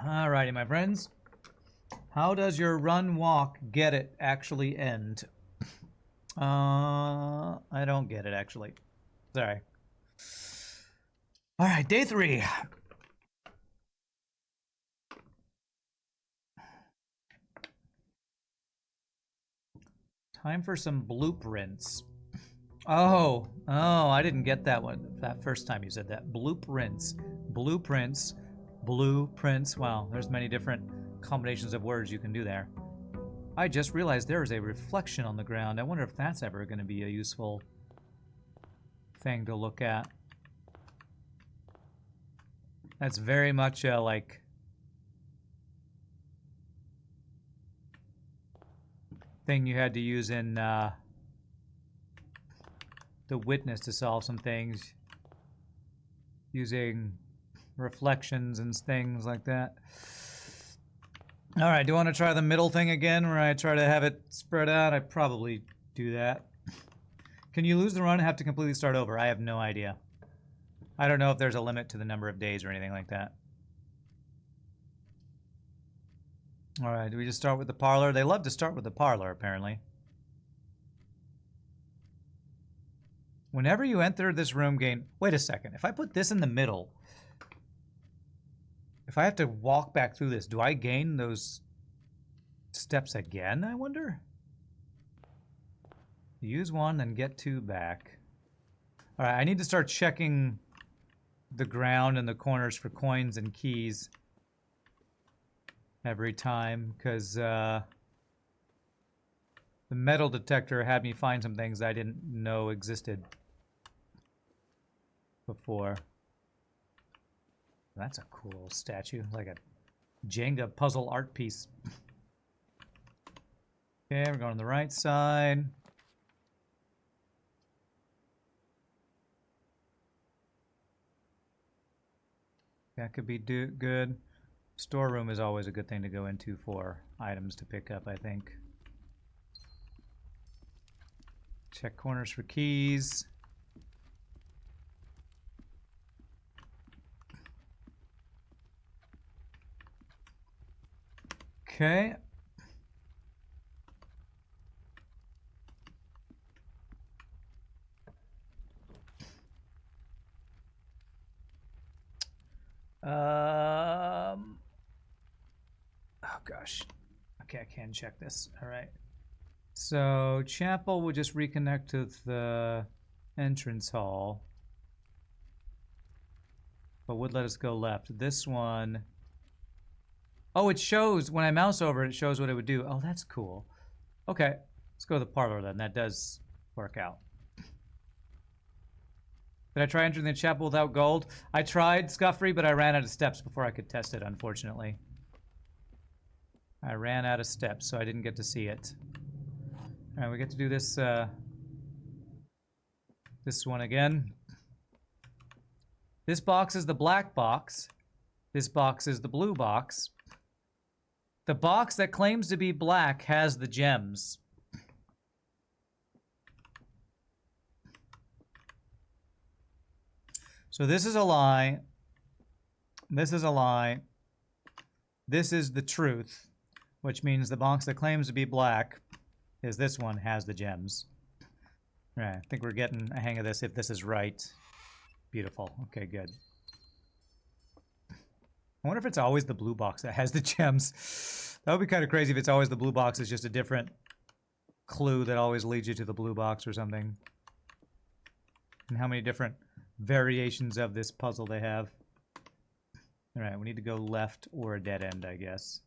Alrighty, my friends. How does your run, walk, get it actually end? I don't get it actually. Sorry. Alright, day 3. Time for some blueprints. Oh, I didn't get that one that first time you said that. Blueprints. Blueprints. Blueprints. Wow, there's many different combinations of words you can do there. I just realized there is a reflection on the ground. I wonder if that's ever going to be a useful thing to look at. That's very much like thing you had to use in The Witness to solve some things using reflections and things like that. All right, do you want to try the middle thing again where I try to have it spread out? I probably do that. Can you lose the run and have to completely start over? I have no idea. I don't know if there's a limit to the number of days or anything like that. All right, do we just start with the parlor? They love to start with the parlor, apparently. Whenever you enter this room, gain... Wait a second. If I put this in the middle... If I have to walk back through this, do I gain those steps again, I wonder? Use 1, then get 2 back. Alright, I need to start checking the ground and the corners for coins and keys every time, because the metal detector had me find some things I didn't know existed before. That's a cool statue, like a Jenga puzzle art piece. Okay, we're going on the right side. That could be good. Storeroom is always a good thing to go into for items to pick up, I think. Check corners for keys. Okay. Oh gosh. Okay, I can check this. All right. So chapel will just reconnect to the entrance hall, but would let us go left. This one. Oh, it shows when I mouse over it. It shows what it would do. Oh, that's cool. Okay, let's go to the parlor then. That does work out. Did I try entering the chapel without gold? I tried, Scuffrey, but I ran out of steps before I could test it, unfortunately. I ran out of steps, so I didn't get to see it. Alright, we get to do this, this one again. This box is the black box. This box is the blue box. The box that claims to be black has the gems. So this is a lie. This is a lie. This is the truth, which means the box that claims to be black is this one, has the gems. Right, I think we're getting a hang of this if this is right. Beautiful. Okay, good. I wonder if it's always the blue box that has the gems. That would be kind of crazy if it's always the blue box. It's just a different clue that always leads you to the blue box or something. And how many different variations of this puzzle they have. Alright, we need to go left or a dead end, I guess.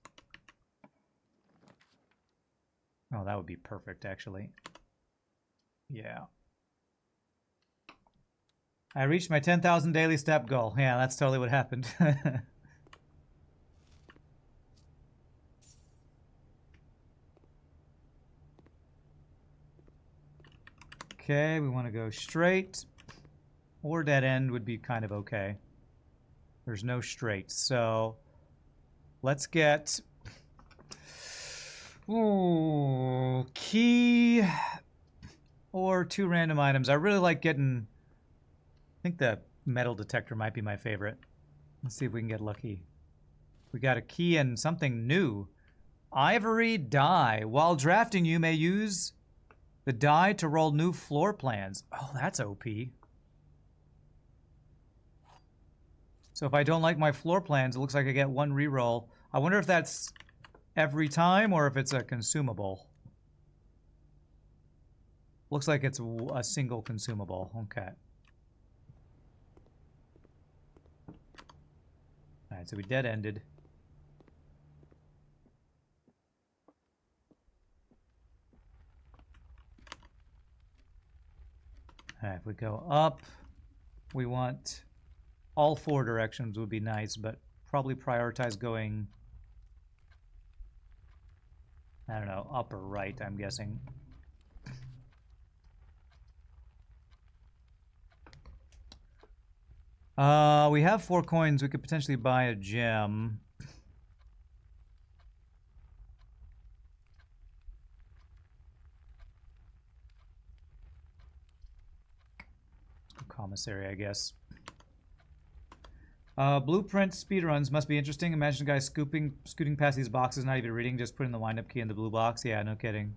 Oh, that would be perfect, actually. Yeah. I reached my 10,000 daily step goal. Yeah, that's totally what happened. Okay, we want to go straight. Or dead end would be kind of okay. There's no straight, so let's get... Ooh, key or 2 random items. I really like getting... I think the metal detector might be my favorite. Let's see if we can get lucky. We got a key and something new. Ivory die. While drafting, you may use the die to roll new floor plans. Oh, that's OP. So if I don't like my floor plans, it looks like I get one reroll. I wonder if that's every time or if it's a consumable. Looks like it's a single consumable. Okay. Alright, so we dead-ended. Alright, if we go up, we want all 4 directions would be nice, but probably prioritize going, I don't know, up or right, I'm guessing. We have 4 coins. We could potentially buy a gem. Commissary, I guess. Blueprint speedruns must be interesting. Imagine a guy scooting past these boxes, not even reading, just putting the wind-up key in the blue box. Yeah, no kidding.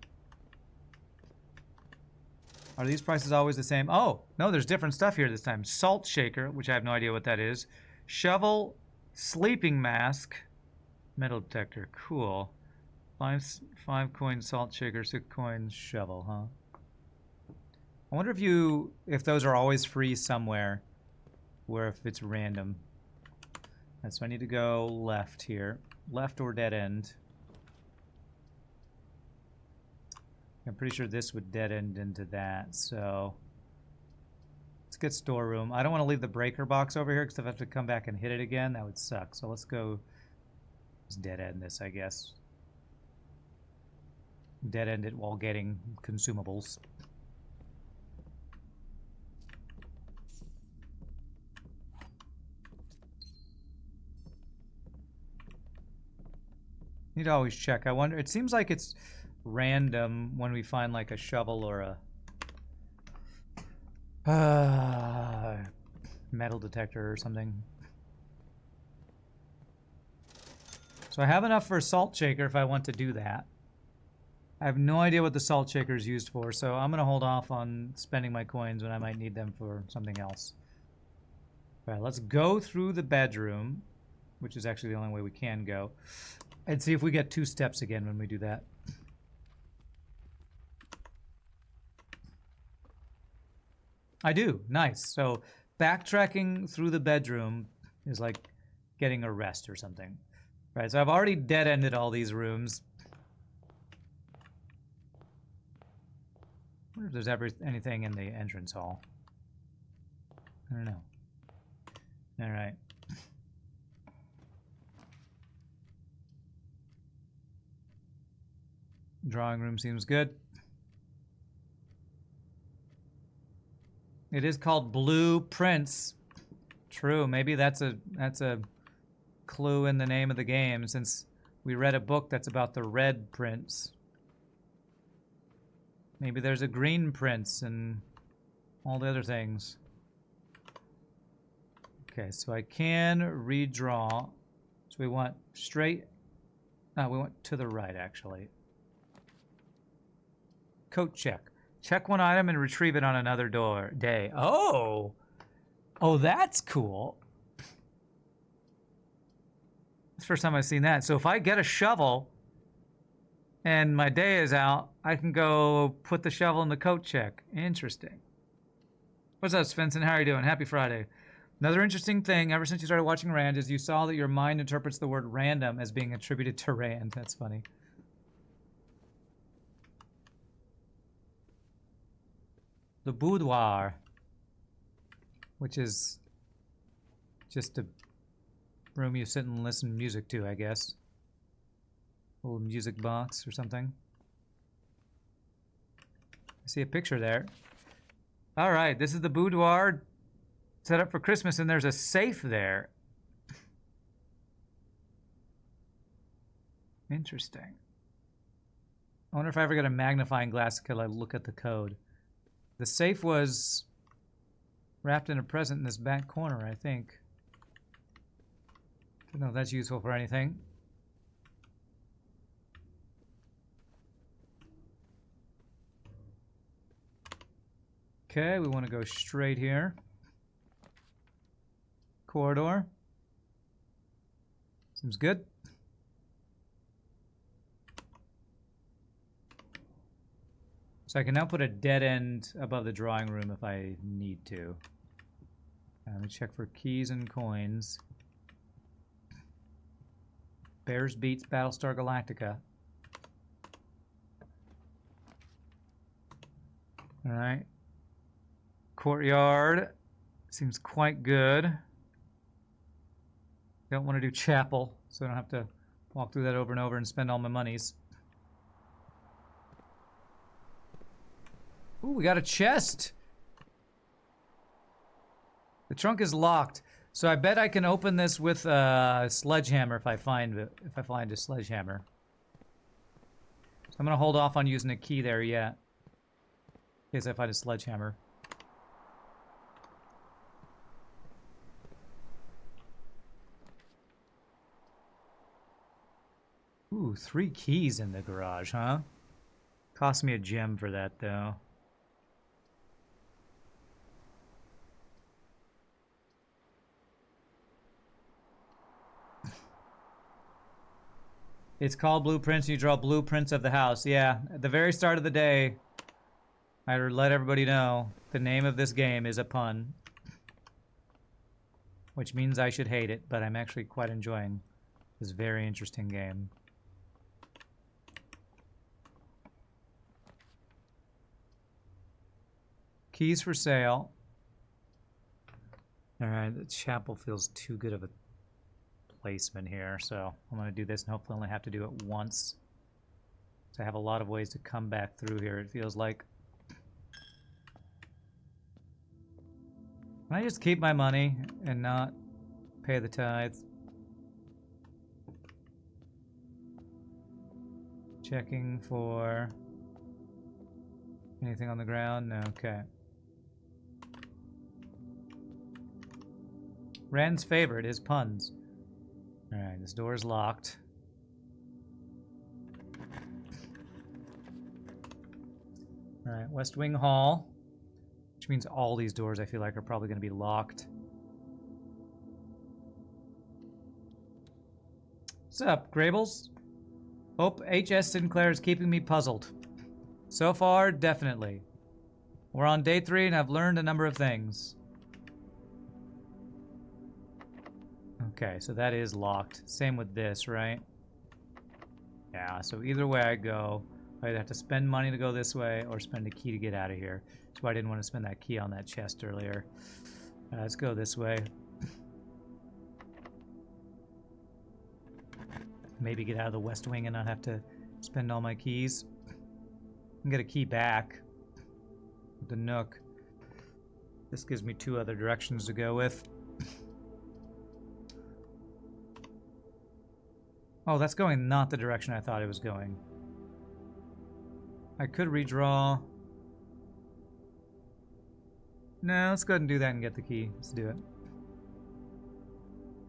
Are these prices always the same? Oh, no, there's different stuff here this time. Salt shaker, which I have no idea what that is. Shovel, sleeping mask, metal detector. Cool. 5 coin salt shaker, 6 coins shovel, huh? I wonder if those are always free somewhere, or if it's random. Right, so I need to go left here. Left or dead end. I'm pretty sure this would dead end into that, so let's get storeroom. I don't want to leave the breaker box over here because if I have to come back and hit it again, that would suck. So let's go just dead end this, I guess. Dead end it while getting consumables. Need to always check. I wonder, it seems like it's random when we find like a shovel or a metal detector or something. So I have enough for a salt shaker if I want to do that. I have no idea what the salt shaker is used for, so I'm going to hold off on spending my coins when I might need them for something else. All right, let's go through the bedroom, which is actually the only way we can go, and see if we get 2 steps again when we do that. I do. Nice. So backtracking through the bedroom is like getting a rest or something. Right, so I've already dead-ended all these rooms. I wonder if there's ever anything in the entrance hall. I don't know. All right. Drawing room seems good. It is called Blueprints. True. Maybe that's a clue in the name of the game, since we read a book that's about the red prints. Maybe there's a green prince and all the other things. Okay, so I can redraw. So we want straight. We went to the right, actually. Coat check. Check one item and retrieve it on another day. Oh! Oh, that's cool. It's the first time I've seen that. So if I get a shovel and my day is out, I can go put the shovel in the coat check. Interesting. What's up, Svensson? How are you doing? Happy Friday. Another interesting thing, ever since you started watching Rand, is you saw that your mind interprets the word random as being attributed to Rand. That's funny. The boudoir, which is just a room you sit and listen to music to, I guess. A little music box or something. I see a picture there. All right, this is the boudoir set up for Christmas, and there's a safe there. Interesting. I wonder if I ever get a magnifying glass, could I look at the code? The safe was wrapped in a present in this back corner, I think. Don't know if that's useful for anything. Okay, we want to go straight here. Corridor. Seems good. So I can now put a dead end above the drawing room if I need to. Let me check for keys and coins. Bears beats Battlestar Galactica. Alright. Courtyard. Seems quite good. Don't want to do chapel, so I don't have to walk through that over and over and spend all my monies. Ooh, we got a chest! The trunk is locked, so I bet I can open this with a sledgehammer if I find a sledgehammer. So I'm gonna hold off on using a key there yet, in case I find a sledgehammer. Ooh, 3 keys in the garage, huh? Cost me a gem for that, though. It's called Blueprints. You draw blueprints of the house. Yeah, at the very start of the day, I let everybody know the name of this game is a pun. Which means I should hate it, but I'm actually quite enjoying this very interesting game. Keys for sale. Alright, the chapel feels too good of a placement here, so I'm going to do this and hopefully only have to do it once. So I have a lot of ways to come back through here, it feels like. Can I just keep my money and not pay the tithes? Checking for anything on the ground? No, okay. Rand's favorite is puns. Alright, this door is locked. Alright, West Wing Hall. Which means all these doors I feel like are probably going to be locked. What's up, Grables? Hope H.S. Sinclair is keeping me puzzled. So far, definitely. We're on day 3 and I've learned a number of things. Okay, so that is locked. Same with this, right? Yeah, so either way I go, I either have to spend money to go this way or spend a key to get out of here. That's why I didn't want to spend that key on that chest earlier. Let's go this way. Maybe get out of the West Wing and not have to spend all my keys. And get a key back. With the Nook. This gives me 2 other directions to go with. Oh, that's going not the direction I thought it was going. I could redraw. No, let's go ahead and do that and get the key. Let's do it.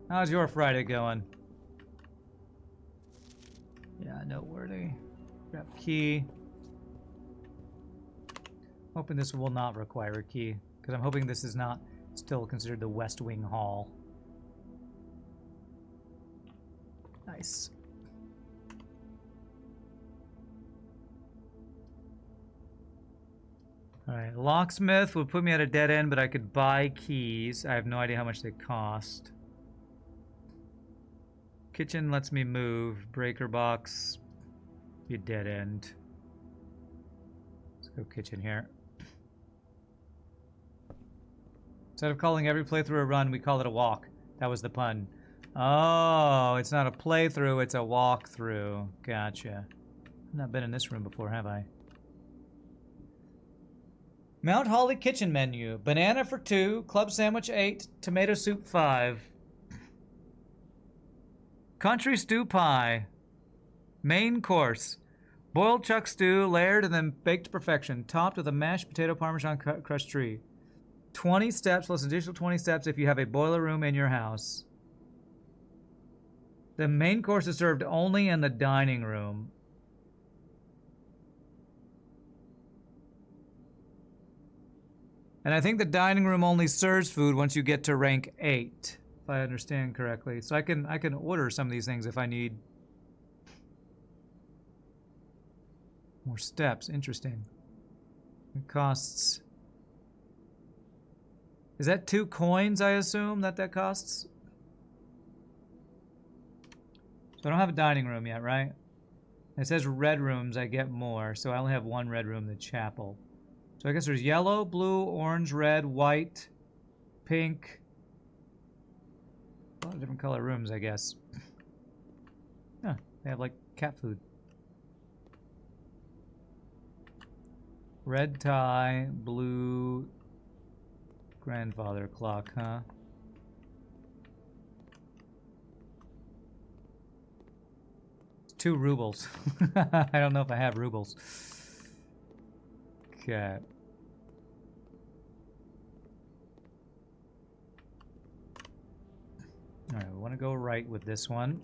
How's your Friday going? Yeah, noteworthy. Grab key. Hoping this will not require a key, because I'm hoping this is not still considered the West Wing Hall. Nice. Alright, locksmith would put me at a dead end, but I could buy keys. I have no idea how much they cost. Kitchen lets me move. Breaker box, be a dead end. Let's go kitchen here. Instead of calling every playthrough a run, we call it a walk. That was the pun. Oh, it's not a playthrough, it's a walkthrough. Gotcha. I've not been in this room before, have I? Mount Holly kitchen menu. Banana for 2, club sandwich 8, tomato soup 5. Country stew pie. Main course. Boiled chuck stew, layered and then baked to perfection. Topped with a mashed potato parmesan crushed tree. 20 steps plus additional 20 steps if you have a boiler room in your house. The main course is served only in the dining room. And I think the dining room only serves food once you get to rank 8, if I understand correctly. So I can order some of these things if I need more steps. Interesting. It costs... Is that 2 coins, I assume, that costs? So I don't have a dining room yet, right? It says red rooms, I get more. So I only have 1 red room, the chapel. So I guess there's yellow, blue, orange, red, white, pink. A lot of different color rooms, I guess. Huh, they have like cat food. Red tie, blue grandfather clock, huh? It's 2 rubles. I don't know if I have rubles. Okay. Alright, we want to go right with this one.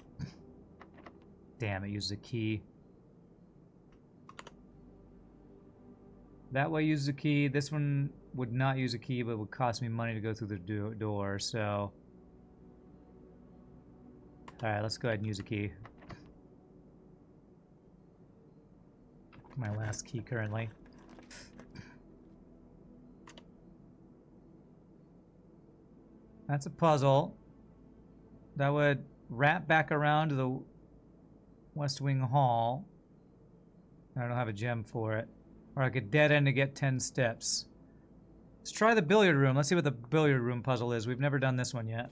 Damn, it uses a key. That way uses a key. This one would not use a key, but would cost me money to go through the door, so... Alright, let's go ahead and use a key. My last key currently. That's a puzzle. That would wrap back around to the West Wing Hall. I don't have a gem for it. Or I could dead end to get 10 steps. Let's try the billiard room. Let's see what the billiard room puzzle is. We've never done this one yet.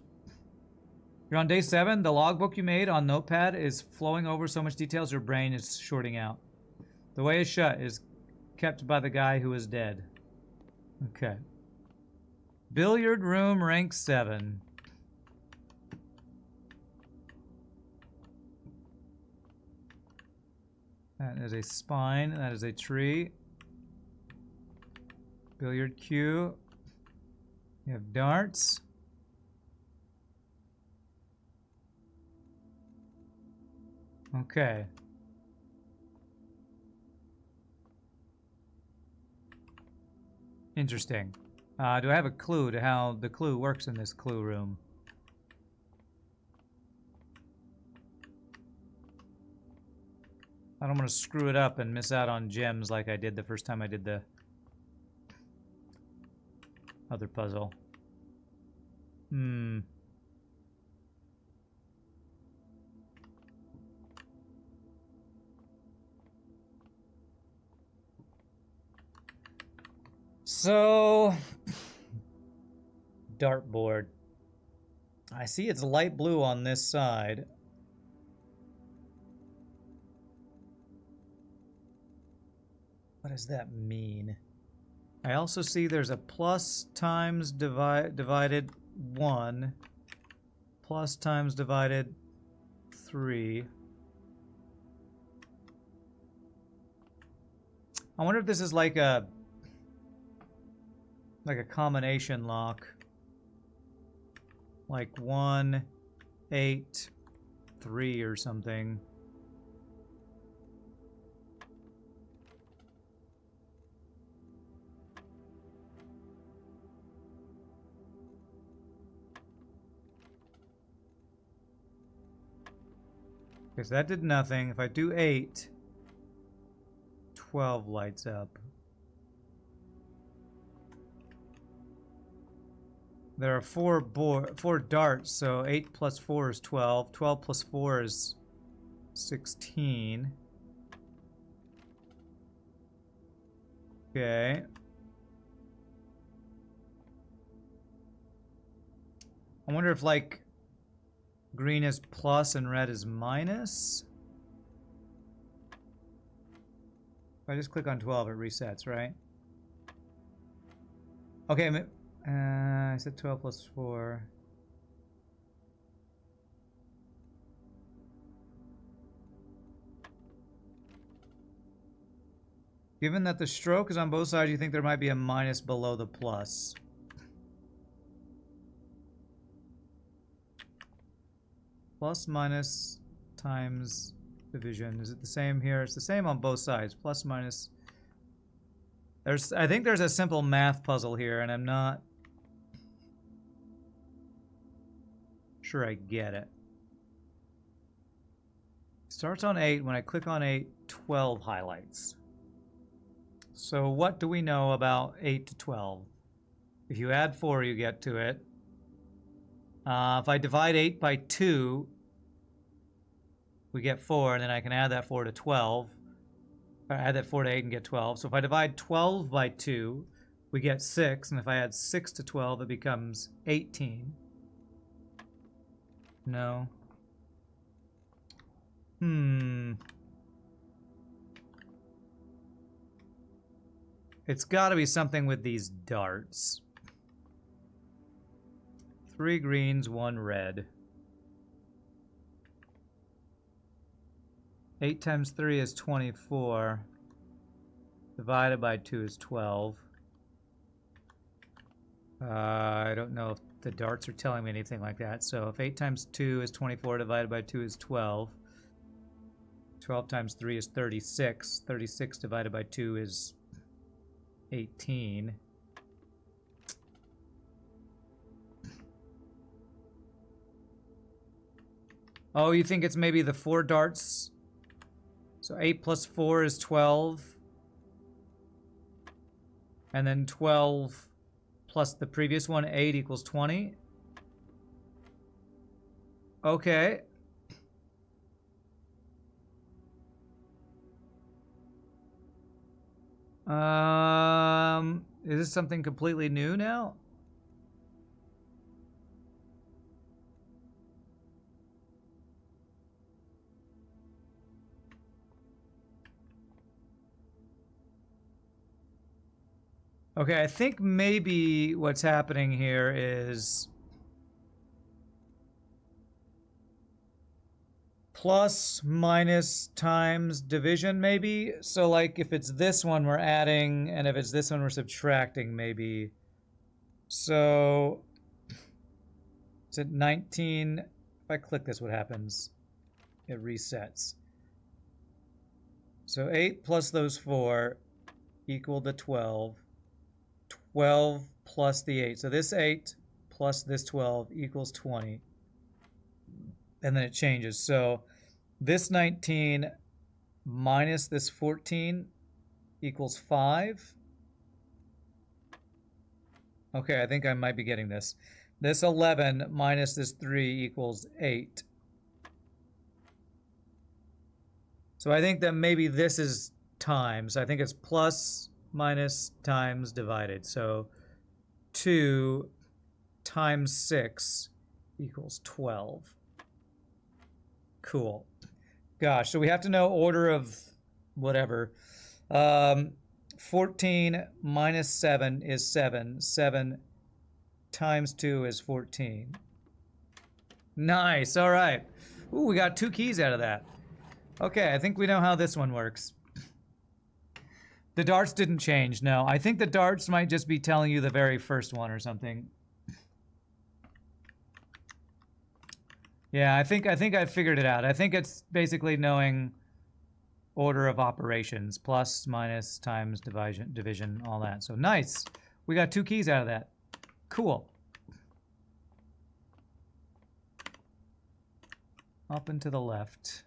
You're on day 7. The logbook you made on Notepad is flowing over so much details your brain is shorting out. The way is shut is kept by the guy who is dead. Okay. Billiard room rank 7. That is a spine. That is a tree. Billiard cue. You have darts. Okay. Interesting. Do I have a clue to how the clue works in this clue room? I don't want to screw it up and miss out on gems like I did the first time I did the other puzzle. So, dartboard. I see it's light blue on this side. What does that mean? I also see there's a plus times divided 1, plus times divided 3. I wonder if this is like a combination lock. Like 1, 8, 3 or something. Okay, so that did nothing. If I do 8, 12 lights up. There are 4 darts, so 8 plus 4 is 12. 12 plus 4 is 16. Okay. I wonder if, like, green is plus and red is minus? If I just click on 12, it resets, right? Okay, I said 12 plus 4. Given that the stroke is on both sides, you think there might be a minus below the plus. plus minus times division. Is it the same here? It's the same on both sides. Plus minus. I think there's a simple math puzzle here, and I'm not sure I get it. Starts on 8. When I click on 8, 12 highlights. So what do we know about 8 to 12? If you add 4, you get to it. If I divide 8 by 2, we get 4, and then I can add that 4 to 12. Or add that 4 to 8 and get 12. So if I divide 12 by 2, we get 6, and if I add 6 to 12, it becomes 18. No. It's got to be something with these darts. 3 greens, 1 red. 8 times 3 is 24. Divided by 2 is 12. I don't know if the darts are telling me anything like that. So if 8 times 2 is 24, divided by 2 is 12. 12 times 3 is 36. 36 divided by 2 is 18. Oh, you think it's maybe the 4 darts? So 8 plus 4 is 12. And then 12 plus the previous one, 8 equals 20. Okay. Is this something completely new now? Okay, I think maybe what's happening here is plus, minus, times, division, maybe? So, like, if it's this one, we're adding, and if it's this one, we're subtracting, maybe. So, is it 19? If I click this, what happens? It resets. So, 8 plus those 4 equal to 12. 12 plus the 8. So this 8 plus this 12 equals 20. And then it changes. So this 19 minus this 14 equals 5. Okay, I think I might be getting this. This 11 minus this 3 equals 8. So I think that maybe this is times. I think it's plus, minus, times, divided. So 2 times 6 equals 12. Cool. Gosh, so we have to know order of whatever. 14 minus 7 is 7. 7 times 2 is 14. Nice. All right. Ooh, we got 2 keys out of that. Okay, I think we know how this one works. The darts didn't change, no. I think the darts might just be telling you the very first one or something. Yeah, I think I figured it out. I think it's basically knowing order of operations, plus, minus, times, division, all that. So nice. We got 2 keys out of that. Cool. Up and to the left.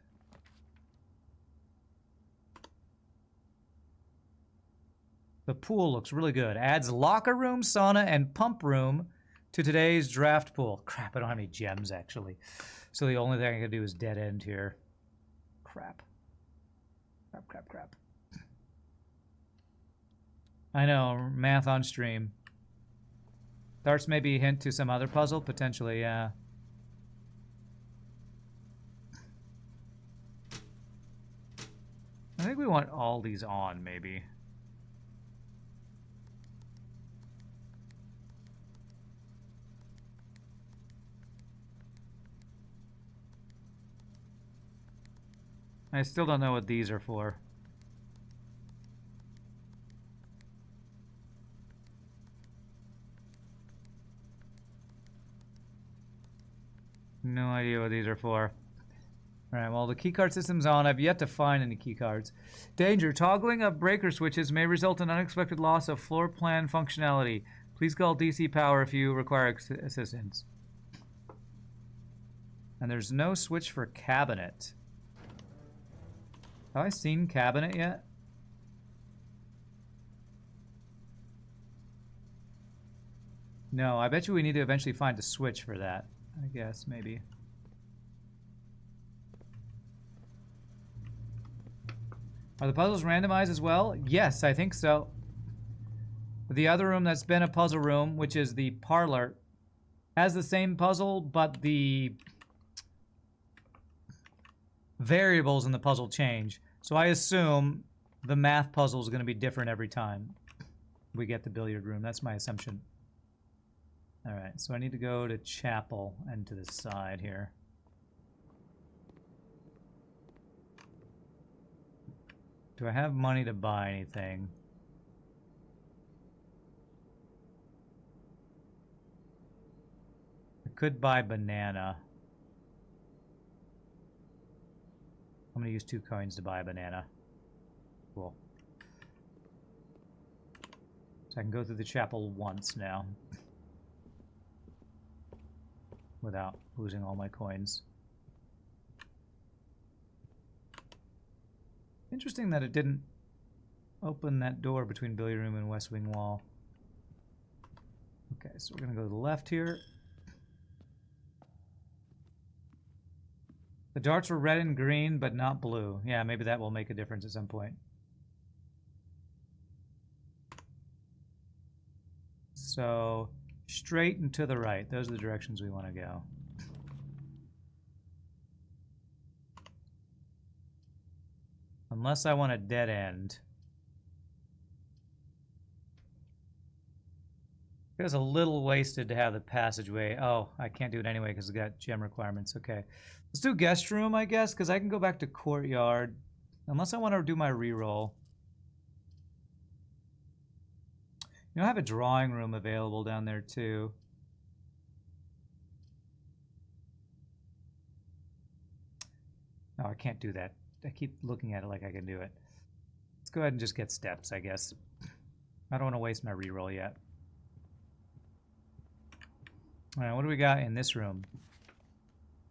The pool looks really good. Adds locker room, sauna, and pump room to today's draft pool. Crap, I don't have any gems, actually. So the only thing I can do is dead end here. Crap. Crap. I know, math on stream. Darts maybe a hint to some other puzzle? Potentially, yeah. I think we want all these on, maybe. I still don't know what these are for. No idea what these are for. Alright, well, the keycard system's on. I've yet to find any keycards. Danger. Toggling of breaker switches may result in unexpected loss of floor plan functionality. Please call DC Power if you require assistance. And there's no switch for cabinet. Have I seen cabinet yet? No, I bet you we need to eventually find a switch for that. I guess, maybe. Are the puzzles randomized as well? Yes, I think so. The other room that's been a puzzle room, which is the parlor, has the same puzzle, but the variables in the puzzle change. So I assume the math puzzle is going to be different every time we get the billiard room. That's my assumption. Alright, so I need to go to chapel and to the side here. Do I have money to buy anything? I could buy banana. I'm gonna use 2 coins to buy a banana. Cool. So I can go through the chapel once now. Without losing all my coins. Interesting that it didn't open that door between billiard room and west wing wall. Okay, so we're gonna go to the left here. The darts were red and green, but not blue. Yeah, maybe that will make a difference at some point. So, straight and to the right. Those are the directions we want to go. Unless I want a dead end. It was a little wasted to have the passageway. Oh, I can't do it anyway because it's got gem requirements. Okay. Let's do guest room, I guess, because I can go back to courtyard. Unless I want to do my reroll. You know, I have a drawing room available down there, too. No, I can't do that. I keep looking at it like I can do it. Let's go ahead and just get steps, I guess. I don't want to waste my reroll yet. Alright, what do we got in this room?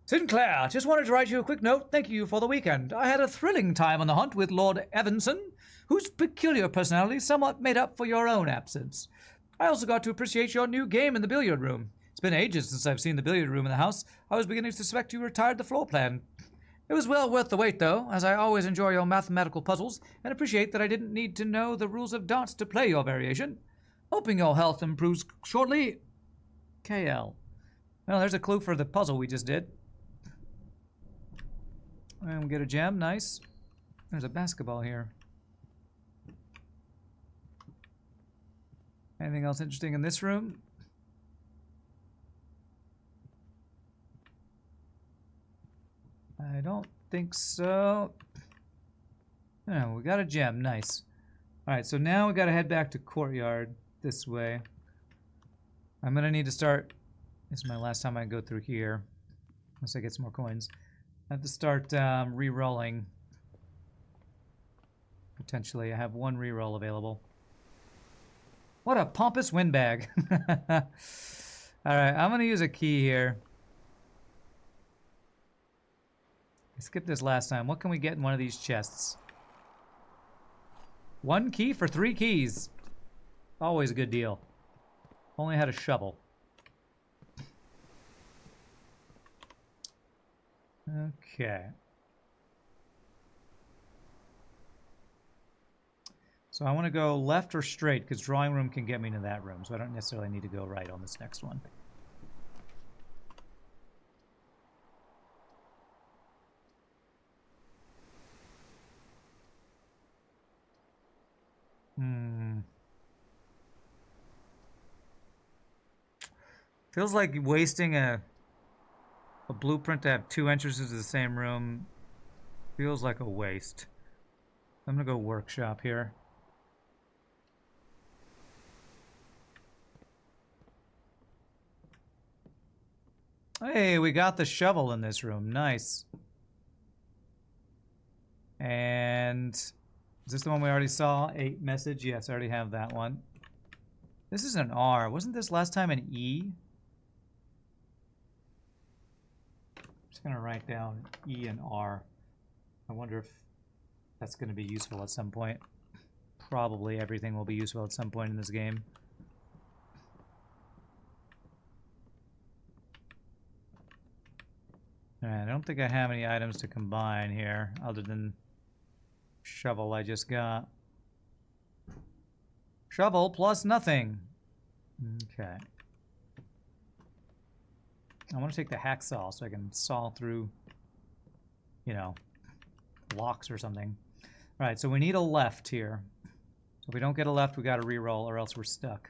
Sinclair, just wanted to write you a quick note. Thank you for the weekend. I had a thrilling time on the hunt with Lord Evanson, whose peculiar personality somewhat made up for your own absence. I also got to appreciate your new game in the billiard room. It's been ages since I've seen the billiard room in the house. I was beginning to suspect you retired the floor plan. It was well worth the wait, though, as I always enjoy your mathematical puzzles and appreciate that I didn't need to know the rules of darts to play your variation. Hoping your health improves shortly. KL. Well, there's a clue for the puzzle we just did. And we get a gem. Nice. There's a basketball here. Anything else interesting in this room? I don't think so. No, we got a gem. Nice. Alright, so now we gotta head back to courtyard this way. I'm gonna need to start. This is my last time I go through here. Unless I get some more coins. I have to start re-rolling. Potentially. I have one re-roll available. What a pompous windbag. Alright, I'm gonna use a key here. I skipped this last time. What can we get in one of these chests? 1 key for 3 keys. Always a good deal. Only had a shovel. Okay. So I want to go left or straight because drawing room can get me into that room. So I don't necessarily need to go right on this next one. Feels like wasting a blueprint to have 2 entrances to the same room. Feels like a waste. I'm gonna go workshop here. Hey, we got the shovel in this room. Nice. And is this the one we already saw? 8 message? Yes, I already have that one. This is an R. Wasn't this last time an E? I'm just going to write down E and R. I wonder if that's going to be useful at some point. Probably everything will be useful at some point in this game. Alright, I don't think I have any items to combine here, other than shovel I just got. Shovel plus nothing. Okay. I want to take the hacksaw so I can saw through, you know, blocks or something. Alright, so we need a left here. So if we don't get a left, we gotta re-roll or else we're stuck.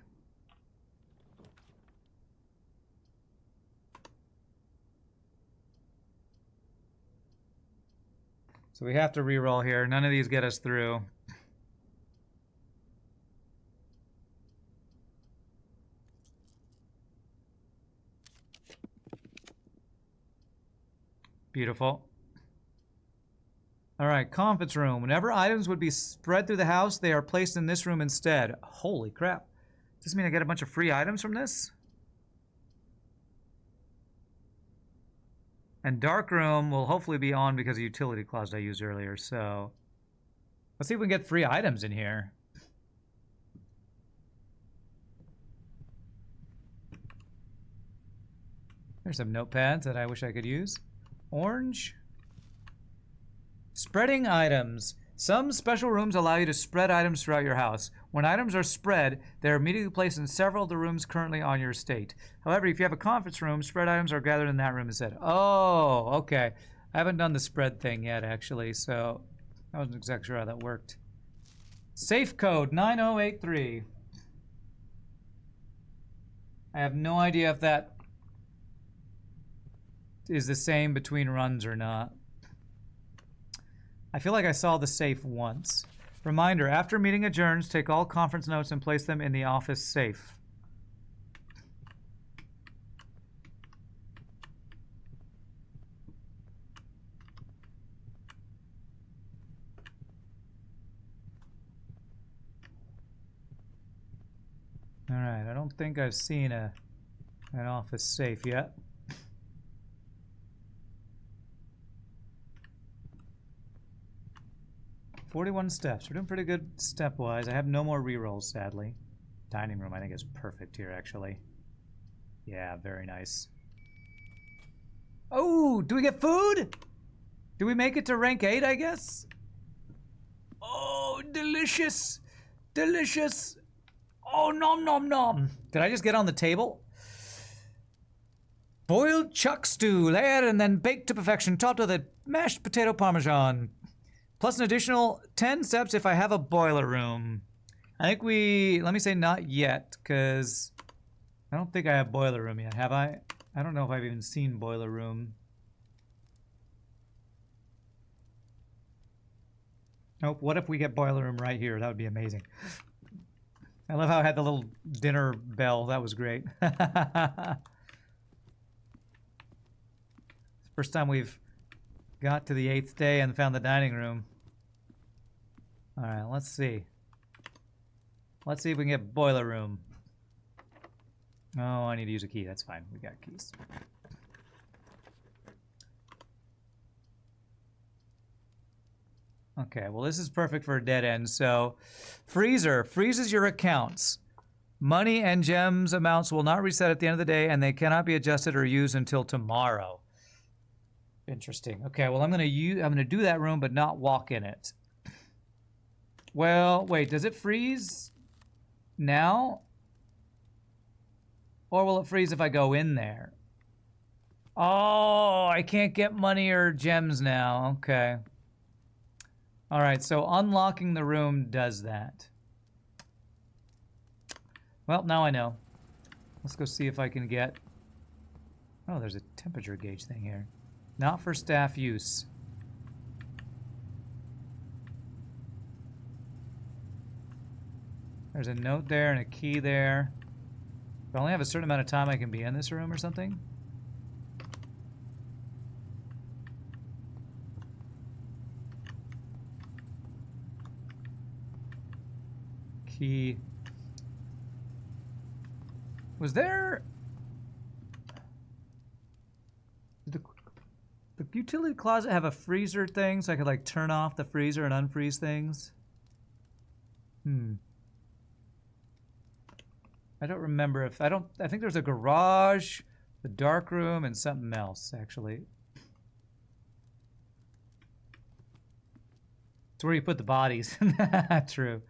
So we have to re-roll here. None of these get us through. Beautiful. All right, conference room. Whenever items would be spread through the house, they are placed in this room instead. Holy crap. Does this mean I get a bunch of free items from this? And dark room will hopefully be on because of utility clause I used earlier, so let's see if we can get free items in here. There's some notepads that I wish I could use. Orange. Spreading items. Some special rooms allow you to spread items throughout your house. When items are spread, they are immediately placed in several of the rooms currently on your estate. However, if you have a conference room, spread items are gathered in that room instead. Oh, okay. I haven't done the spread thing yet, actually, so I wasn't exactly sure how that worked. Safe code 9083. I have no idea if that is the same between runs or not. I feel like I saw the safe once. Reminder, after meeting adjourns, take all conference notes and place them in the office safe. Alright, I don't think I've seen an office safe yet. $41 steps. We're doing pretty good step-wise. I have no more rerolls, sadly. Dining room, I think, is perfect here, actually. Yeah, very nice. Oh, do we get food? Do we make it to rank 8, I guess? Oh, delicious. Delicious. Oh, nom nom nom. Did I just get on the table? Boiled chuck stew, layered and then baked to perfection, topped with a mashed potato parmesan. Plus an additional 10 steps if I have a boiler room. I think let me say not yet, because I don't think I have boiler room yet. Have I? I don't know if I've even seen boiler room. Nope, what if we get boiler room right here? That would be amazing. I love how I had the little dinner bell. That was great. First time we've got to the 8th day and found the dining room. Alright, let's see. Let's see if we can get boiler room. Oh, I need to use a key. That's fine. We got keys. Okay, well this is perfect for a dead end. So, freezer freezes your accounts. Money and gems amounts will not reset at the end of the day, and they cannot be adjusted or used until tomorrow. Interesting. Okay, well I'm gonna do that room, but not walk in it. Well, wait, does it freeze now? Or will it freeze if I go in there? Oh, I can't get money or gems now. Okay. All right, so unlocking the room does that. Well, now I know. Let's go see if I can get... Oh, there's a temperature gauge thing here. Not for staff use. There's a note there and a key there. If I only have a certain amount of time I can be in this room or something. Key. Was there... Did the utility closet have a freezer thing so I could like turn off the freezer and unfreeze things? I don't remember if... I think there's a garage, the dark room, and something else, actually. It's where you put the bodies. True.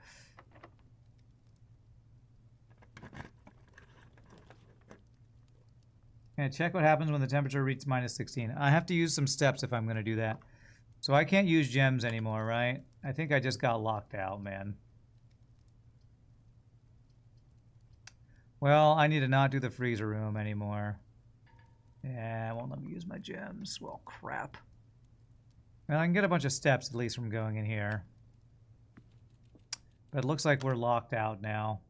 Okay, check what happens when the temperature reaches -16. I have to use some steps if I'm going to do that. So I can't use gems anymore, right? I think I just got locked out, man. Well, I need to not do the freezer room anymore. Yeah, it won't let me use my gems. Well, crap. Well, I can get a bunch of steps at least from going in here. But it looks like we're locked out now.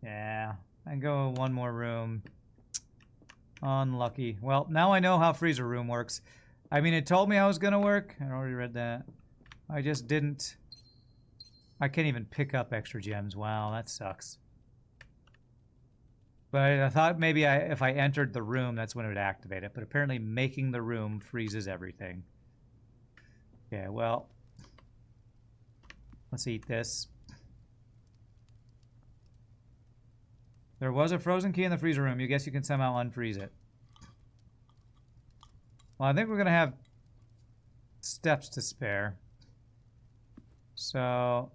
Yeah, I can go in one more room. Unlucky. Well, now I know how freezer room works. I mean, it told me I was going to work. I already read that. I just didn't. I can't even pick up extra gems. Wow, that sucks. But I thought maybe if I entered the room, that's when it would activate it. But apparently making the room freezes everything. Okay, well. Let's eat this. There was a frozen key in the freezer room. You guess you can somehow unfreeze it. Well, I think we're going to have steps to spare. So...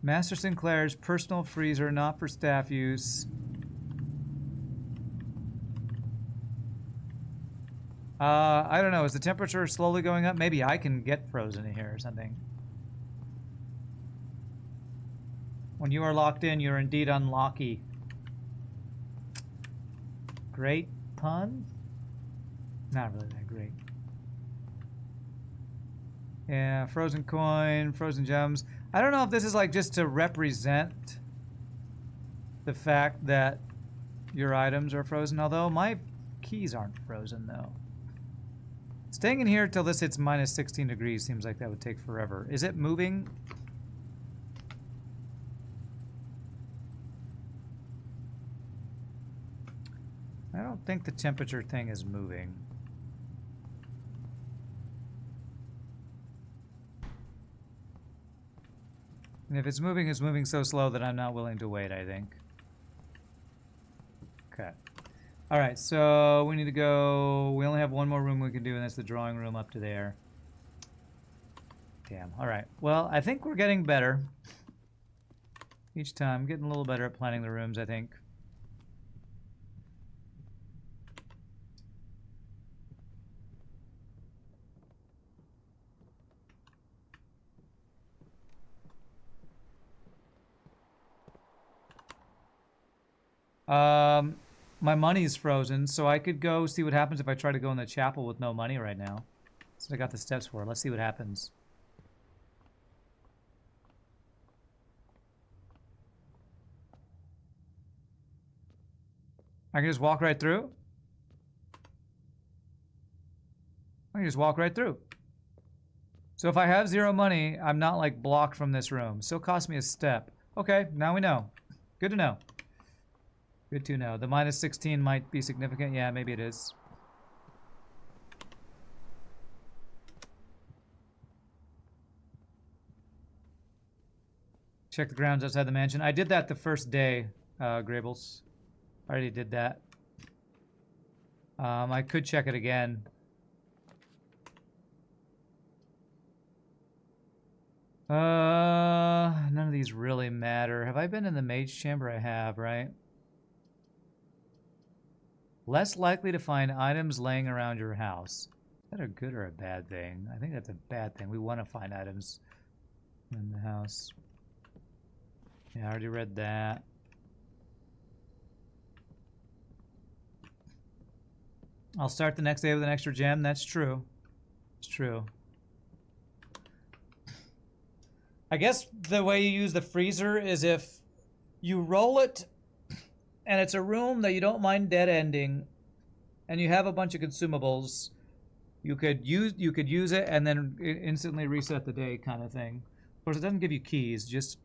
Master Sinclair's personal freezer, not for staff use. I don't know. Is the temperature slowly going up? Maybe I can get frozen in here or something. When you are locked in, you're indeed unlocky. Great pun? Not really that great. Yeah, frozen coin, frozen gems. I don't know if this is like just to represent the fact that your items are frozen, although my keys aren't frozen though. Staying in here till this hits -16 degrees seems like that would take forever. Is it moving? I don't think the temperature thing is moving. And if it's moving so slow that I'm not willing to wait, I think. Okay. Alright, so we need to go... We only have one more room we can do, and that's the drawing room up to there. Damn. Alright. Well, I think we're getting better. Each time. Getting a little better at planning the rooms, I think. My money's frozen, so I could go see what happens if I try to go in the chapel with no money right now. That's what I got the steps for. Let's see what happens. I can just walk right through? I can just walk right through. So if I have 0 money, I'm not like blocked from this room. Still cost me a step. Okay, now we know. Good to know. Good to know. The -16 might be significant. Yeah, maybe it is. Check the grounds outside the mansion. I did that the first day, Grables. I already did that. I could check it again. None of these really matter. Have I been in the mage chamber? I have, right? Less likely to find items laying around your house. Is that a good or a bad thing? I think that's a bad thing. We want to find items in the house. Yeah, I already read that. I'll start the next day with an extra gem. That's true. It's true. I guess the way you use the freezer is if You roll it, and it's a room that you don't mind dead ending, and you have a bunch of consumables. You could use it and then instantly reset the day, kind of thing. Of course, it doesn't give you keys, just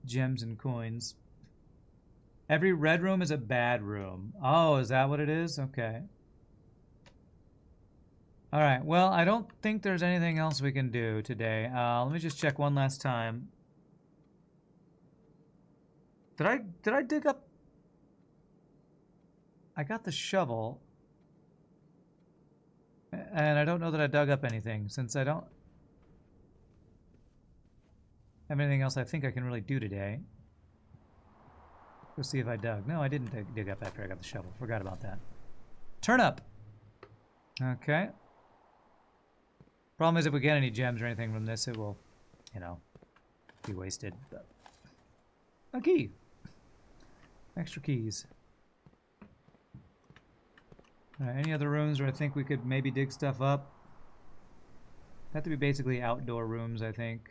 gems and coins. Every red room is a bad room. Oh, is that what it is? Okay. All right. Well, I don't think there's anything else we can do today. Let me just check one last time. Did I dig up? I got the shovel. And I don't know that I dug up anything, since I don't have anything else I think I can really do today. Let's see if I dug. No, I didn't dig up after I got the shovel. Forgot about that. Turnip! Okay. Problem is, if we get any gems or anything from this, it will, you know, be wasted. But a key. Extra keys. Any other rooms where I think we could maybe dig stuff up? Have to be basically outdoor rooms, I think.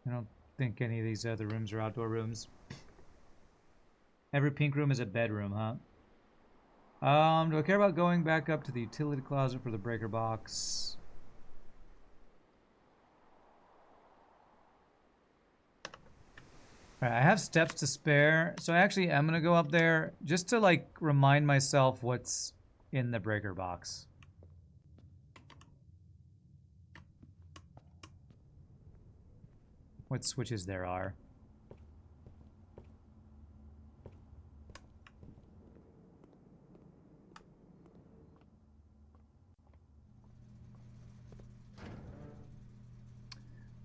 I don't think any of these other rooms are outdoor rooms. Every pink room is a bedroom, huh? Do I care about going back up to the utility closet for the breaker box? Alright, I have steps to spare, so I actually am gonna go up there just to, like, remind myself what's in the breaker box. What switches there are.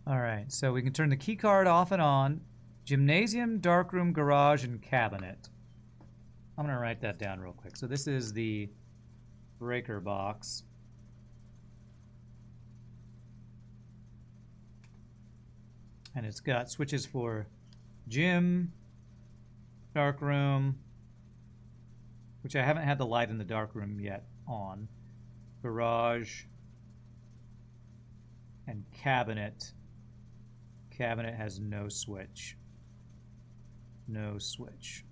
Alright, so we can turn the key card off and on. Gymnasium, darkroom, garage, and cabinet. I'm gonna write that down real quick. So this is the breaker box. And it's got switches for gym, darkroom, which I haven't had the light in the darkroom yet on, garage, and cabinet. Cabinet has no switch. No switch.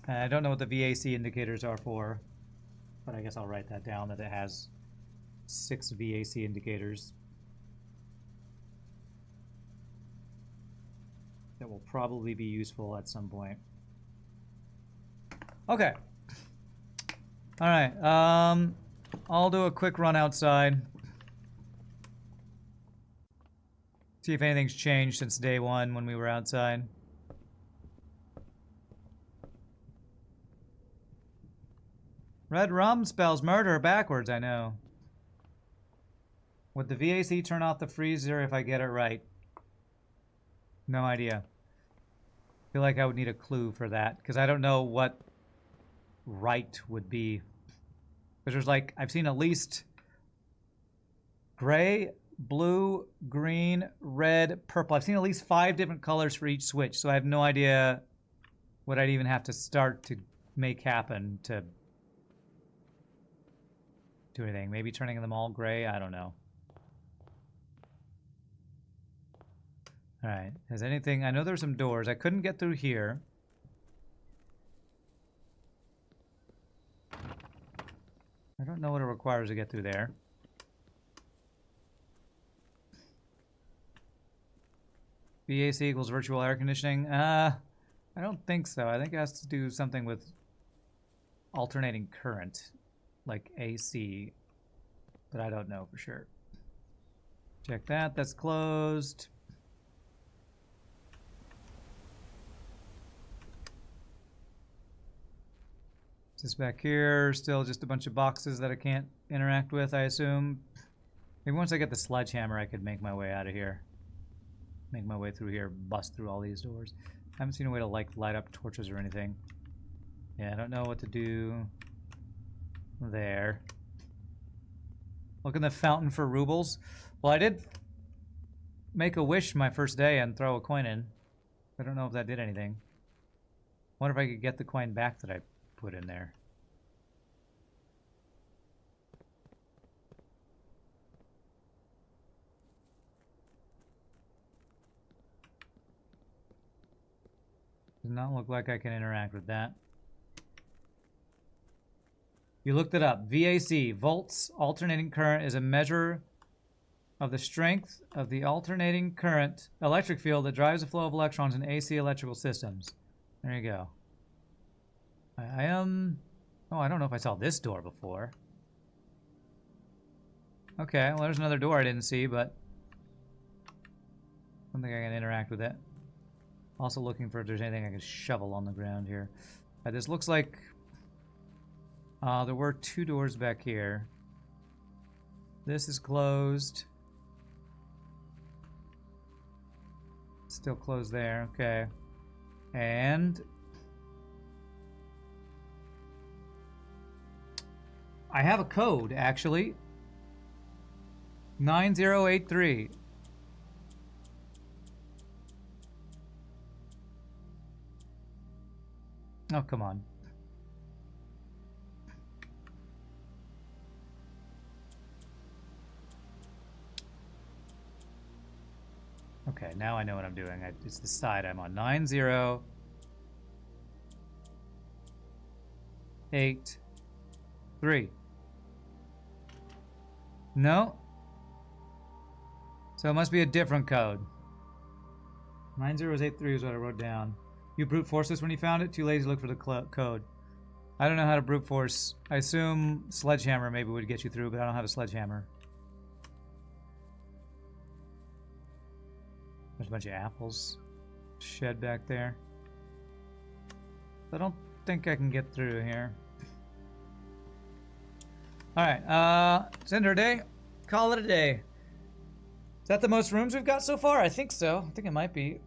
I don't know what the VAC indicators are for, but I guess I'll write that down, that it has 6 VAC indicators. That will probably be useful at some point. Okay. Alright, I'll do a quick run outside. See if anything's changed since day one when we were outside. Red rum spells murder backwards, I know. Would the VAC turn off the freezer if I get it right? No idea. I feel like I would need a clue for that, because I don't know what right would be. Because there's like, I've seen at least gray, blue, green, red, purple. I've seen at least 5 different colors for each switch, so I have no idea what I'd even have to start to make happen to do anything. Maybe turning them all gray? I don't know. Alright, has anything... I know there's some doors. I couldn't get through here. I don't know what it requires to get through there. VAC equals virtual air conditioning? I don't think so. I think it has to do something with alternating current, like AC, but I don't know for sure. Check that. That's closed. This back here, still just a bunch of boxes that I can't interact with, I assume. Maybe once I get the sledgehammer, I could make my way out of here. Make my way through here, bust through all these doors. I haven't seen a way to, like, light up torches or anything. Yeah, I don't know what to do there. Look in the fountain for rubles. Well, I did make a wish my first day and throw a coin in. I don't know if that did anything. Wonder if I could get the coin back that I put in there. Does not look like I can interact with that. You looked it up. VAC, volts alternating current, is a measure of the strength of the alternating current electric field that drives the flow of electrons in AC electrical systems. There you go. I am... Oh, I don't know if I saw this door before. Okay, well, there's another door I didn't see, but I don't think I can interact with it. Also looking for if there's anything I can shovel on the ground here. This looks like... there were 2 doors back here. This is closed. Still closed there, okay. And... I have a code, actually. 9083. Oh, come on. Okay, now I know what I'm doing. It's the side I'm on. 9083. No. So it must be a different code. 9083 is what I wrote down. You brute force this when you found it? Too lazy to look for the code. I don't know how to brute force. I assume sledgehammer maybe would get you through, but I don't have a sledgehammer. There's a bunch of apples shed back there. I don't think I can get through here. Alright, it's end of our day. Call it a day. Is that the most rooms we've got so far? I think so. I think it might be.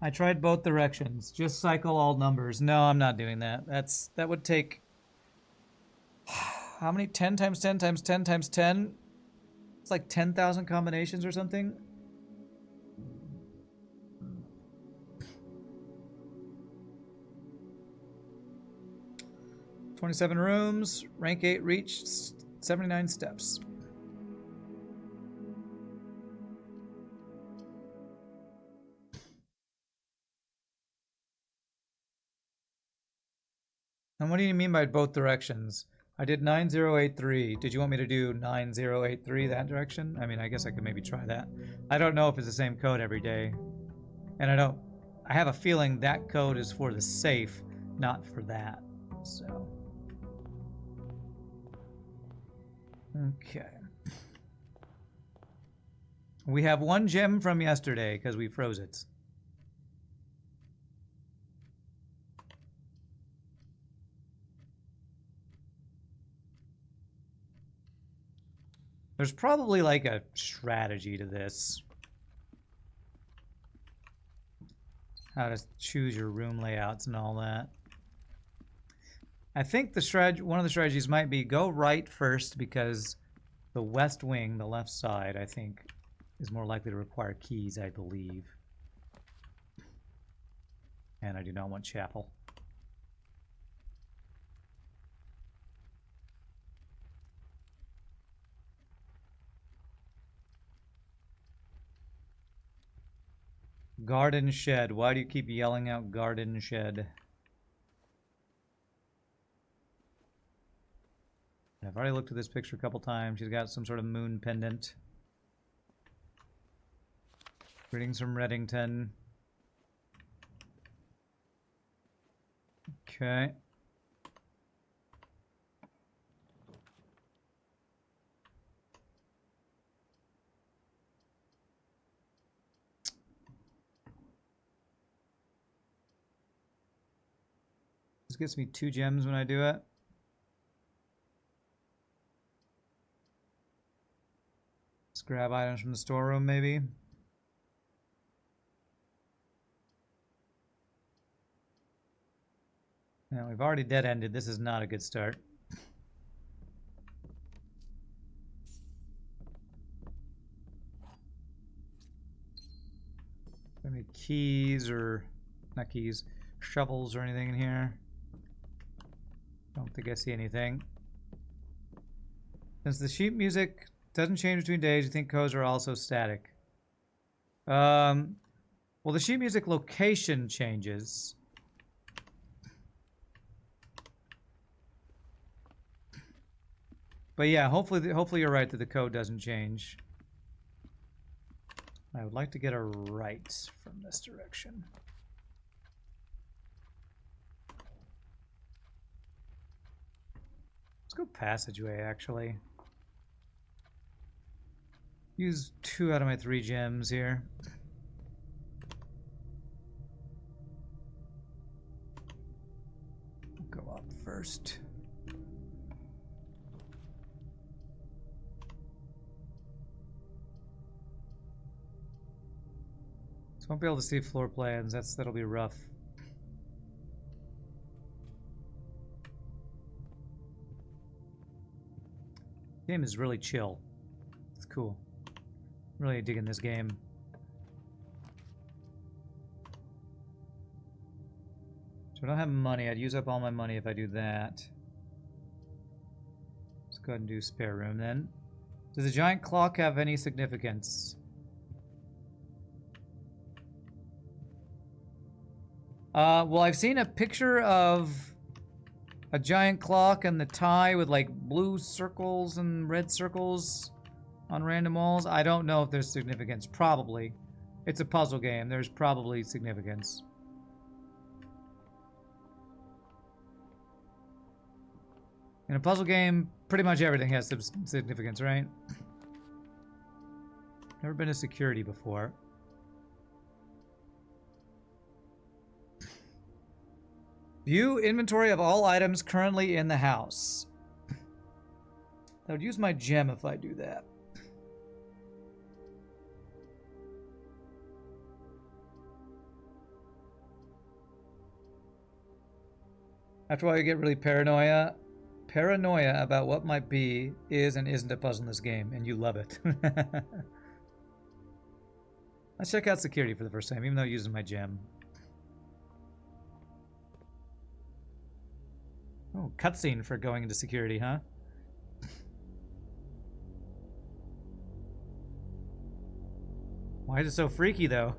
I tried both directions. Just cycle all numbers. No, I'm not doing that. That would take... How many? 10 times 10 times 10 times 10? It's like 10,000 combinations or something. $27 rooms. Rank 8 reached. 79 steps. And what do you mean by both directions? I did 9083. Did you want me to do 9083 that direction? I mean, I guess I could maybe try that. I don't know if it's the same code every day. And I have a feeling that code is for the safe, not for that. So. Okay. We have 1 gem from yesterday because we froze it. There's probably like a strategy to this. How to choose your room layouts and all that. I think the strategy, one of the strategies might be go right first because the west wing, the left side, I think, is more likely to require keys, I believe. And I do not want chapel. Garden shed. Why do you keep yelling out garden shed? I've already looked at this picture a couple times. She's got some sort of moon pendant. Greetings from Reddington. Okay. This gets me 2 gems when I do it. Let's grab items from the storeroom, maybe. Now, we've already dead-ended. This is not a good start. Any keys or... not keys. Shovels or anything in here? Don't think I see anything. Since the sheet music doesn't change between days, you think codes are also static? Well, Well, the sheet music location changes. But yeah, hopefully you're right that the code doesn't change. I would like to get a right from this direction. Let's go passageway, actually. Use 2 out of my 3 gems here. Go up first. So won't be able to see floor plans. That'll be rough. Game is really chill. It's cool. Really digging this game. So I don't have money. I'd use up all my money if I do that. Let's go ahead and do spare room then. Does the giant clock have any significance? Well, I've seen a picture of a giant clock and the tie with like blue circles and red circles on random walls. I don't know if there's significance. Probably. It's a puzzle game. There's probably significance. In a puzzle game, pretty much everything has some significance, right? Never been to security before. View inventory of all items currently in the house. I would use my gem if I do that. After a while, you get really paranoia about what might be, is, and isn't a puzzle in this game, and you love it. Let's check out security for the first time, even though I'm using my gem. Oh, cutscene for going into security, huh? Why is it so freaky, though?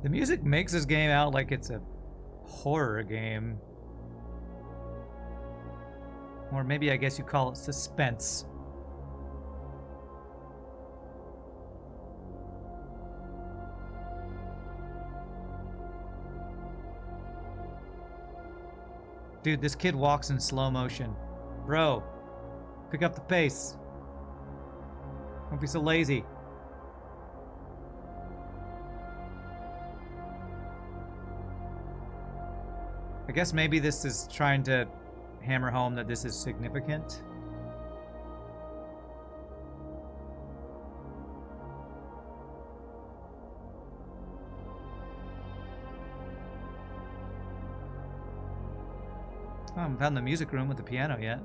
The music makes this game out like it's a horror game. Or maybe I guess you call it suspense. Dude, this kid walks in slow motion. Bro, pick up the pace. Don't be so lazy. I guess maybe this is trying to hammer home that this is significant. Oh, I haven't found the music room with the piano yet.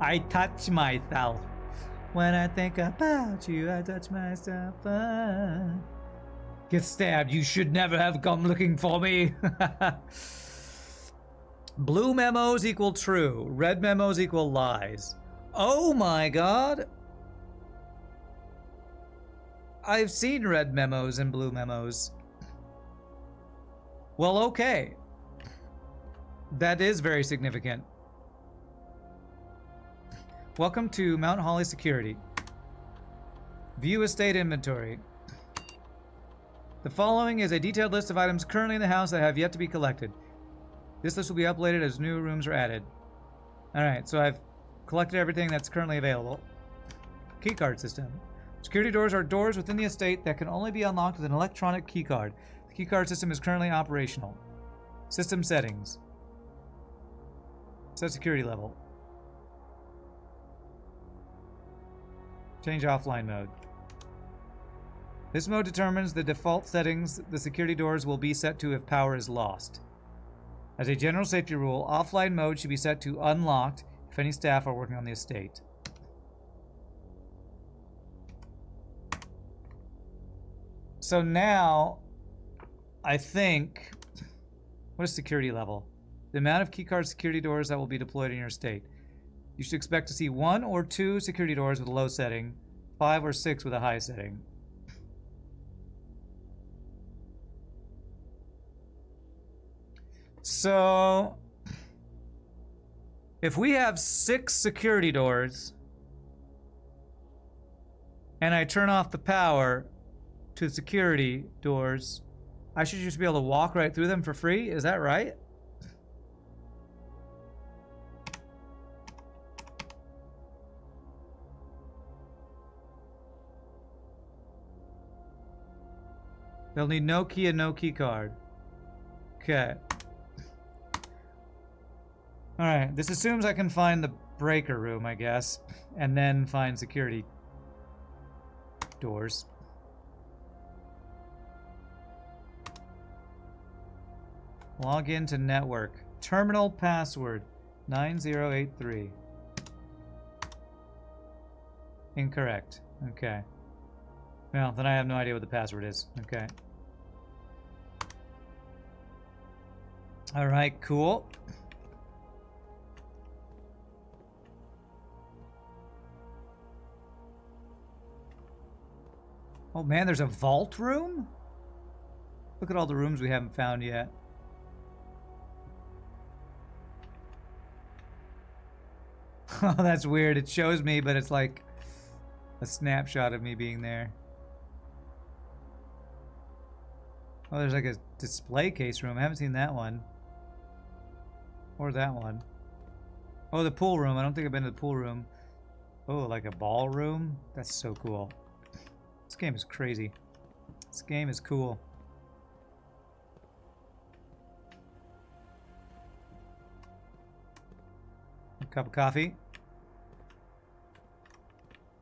I touch myself. When I think about you, I touch myself. Get stabbed. You should never have come looking for me. Blue memos equal true. Red memos equal lies. Oh my god. I've seen red memos and blue memos. Well, okay. That is very significant. Welcome to Mount Holly Security. View estate inventory. The following is a detailed list of items currently in the house that have yet to be collected. This list will be updated as new rooms are added. Alright, so I've collected everything that's currently available. Keycard system. Security doors are doors within the estate that can only be unlocked with an electronic keycard. The keycard system is currently operational. System settings. Set security level. Change offline mode. This mode determines the default settings the security doors will be set to if power is lost. As a general safety rule, offline mode should be set to unlocked if any staff are working on the estate. So now, I think, what is security level? The amount of keycard security doors that will be deployed in your estate. You should expect to see 1 or 2 security doors with a low setting, 5 or 6 with a high setting. So, if we have 6 security doors, and I turn off the power to the security doors, I should just be able to walk right through them for free? Is that right? They'll need no key and no key card. Okay. Alright, this assumes I can find the breaker room, I guess, and then find security doors. Log into network. Terminal password 9083. Incorrect. Okay. Well, then I have no idea what the password is. Okay. Alright, cool. Oh man, there's a vault room? Look at all the rooms we haven't found yet. Oh, that's weird. It shows me, but it's like a snapshot of me being there. Oh, there's like a display case room. I haven't seen that one. Or that one. Oh, the pool room. I don't think I've been to the pool room. Oh, like a ballroom? That's so cool. This game is crazy. This game is cool. A cup of coffee.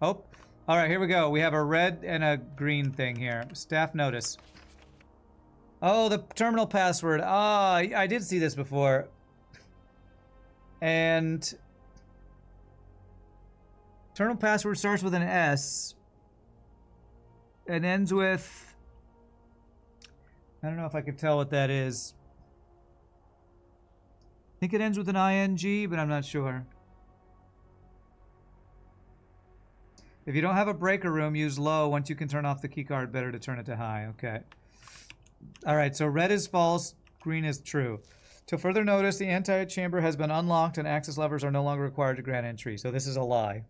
Oh, all right, here we go. We have a red and a green thing here. Staff notice. Oh, the terminal password. Ah, I did see this before. And terminal password starts with an S and ends with, I don't know if I can tell what that is. I think it ends with an ING, but I'm not sure. If you don't have a breaker room, use low. Once you can turn off the keycard, better to turn it to high. Okay. All right, so red is false, green is true. To further notice, the antechamber has been unlocked and access levers are no longer required to grant entry. So this is a lie.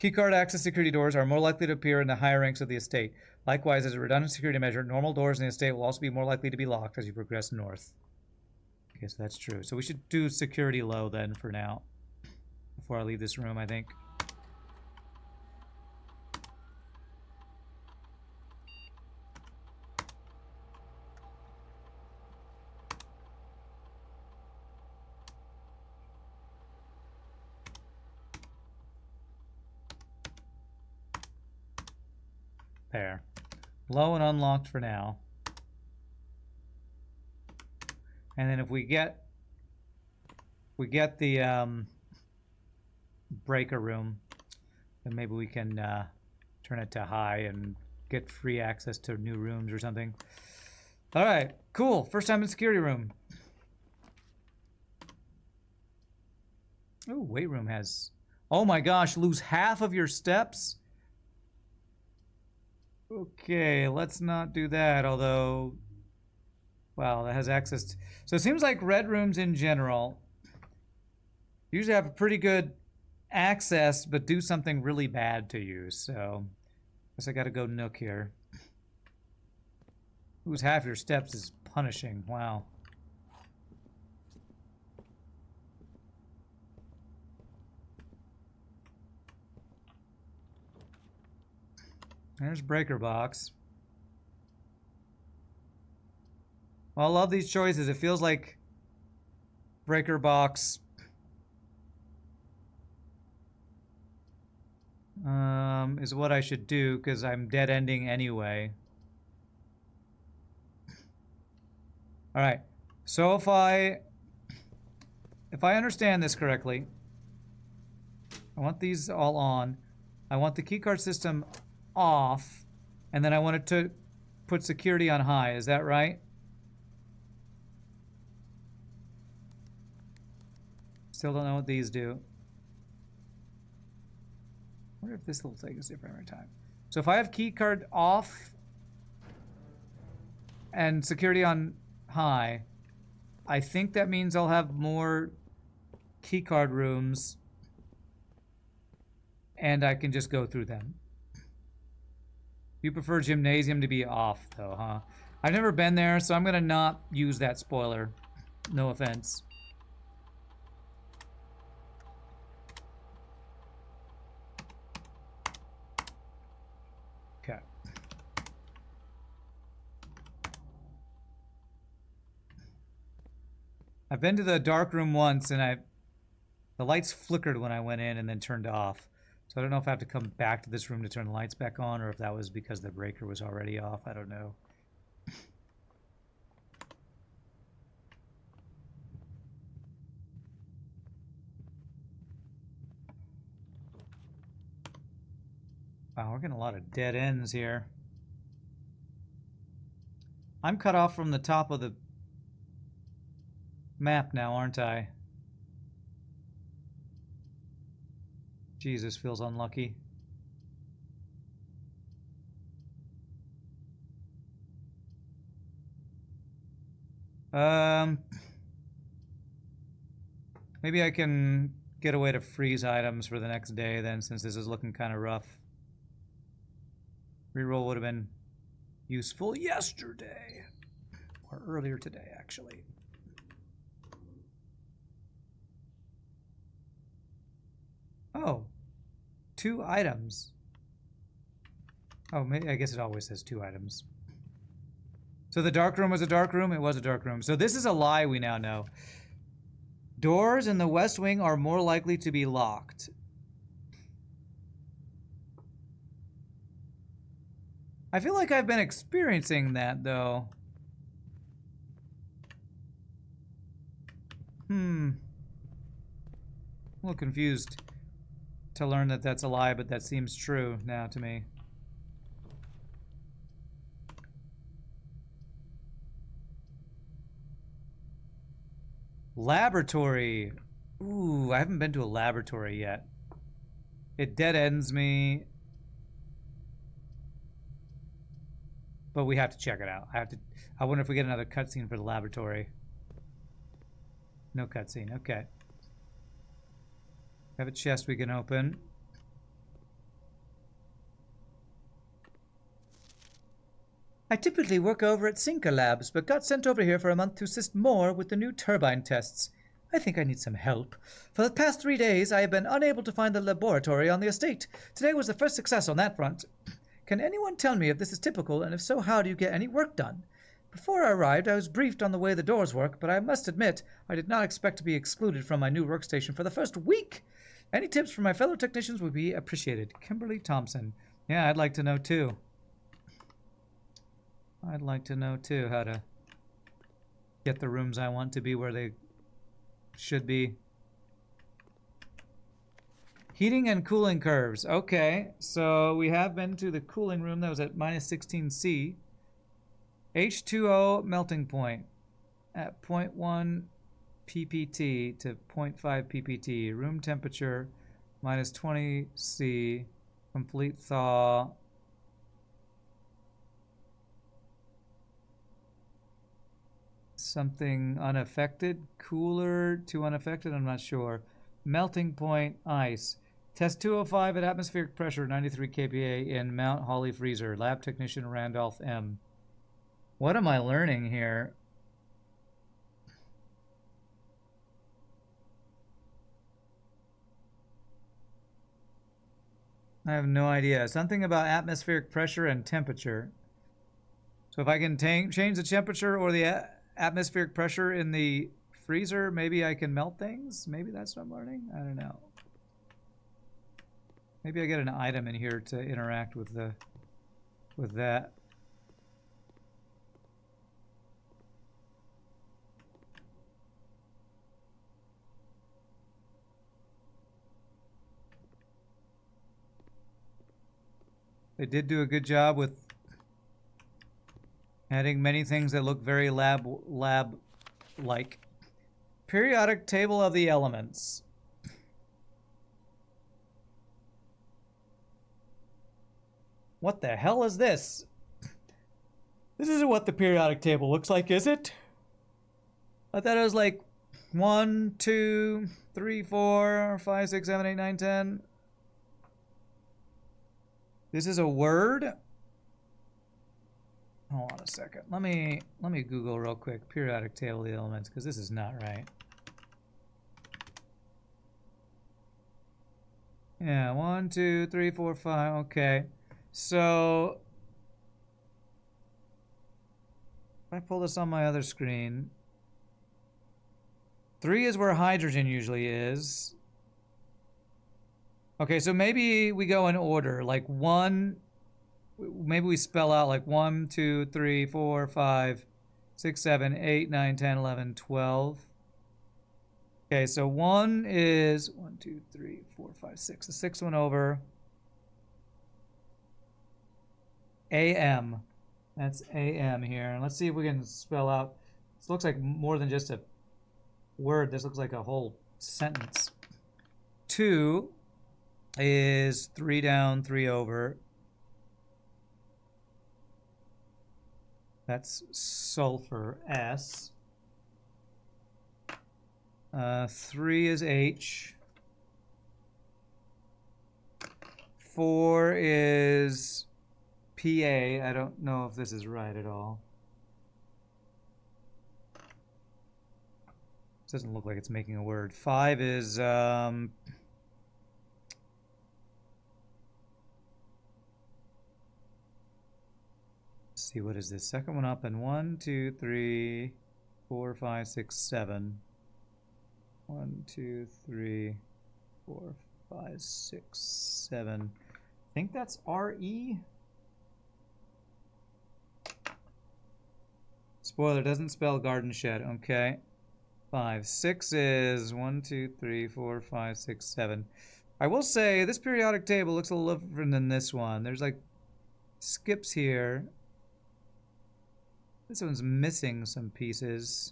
Keycard access security doors are more likely to appear in the higher ranks of the estate. Likewise, as a redundant security measure, normal doors in the estate will also be more likely to be locked as you progress north. Okay, so that's true. So we should do security low then for now. Before I leave this room, I think. There. Low and unlocked for now. And then if we get the breaker room, then maybe we can turn it to high and get free access to new rooms or something. All right, cool. First time in security room. Ooh, weight room has... Oh my gosh, lose half of your steps? Okay, let's not do that, although... Wow, that has access to... So it seems like red rooms in general usually have a pretty good access, but do something really bad to you, so... I guess I gotta go Nook here. Lose half your steps is punishing, wow. There's breaker box. Well, I love these choices. It feels like breaker box is what I should do because I'm dead ending anyway. All right, So if I understand this correctly, I want these all on. I want the keycard system off, and then I want it to put security on high. Is that right? Still don't know what these do. I wonder if this will take us different every time. So if I have keycard off and security on high, I think that means I'll have more keycard rooms and I can just go through them. You prefer gymnasium to be off though, huh? I've never been there, so I'm gonna not use that spoiler. No offense. Okay. I've been to the dark room once and the lights flickered when I went in and then turned off. So I don't know if I have to come back to this room to turn the lights back on or if that was because the breaker was already off. I don't know. Wow, we're getting a lot of dead ends here. I'm cut off from the top of the map now, aren't I? Jesus, feels unlucky. Maybe I can get away to freeze items for the next day then, since this is looking kind of rough. Reroll would have been useful yesterday. Or earlier today, actually. Oh. 2 items. Oh, maybe, I guess it always says 2 items. So the dark room was a dark room? It was a dark room. So this is a lie we now know. Doors in the West Wing are more likely to be locked. I feel like I've been experiencing that, though. I'm a little confused to learn that that's a lie, but that seems true now to me. Laboratory. Ooh, I haven't been to a laboratory yet. It dead ends me. But we have to check it out. I wonder if we get another cutscene for the laboratory. No cutscene, okay. We have a chest we can open. I typically work over at Cinca Labs, but got sent over here for a month to assist more with the new turbine tests. I think I need some help. For the past 3 days, I have been unable to find the laboratory on the estate. Today was the first success on that front. Can anyone tell me if this is typical, and if so, how do you get any work done? Before I arrived, I was briefed on the way the doors work, but I must admit, I did not expect to be excluded from my new workstation for the first week. Any tips from my fellow technicians would be appreciated. Kimberly Thompson. Yeah, I'd like to know too. I'd like to know too how to get the rooms I want to be where they should be. Heating and cooling curves. Okay, so we have been to the cooling room that was at minus 16C. H2O melting point at 0.1 ppt to 0.5 ppt. Room temperature minus 20C. Complete thaw. Something unaffected. Cooler to unaffected, I'm not sure. Melting point ice. Test 205 at atmospheric pressure, 93 kPa in Mount Holly freezer. Lab technician Randolph M. What am I learning here? I have no idea. Something about atmospheric pressure and temperature. So if I can change the temperature or the atmospheric pressure in the freezer, maybe I can melt things? Maybe that's what I'm learning? I don't know. Maybe I get an item in here to interact with that. They did do a good job with adding many things that look very lab-like. Periodic table of the elements. What the hell is this? This isn't what the periodic table looks like, is it? I thought it was like 1, 2, 3, 4, 5, 6, 7, 8, 9, 10. This is a word? Hold on a second. Let me Google real quick. Periodic table of the elements, because this is not right. Yeah, 1, 2, 3, 4, 5. Okay. So if I pull this on my other screen, 3 is where hydrogen usually is. Okay, so maybe we go in order. Like 1, maybe we spell out like 1, 2, 3, 4, 5, 6, 7, 8, 9, 10, 11, 12. Okay, so 1 is 1, 2, 3, 4, 5, 6. The 6th one over. AM. That's AM here. And let's see if we can spell out. This looks like more than just a word. This looks like a whole sentence. 2 is 3 down, 3 over. That's sulfur, S. 3 is H. 4 is PA. I don't know if this is right at all. This doesn't look like it's making a word. 5 is let's see, what is this? Second one up, and 1, 2, 3, 4, 5, 6, 7. 1, 2, 3, 4, 5, 6, 7. I think that's RE. Spoiler, doesn't spell garden shed. Okay. 5. 6 is 1, 2, 3, 4, 5, 6, 7. I will say this periodic table looks a little different than this one. There's like skips here. This one's missing some pieces.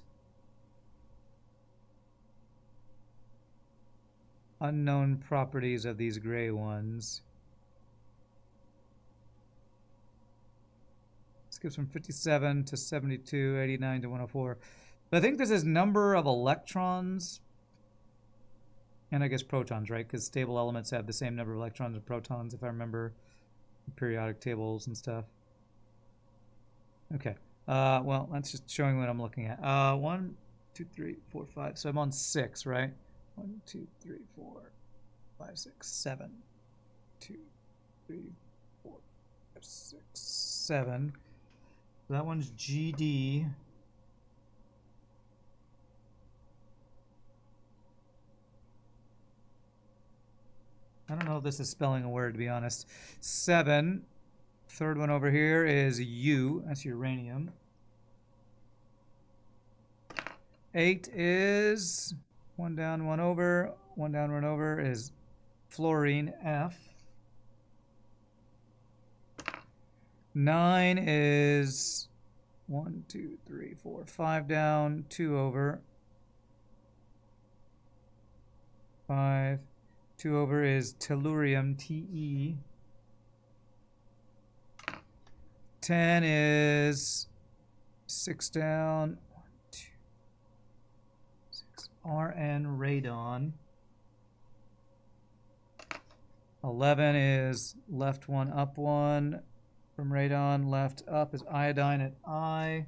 Unknown properties of these gray ones. Skips from 57 to 72, 89 to 104. But I think this is number of electrons. And I guess protons, right? Because stable elements have the same number of electrons and protons, if I remember periodic tables and stuff. Okay. Well, that's just showing what I'm looking at. 1, 2, 3, 4, 5. So I'm on 6, right? 1, 2, 3, 4, 5, 6, 7. 2, 3, 4, 5, 6, 7. So that one's GD. I don't know if this is spelling a word, to be honest. 7. Third one over here is U. That's uranium. 8 is 1 down, 1 over. 1 down, 1 over is fluorine, F. 9 is 1, 2, 3, 4, 5 down, 2 over. 5. 2 over is tellurium, Te. 10 is 6 down, 1, 2, 6, Rn, radon. 11 is left 1, up 1 from radon. Left up is iodine at I.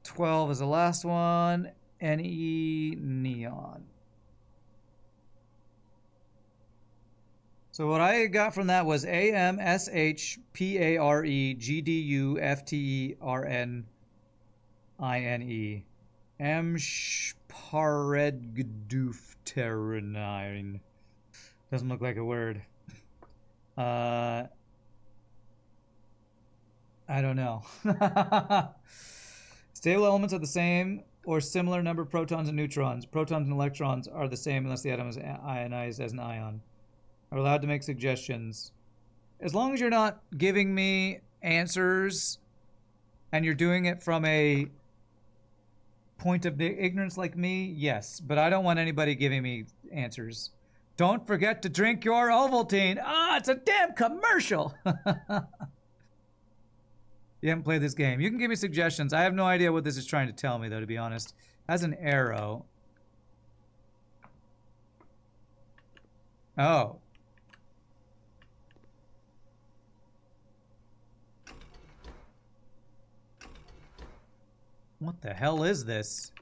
12 is the last one, Ne, neon. So what I got from that was AM, SH, PARE, GDU, FTE, RNINE. Amsparedgdufterenine. Doesn't look like a word. I don't know. Stable elements are the same or similar number of protons and neutrons. Protons and electrons are the same unless the atom is ionized as an ion. are allowed to make suggestions. As long as you're not giving me answers and you're doing it from a point of ignorance like me, yes. But I don't want anybody giving me answers. Don't forget to drink your Ovaltine. Ah, it's a damn commercial. You haven't played this game. You can give me suggestions. I have no idea what this is trying to tell me, though, to be honest. As an arrow. Oh. What the hell is this?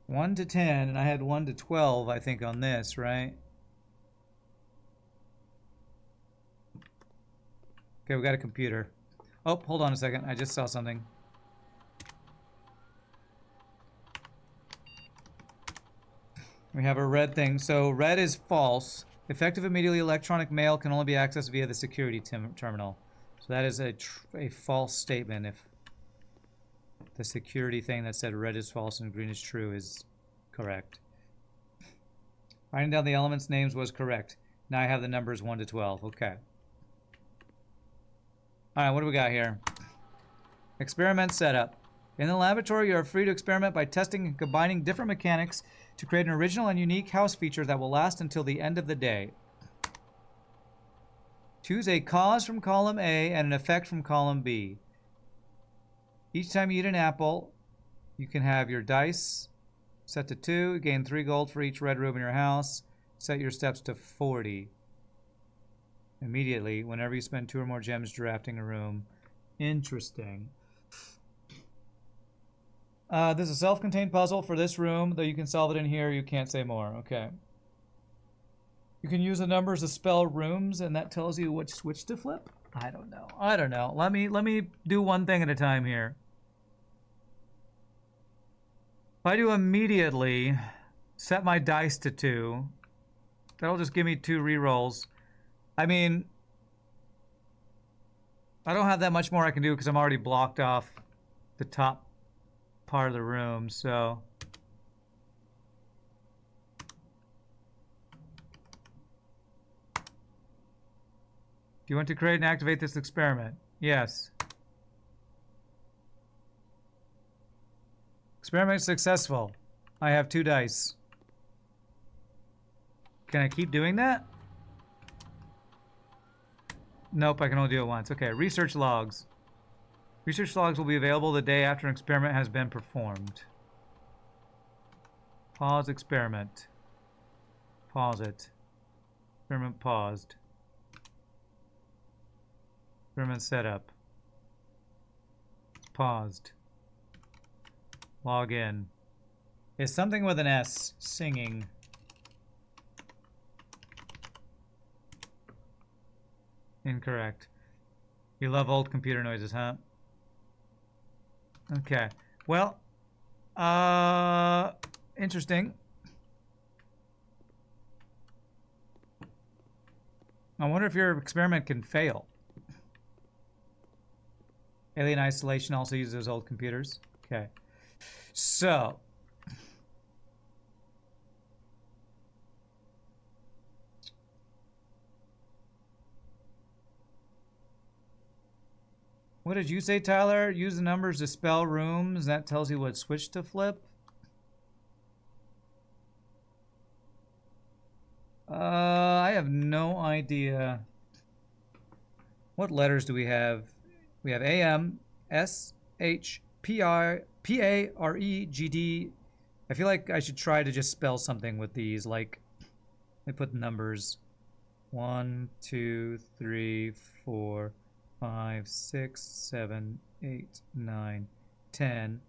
One to 10, and I had 1 to 12, I think, on this, right? Okay, we got a computer. Oh, hold on a second. I just saw something. We have a red thing. So red is false. Effective immediately electronic mail can only be accessed via the security terminal. So that is a false statement. If the security thing that said red is false and green is true is correct. Writing down the elements' names was correct. Now I have the numbers 1 to 12. Okay. Alright, what do we got here? Experiment setup. In the laboratory, you are free to experiment by testing and combining different mechanics to create an original and unique house feature that will last until the end of the day. Choose a cause from column A and an effect from column B. Each time you eat an apple, you can have your dice set to 2, gain 3 gold for each red room in your house, set your steps to 40. Immediately, whenever you spend 2 or more gems drafting a room. Interesting. This is a self-contained puzzle for this room, though you can solve it in here. You can't say more. Okay. You can use the numbers to spell rooms, and that tells you which switch to flip? I don't know. I don't know. Let me do one thing at a time here. If I do immediately set my dice to 2, that'll just give me 2 rerolls. I mean, I don't have that much more I can do because I'm already blocked off the top part of the room, so do you want to create and activate this experiment? Yes. Experiment successful. I have 2 dice. Can I keep doing that? Nope, I can only do it once. Okay, research logs. Research logs will be available the day after an experiment has been performed. Pause experiment. Pause it. Experiment paused. Experiment setup. Paused. Log in. Is something with an S singing? Incorrect. You love old computer noises, huh? Okay. Well, interesting. I wonder if your experiment can fail. Alien Isolation also uses those old computers. Okay. So. What did you say, Tyler? Use the numbers to spell rooms. That tells you what switch to flip. I have no idea. What letters do we have? We have A-M, S, H, P-R, P-A-R-E-G-D. I feel like I should try to just spell something with these. Like, I put numbers. 1, 2, 3, 4, 5, 6, 7, 8, 9, 10.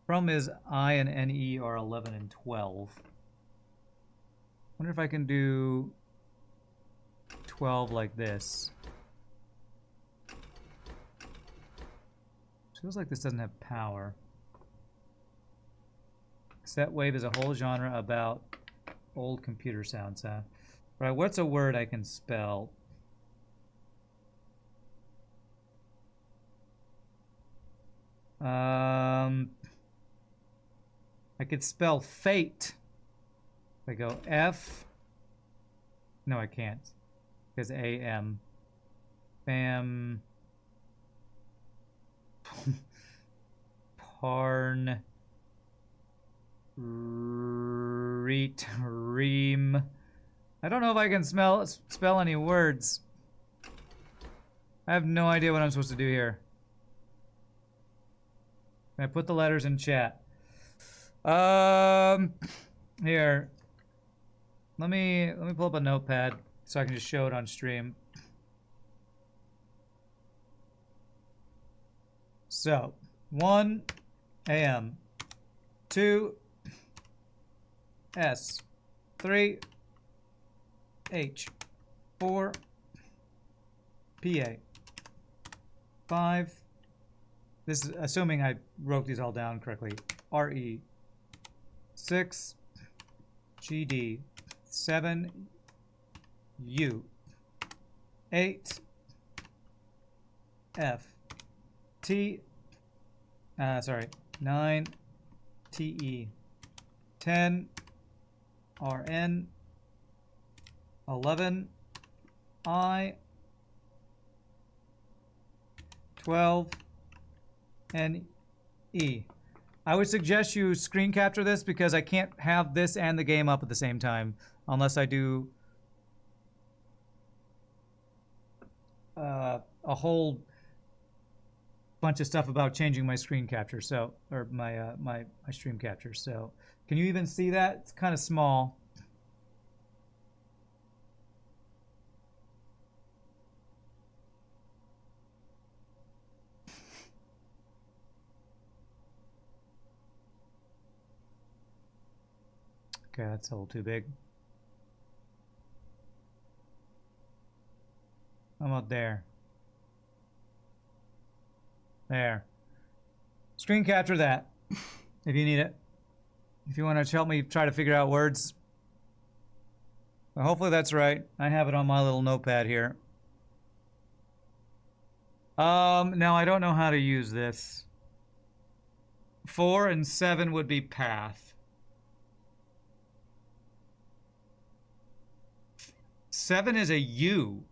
Problem is I and NE are 11 and 12. Wonder if I can do 12 like this. Feels like this doesn't have power. Set wave is a whole genre about old computer sounds, huh? Right, what's a word I can spell? I could spell fate. If I go F, no, I can't, because AM. Bam. Parn. Ream. I don't know if I can spell any words. I have no idea what I'm supposed to do here. Can I put the letters in chat? Here. Let me pull up a notepad so I can just show it on stream. So, 1 AM, 2 S, 3 H, 4 PA, 5, this is assuming I wrote these all down correctly, RE, 6 GD, 7 U, 8 F, T, 9 TE, 10 RN, 11 I, 12 NE. I would suggest you screen capture this because I can't have this and the game up at the same time unless I do a whole bunch of stuff about changing my screen capture, so, or my my stream capture. So can you even see that? It's kind of small. Okay, that's a little too big. How about there? There. Screen capture that if you need it. If you want to help me try to figure out words. Well, hopefully that's right. I have it on my little notepad here. Now I don't know how to use this. 4 and 7 would be path. 7 is a U.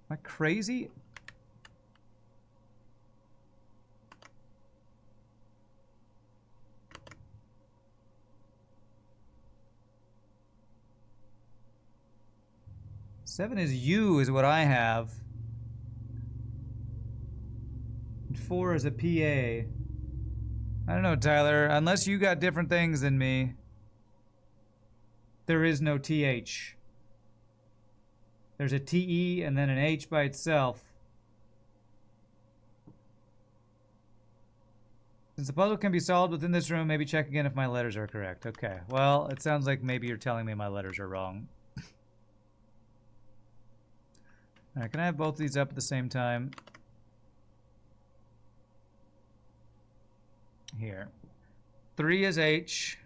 Am I crazy? Seven is U is what I have. And 4 is a PA. I don't know, Tyler. Unless you got different things than me, there is no TH. There's a TE and then an H by itself. Since the puzzle can be solved within this room, maybe check again if my letters are correct. Okay, well, it sounds like maybe you're telling me my letters are wrong. Alright, can I have both of these up at the same time? Here. 3 is H.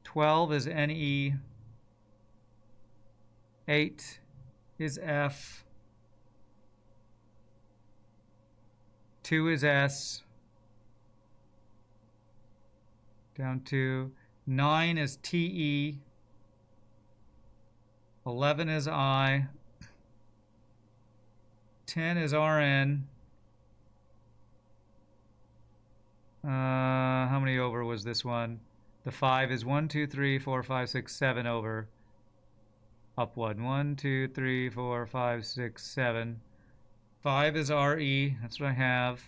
12 is NE. 8 is F. 2 is S. Down to 9 is TE. 11 is I. 10 is RN. How many over was this one? The 5 is 1, 2, 3, 4, 5, 6, 7 over. Up 1. 1, 2, 3, 4, 5, 6, 7. 5 is RE. That's what I have.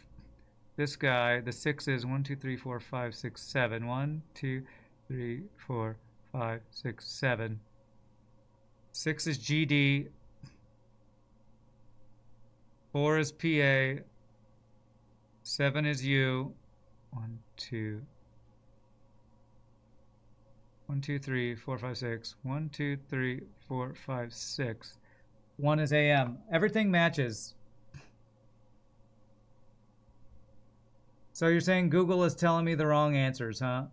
This guy, the 6 is 1, 2, 3, 4, 5, 6, 7. 1, 2, 3, 4, 5, 6, 7. 6 is GD. 4 is PA. 7 is U. 1, 2, 3, 4, 5, 6. 1, 2, 3, 4, 5, 6. 1 is AM. Everything matches. So you're saying Google is telling me the wrong answers, huh?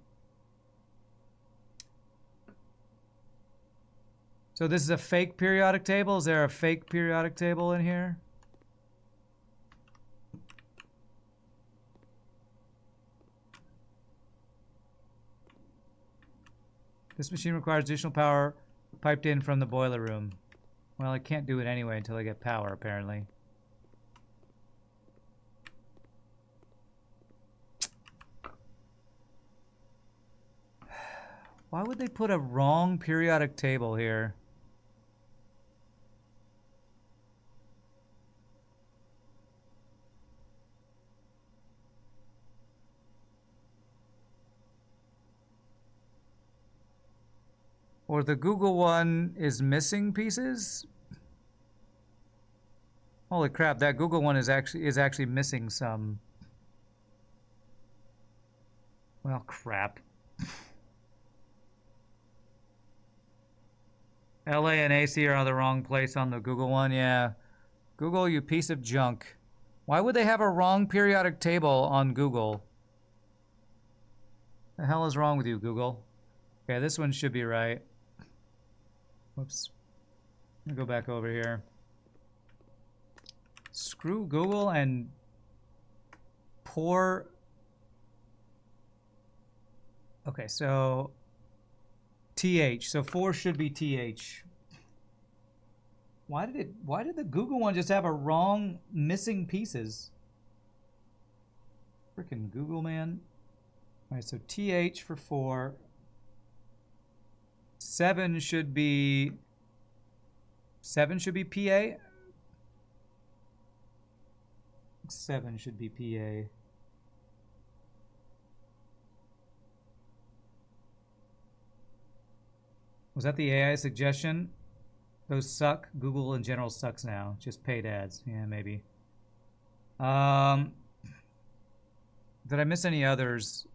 So this is a fake periodic table? Is there a fake periodic table in here? This machine requires additional power piped in from the boiler room. Well, I can't do it anyway until I get power, apparently. Why would they put a wrong periodic table here? Or the Google one is missing pieces? Holy crap, that Google one is actually missing some. Well, crap. LA and AC are on the wrong place on the Google one, yeah. Google, you piece of junk. Why would they have a wrong periodic table on Google? The hell is wrong with you, Google? Okay, this one should be right. Whoops. Let me go back over here. Screw Google and poor... Okay, so... TH. So 4 should be TH. Why did the Google one just have a wrong missing pieces? Freaking Google, man. Alright, so TH for 4. 7 should be PA. 7 should be PA. Was that the AI suggestion? Those suck. Google in general sucks now. Just paid ads. Yeah, maybe. Did I miss any others?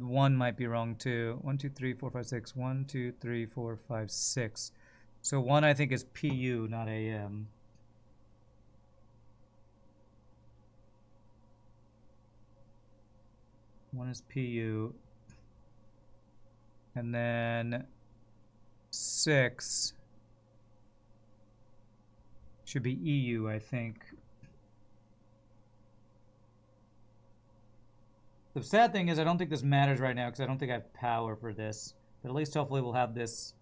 1 might be wrong too. 1, 2, 3, 4, 5, 6. 1, 2, 3, 4, 5, 6. So 1 I think is PU, not AM. One is PU. And then 6 should be EU, I think. The sad thing is I don't think this matters right now because I don't think I have power for this. But at least hopefully we'll have this,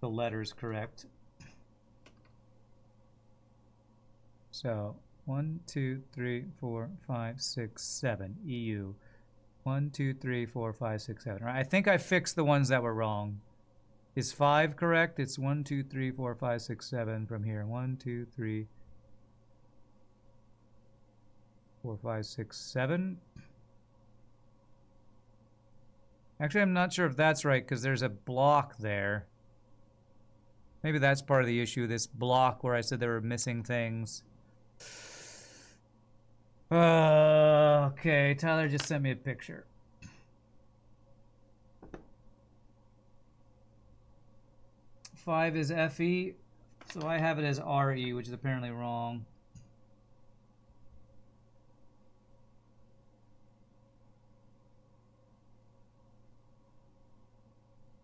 the letters correct. So 1, 2, 3, 4, 5, 6, 7, EU. 1, 2, 3, 4, 5, 6, 7. Right, I think I fixed the ones that were wrong. Is 5 correct? It's 1, 2, 3, 4, 5, 6, 7 from here. 1, 2, 3, 4, 5, 6, 7. Actually, I'm not sure if that's right because there's a block there. Maybe that's part of the issue, this block where I said there were missing things. Okay, Tyler just sent me a picture. Five is FE, so I have it as RE, which is apparently wrong.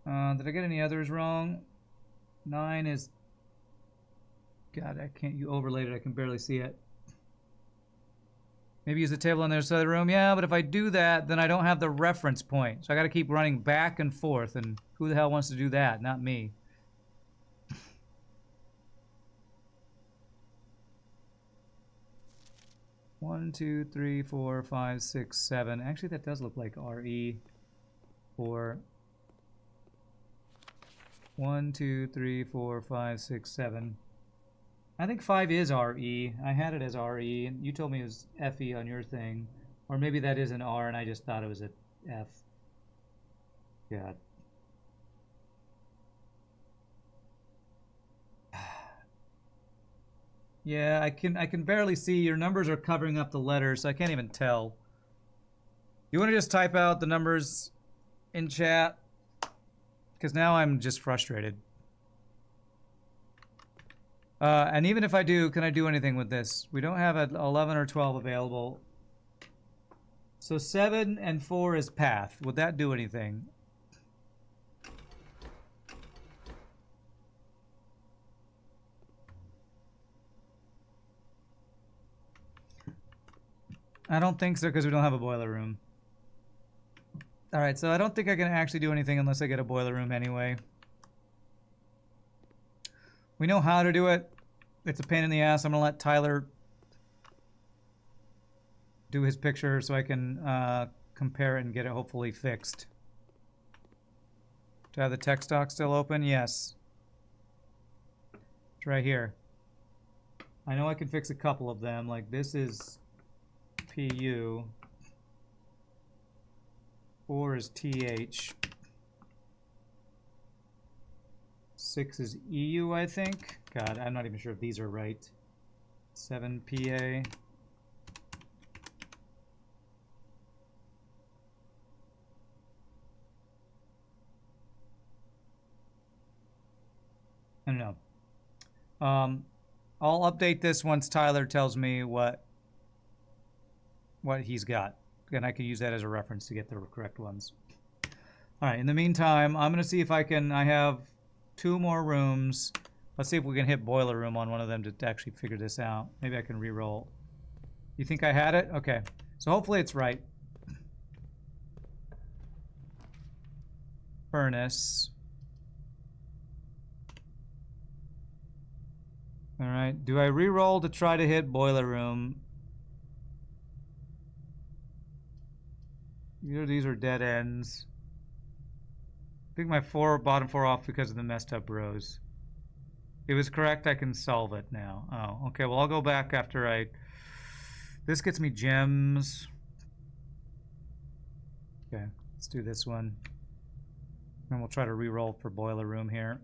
Did I get any others wrong? 9 is... God, I can't... You overlaid it. I can barely see it. Maybe use the table on the other side of the room. Yeah, but if I do that, then I don't have the reference point. So I got to keep running back and forth. And who the hell wants to do that? Not me. One, 2, 3, 4, 5, 6, 7. Actually, that does look like RE. 4. 1, 2, 3, 4, 5, 6, 7. I think 5 is RE. I had it as RE, and you told me it was FE on your thing. Or maybe that is an R, and I just thought it was a F. God. Yeah, I can barely see. Your numbers are covering up the letters, so I can't even tell. You want to just type out the numbers in chat? Because now I'm just frustrated. And even if I do, can I do anything with this? We don't have an 11 or 12 available. So 7 and 4 is path. Would that do anything? I don't think so because we don't have a boiler room. Alright, so I don't think I can actually do anything unless I get a boiler room anyway. We know how to do it. It's a pain in the ass. I'm gonna let Tyler do his picture so I can compare it and get it hopefully fixed. Do I have the text doc still open? Yes. It's right here. I know I can fix a couple of them. Like this is PU. 4 is TH. 6 is EU, I think. God, I'm not even sure if these are right. 7 PA. I don't know. I'll update this once Tyler tells me what he's got. And I can use that as a reference to get the correct ones. All right, in the meantime, I'm going to see if I have 2 more rooms. Let's see if we can hit boiler room on one of them to actually figure this out. Maybe I can re-roll. You think I had it? Okay. So hopefully it's right. Furnace. All right. Do I re-roll to try to hit boiler room? Either of these are dead ends. I think my bottom 4 off because of the messed up rows. It was correct. I can solve it now. Oh, okay. Well, I'll go back after I... This gets me gems. Okay, let's do this one. And we'll try to re-roll for boiler room here.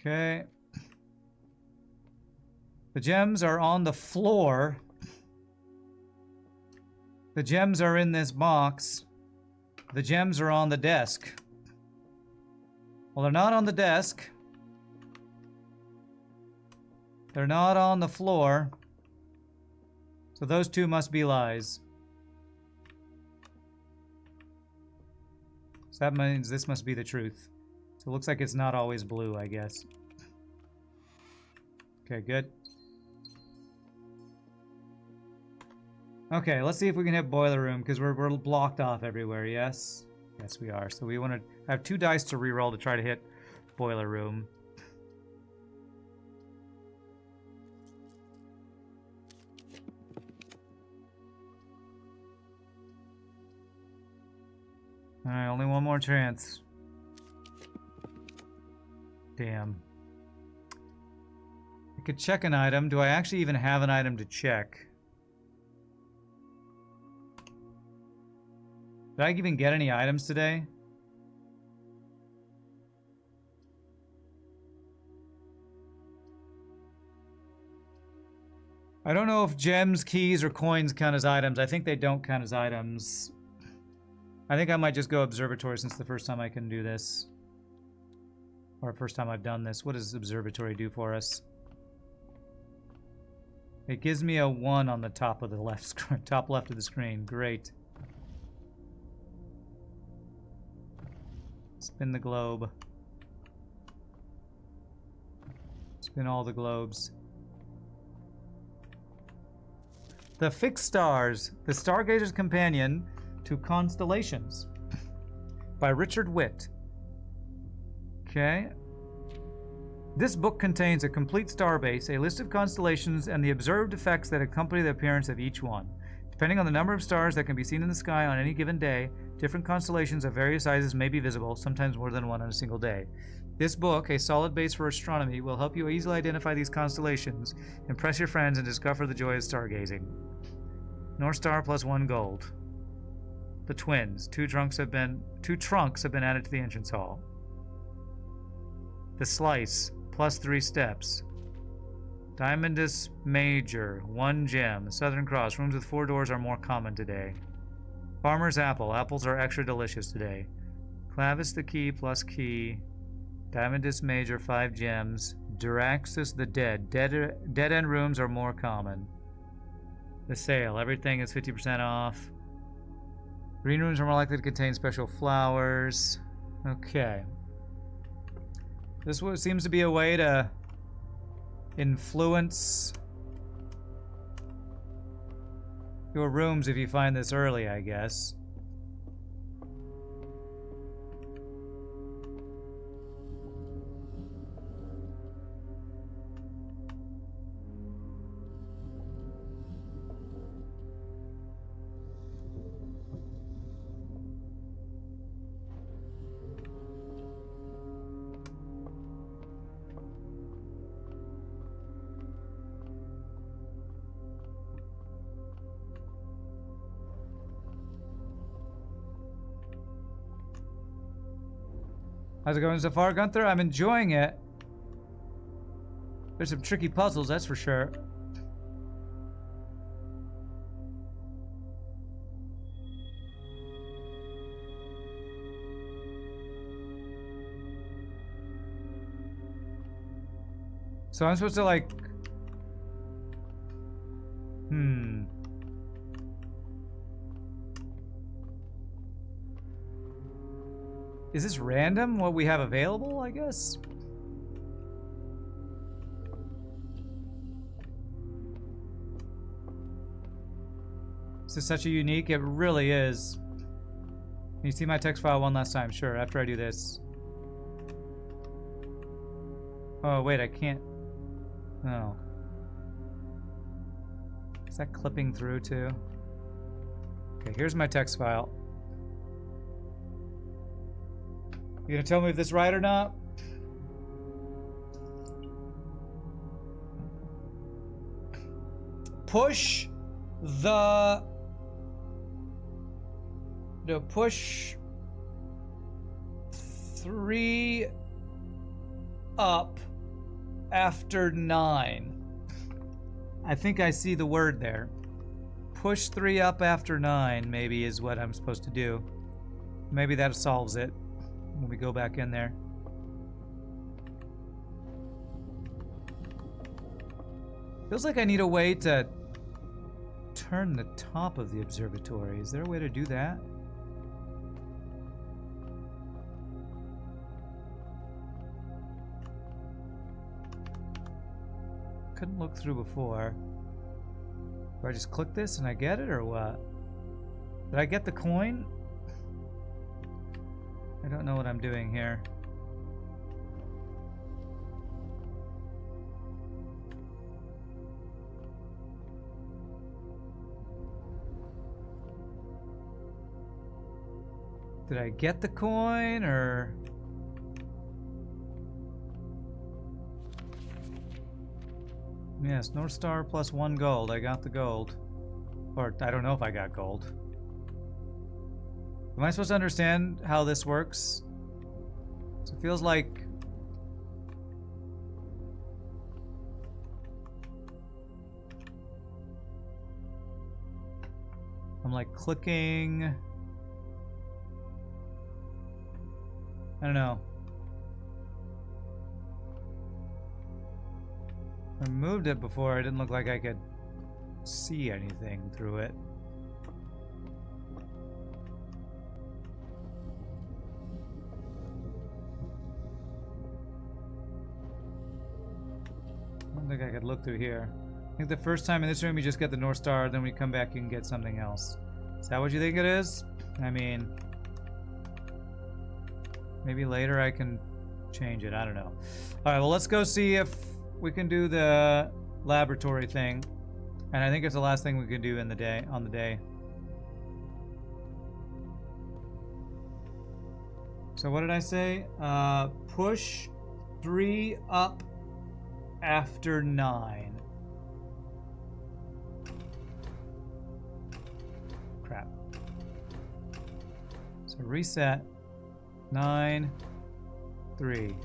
Okay. The gems are on the floor. The gems are in this box. The gems are on the desk. Well, they're not on the desk. They're not on the floor. So those 2 must be lies. So that means this must be the truth. So it looks like it's not always blue, I guess. Okay, good. Okay, let's see if we can hit boiler room, because we're blocked off everywhere, yes? Yes, we are. So we want to have 2 dice to reroll to try to hit boiler room. Alright, only 1 more chance. Damn. I could check an item. Do I actually even have an item to check? Did I even get any items today? I don't know if gems, keys, or coins count as items. I think they don't count as items. I think I might just go observatory since the first time I can do this. Or first time I've done this. What does observatory do for us? It gives me a 1 on the top of the top left of the screen. Great. Spin the globe. Spin all the globes. The Fixed Stars, The Stargazer's Companion to Constellations by Richard Witt. Okay. This book contains a complete starbase, a list of constellations, and the observed effects that accompany the appearance of each one. Depending on the number of stars that can be seen in the sky on any given day, different constellations of various sizes may be visible, sometimes more than 1 on a single day. This book, a solid base for astronomy, will help you easily identify these constellations, impress your friends, and discover the joy of stargazing. North Star plus 1 gold. The Twins. 2 trunks have been added to the entrance hall. The Slice. Plus 3 steps. Diamondus Major. 1 gem. The Southern Cross. Rooms with 4 doors are more common today. Farmer's Apple. Apples are extra delicious today. Clavis the Key plus key. Diamondus Major. 5 gems. Duraxus the Dead. Dead-end rooms are more common. The Sale. Everything is 50% off. Green rooms are more likely to contain special flowers. Okay. This seems to be a way to influence your rooms if you find this early, I guess. How's it going so far, Gunther? I'm enjoying it. There's some tricky puzzles, that's for sure. So I'm supposed to like... Is this random, what we have available, I guess? This is such a unique, it really is. Can you see my text file one last time? Sure, after I do this. Oh, wait, I can't. Oh. Is that clipping through too? Okay, here's my text file. You gonna tell me if this is right or not? Push the... No, push 3 up after 9. I think I see the word there. Push 3 up after 9 maybe is what I'm supposed to do. Maybe that solves it when we go back in there. Feels like I need a way to turn the top of the observatory. Is there a way to do that? Couldn't look through before. Do I just click this and I get it, or what? Did I get the coin? I don't know what I'm doing here. Did I get the coin, or... Yes, North Star plus 1 gold. I got the gold. Or, I don't know if I got gold. Am I supposed to understand how this works? So it feels like... I'm like clicking... I don't know. I moved it before. It didn't look like I could see anything through it. I don't think I could look through here. I think the first time in this room you just get the North Star, then when you come back you can get something else. Is that what you think it is? I mean... Maybe later I can change it. I don't know. Alright, well let's go see if we can do the laboratory thing. And I think it's the last thing we can do in the day, on the day. So what did I say? Push 3 up after 9. Crap. So reset. 9, 3.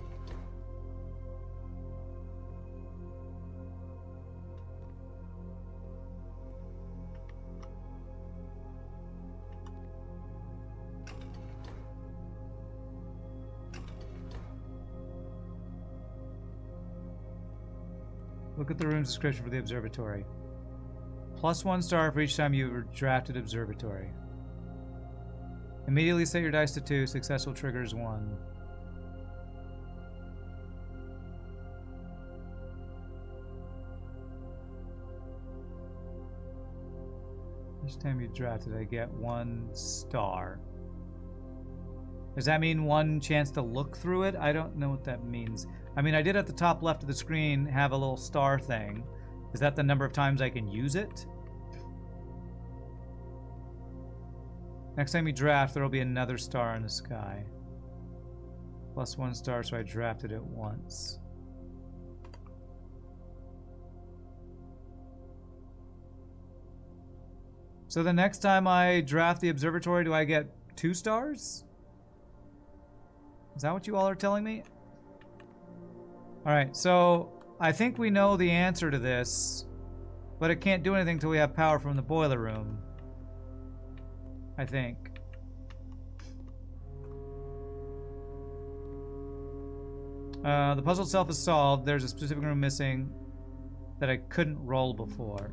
Look at the room's description for the observatory. Plus 1 star for each time you've drafted observatory. Immediately set your dice to 2. Successful triggers 1. Each time you draft it, I get 1 star. Does that mean 1 chance to look through it? I don't know what that means. I mean, I did at the top left of the screen have a little star thing. Is that the number of times I can use it? Next time you draft, there will be another star in the sky. Plus 1 star, so I drafted it once. So the next time I draft the observatory, do I get 2 stars? Is that what you all are telling me? Alright, so I think we know the answer to this, but it can't do anything until we have power from the boiler room. I think. The puzzle itself is solved. There's a specific room missing that I couldn't roll before.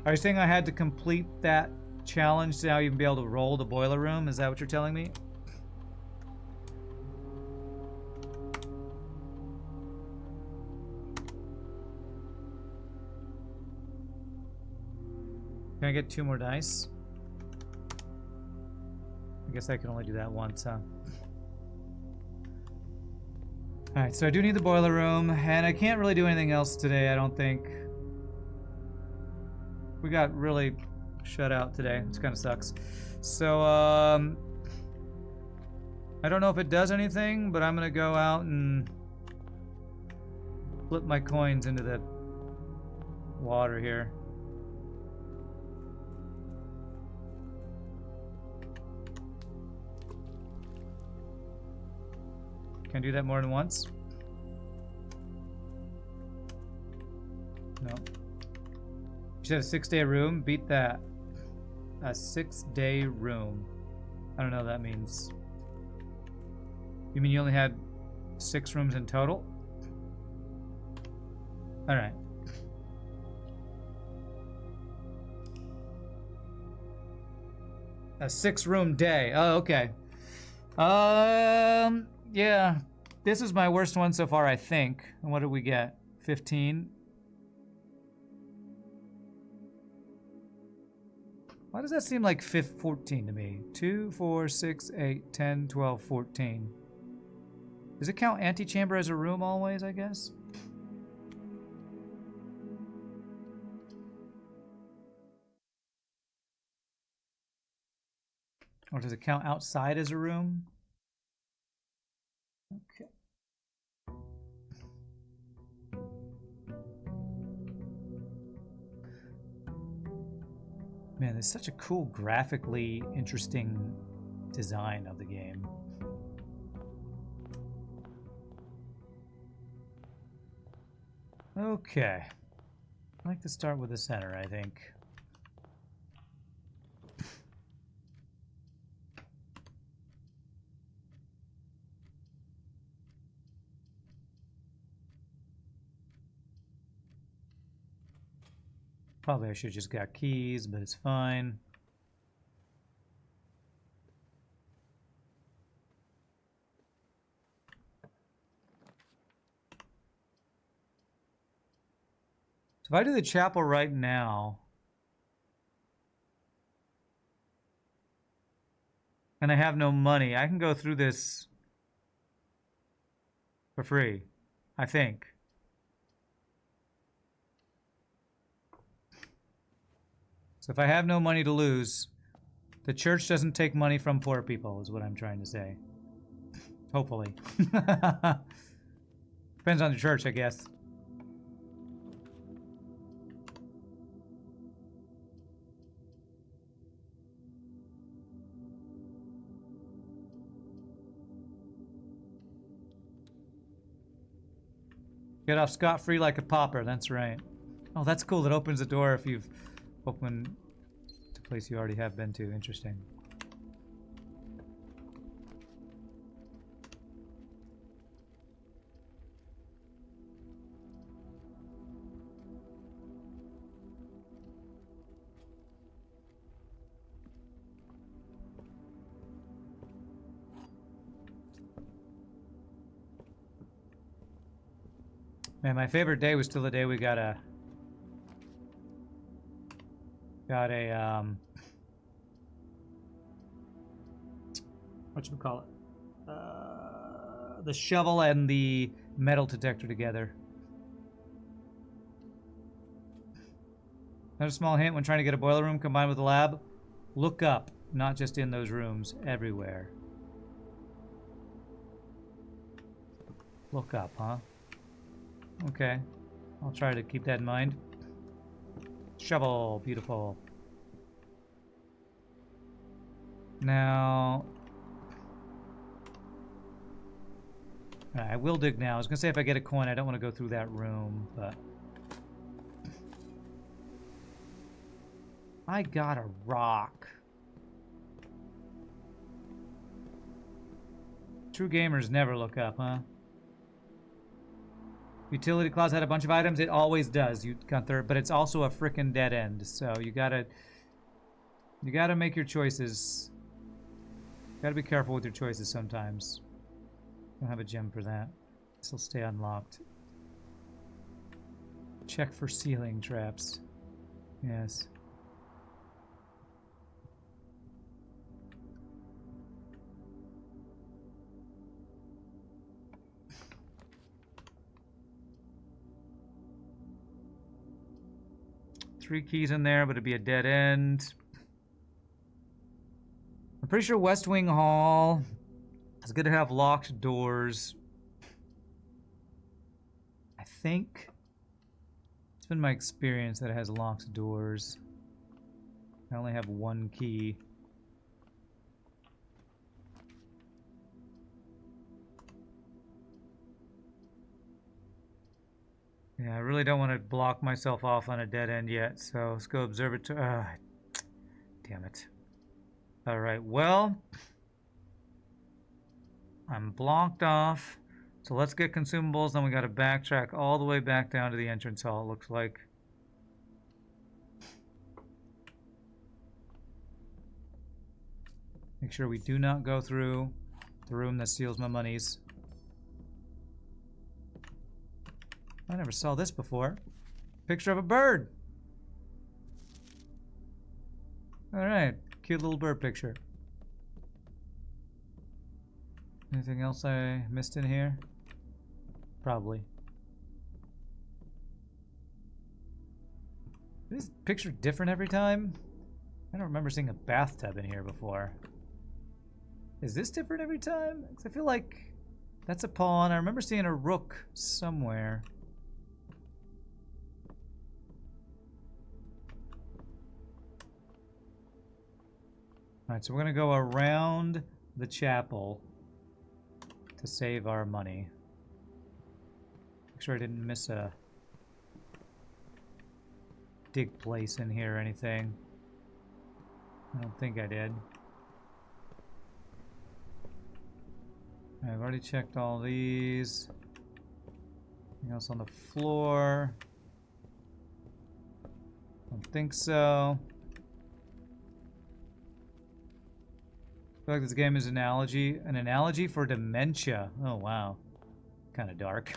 Are you saying I had to complete that challenge to now even be able to roll the boiler room? Is that what you're telling me? Can I get 2 more dice? I guess I can only do that once, huh? Alright, so I do need the boiler room, and I can't really do anything else today, I don't think. We got really shut out today, which kind of sucks. So, I don't know if it does anything, but I'm gonna go out and flip my coins into the water here. Can I do that more than once? No. You said a 6-day room? Beat that. A 6-day room. I don't know what that means. You mean you only had 6 rooms in total? Alright. A 6-room day. Oh, okay. Yeah. This is my worst one so far, I think. And what did we get? 15? Why does that seem like 14 to me? 2, 4, 6, 8, 10, 12, 14. Does it count antechamber as a room always, I guess? Or does it count outside as a room? Okay. Man, there's such a cool, graphically interesting design of the game. Okay. I'd like to start with the center, I think. Probably I should have just got keys, but it's fine. So if I do the chapel right now, and I have no money, I can go through this for free, I think. So if I have no money to lose, the church doesn't take money from poor people, is what I'm trying to say. Hopefully. Depends on the church, I guess. Get off scot-free like a pauper, that's right. Oh, that's cool. That opens the door if you've opened to a place you already have been to. Interesting. Man, my favorite day was still the day we got a Got a, whatchamacallit? The shovel and the metal detector together. Another small hint when trying to get a boiler room combined with a lab. Look up, not just in those rooms, everywhere. Look up, huh? Okay. I'll try to keep that in mind. Shovel, beautiful. Now... I will dig now. I was going to say if I get a coin, I don't want to go through that room, but... I got a rock. True gamers never look up, huh? Utility closet had a bunch of items. It always does, Gunther, but it's also a frickin' dead end. So you gotta make your choices. Gotta be careful with your choices sometimes. Don't have a gem for that. This will stay unlocked. Check for ceiling traps. Yes. Three keys in there, but it'd be a dead end. I'm pretty sure West Wing Hall is good to have locked doors. I think it's been my experience that it has locked doors. I only have one key. Yeah, I really don't want to block myself off on a dead end yet, so let's go observatory. Damn it. Alright, well, I'm blocked off, so let's get consumables, then we gotta backtrack all the way back down to the entrance hall, it looks like. Make sure we do not go through the room that steals my monies. I never saw this before. Picture of a bird. Alright, cute little bird picture. Anything else I missed in here? Probably. Is this picture different every time? I don't remember seeing a bathtub in here before. Is this different every time? 'Cause I feel like that's a pawn. I remember seeing a rook somewhere. Alright, so we're gonna go around the chapel to save our money. Make sure I didn't miss a dig place in here or anything. I don't think I did. I've already checked all these. Anything else on the floor? Don't think so. I feel like this game is an analogy for dementia. Oh wow, kind of dark.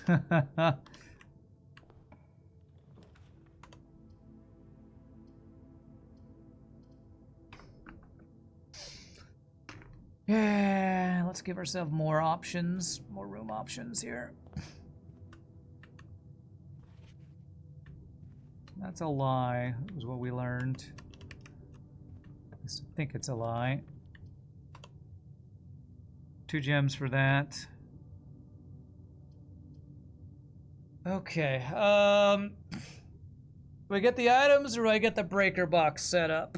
Yeah, let's give ourselves more options, more room options here. That's a lie, is what we learned. I think it's a lie. 2 gems for that. Okay, do I get the items or do I get the breaker box set up?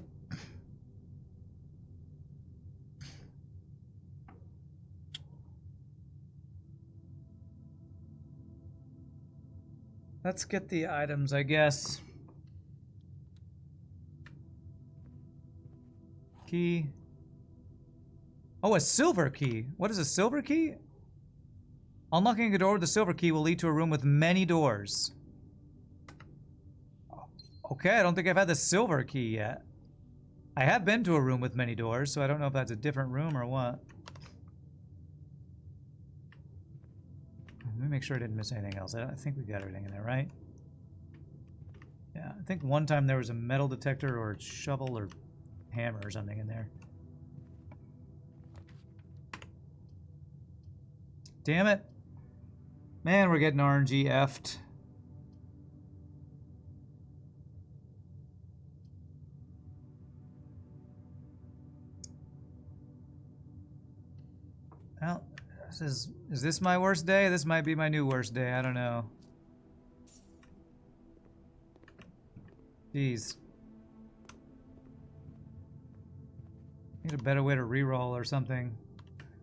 Let's get the items, I guess. Key. Oh, a silver key. What is a silver key? Unlocking a door with a silver key will lead to a room with many doors. Okay, I don't think I've had the silver key yet. I have been to a room with many doors, so I don't know if that's a different room or what. Let me make sure I didn't miss anything else. I think we got everything in there, right? Yeah, I think one time there was a metal detector or a shovel or hammer or something in there. Damn it. Man, we're getting RNG effed. Well, is this my worst day? This might be my new worst day. I don't know. Jeez. Need a better way to reroll or something.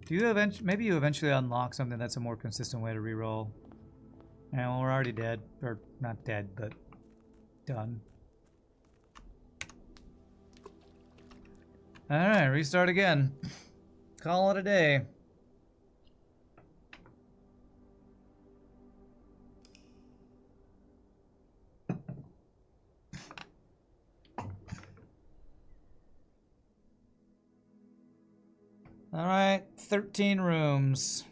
Do you maybe you eventually unlock something that's a more consistent way to reroll? Yeah, well, we're already dead. Or not dead, but done. Alright, restart again. Call it a day. Alright, 13 rooms.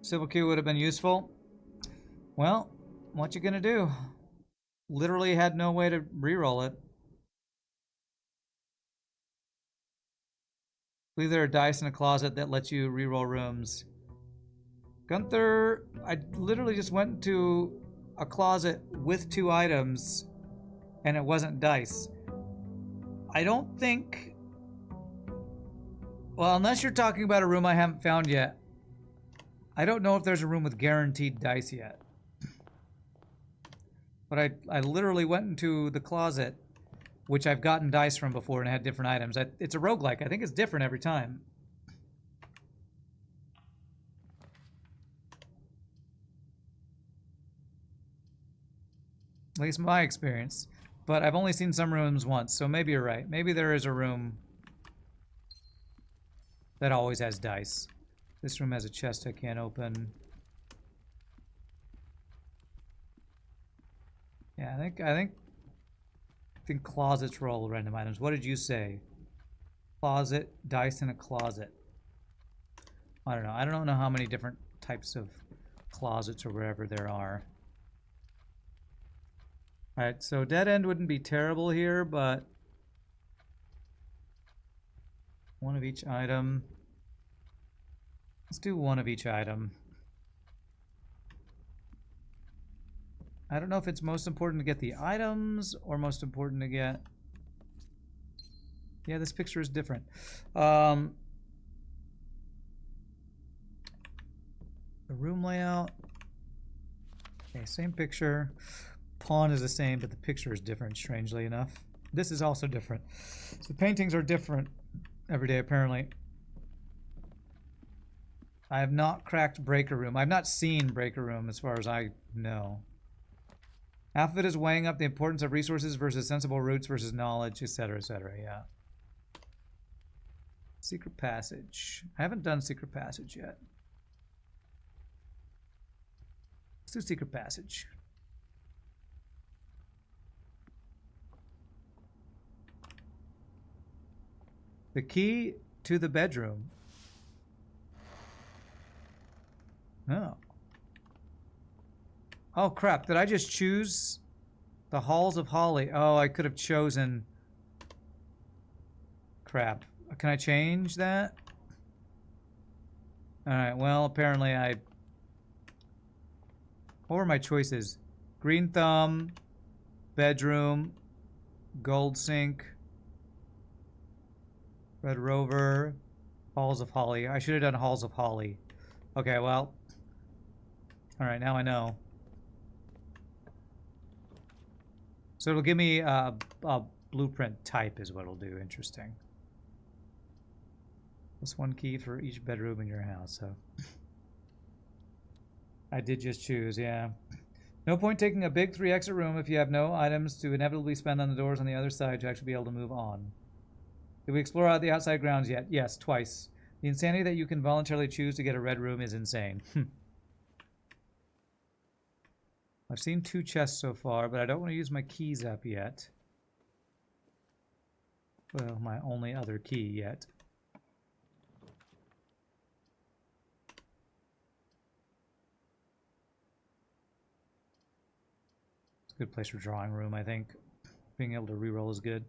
Civil queue would have been useful. Well, what you gonna do? Literally had no way to reroll it. I believe there are dice in a closet that lets you reroll rooms. Gunther, I literally just went into a closet with 2 items and it wasn't dice. I don't think... Well, unless you're talking about a room I haven't found yet. I don't know if there's a room with guaranteed dice yet. But I literally went into the closet, which I've gotten dice from before and had different items. It's a roguelike. I think it's different every time. At least my experience. But I've only seen some rooms once, so maybe you're right. Maybe there is a room that always has dice. This room has a chest I can't open. Yeah, I think closets roll random items. What did you say? Closet, dice in a closet. I don't know. I don't know how many different types of closets or wherever there are. Alright, so dead end wouldn't be terrible here, but one of each item. Let's do one of each item. I don't know if it's most important to get the items or most important to get... Yeah, this picture is different. The room layout. Okay, same picture. Pawn is the same, but the picture is different, strangely enough. This is also different. So the paintings are different every day, apparently. I have not cracked Breaker Room. I've not seen Breaker Room as far as I know. Half of it is weighing up the importance of resources versus sensible routes versus knowledge, etc., yeah. Secret Passage. I haven't done Secret Passage yet. Let's do Secret Passage. The key to the bedroom. Oh. Oh, crap. Did I just choose the Halls of Holly? Oh, I could have chosen... Crap. Can I change that? Alright, well, apparently I... What were my choices? Green Thumb, Bedroom, Gold Sink, Red Rover, Halls of Holly. I should have done Halls of Holly. Okay, well... Alright, now I know. So it'll give me a blueprint type is what it'll do. Interesting. Plus 1 key for each bedroom in your house, so... I did just choose, yeah. No point taking a big 3 exit room if you have no items to inevitably spend on the doors on the other side to actually be able to move on. Did we explore out the outside grounds yet? Yes, twice. The insanity that you can voluntarily choose to get a red room is insane. I've seen 2 chests so far, but I don't want to use my keys up yet. Well, my only other key yet. good place for drawing room, I think. Being able to reroll is good.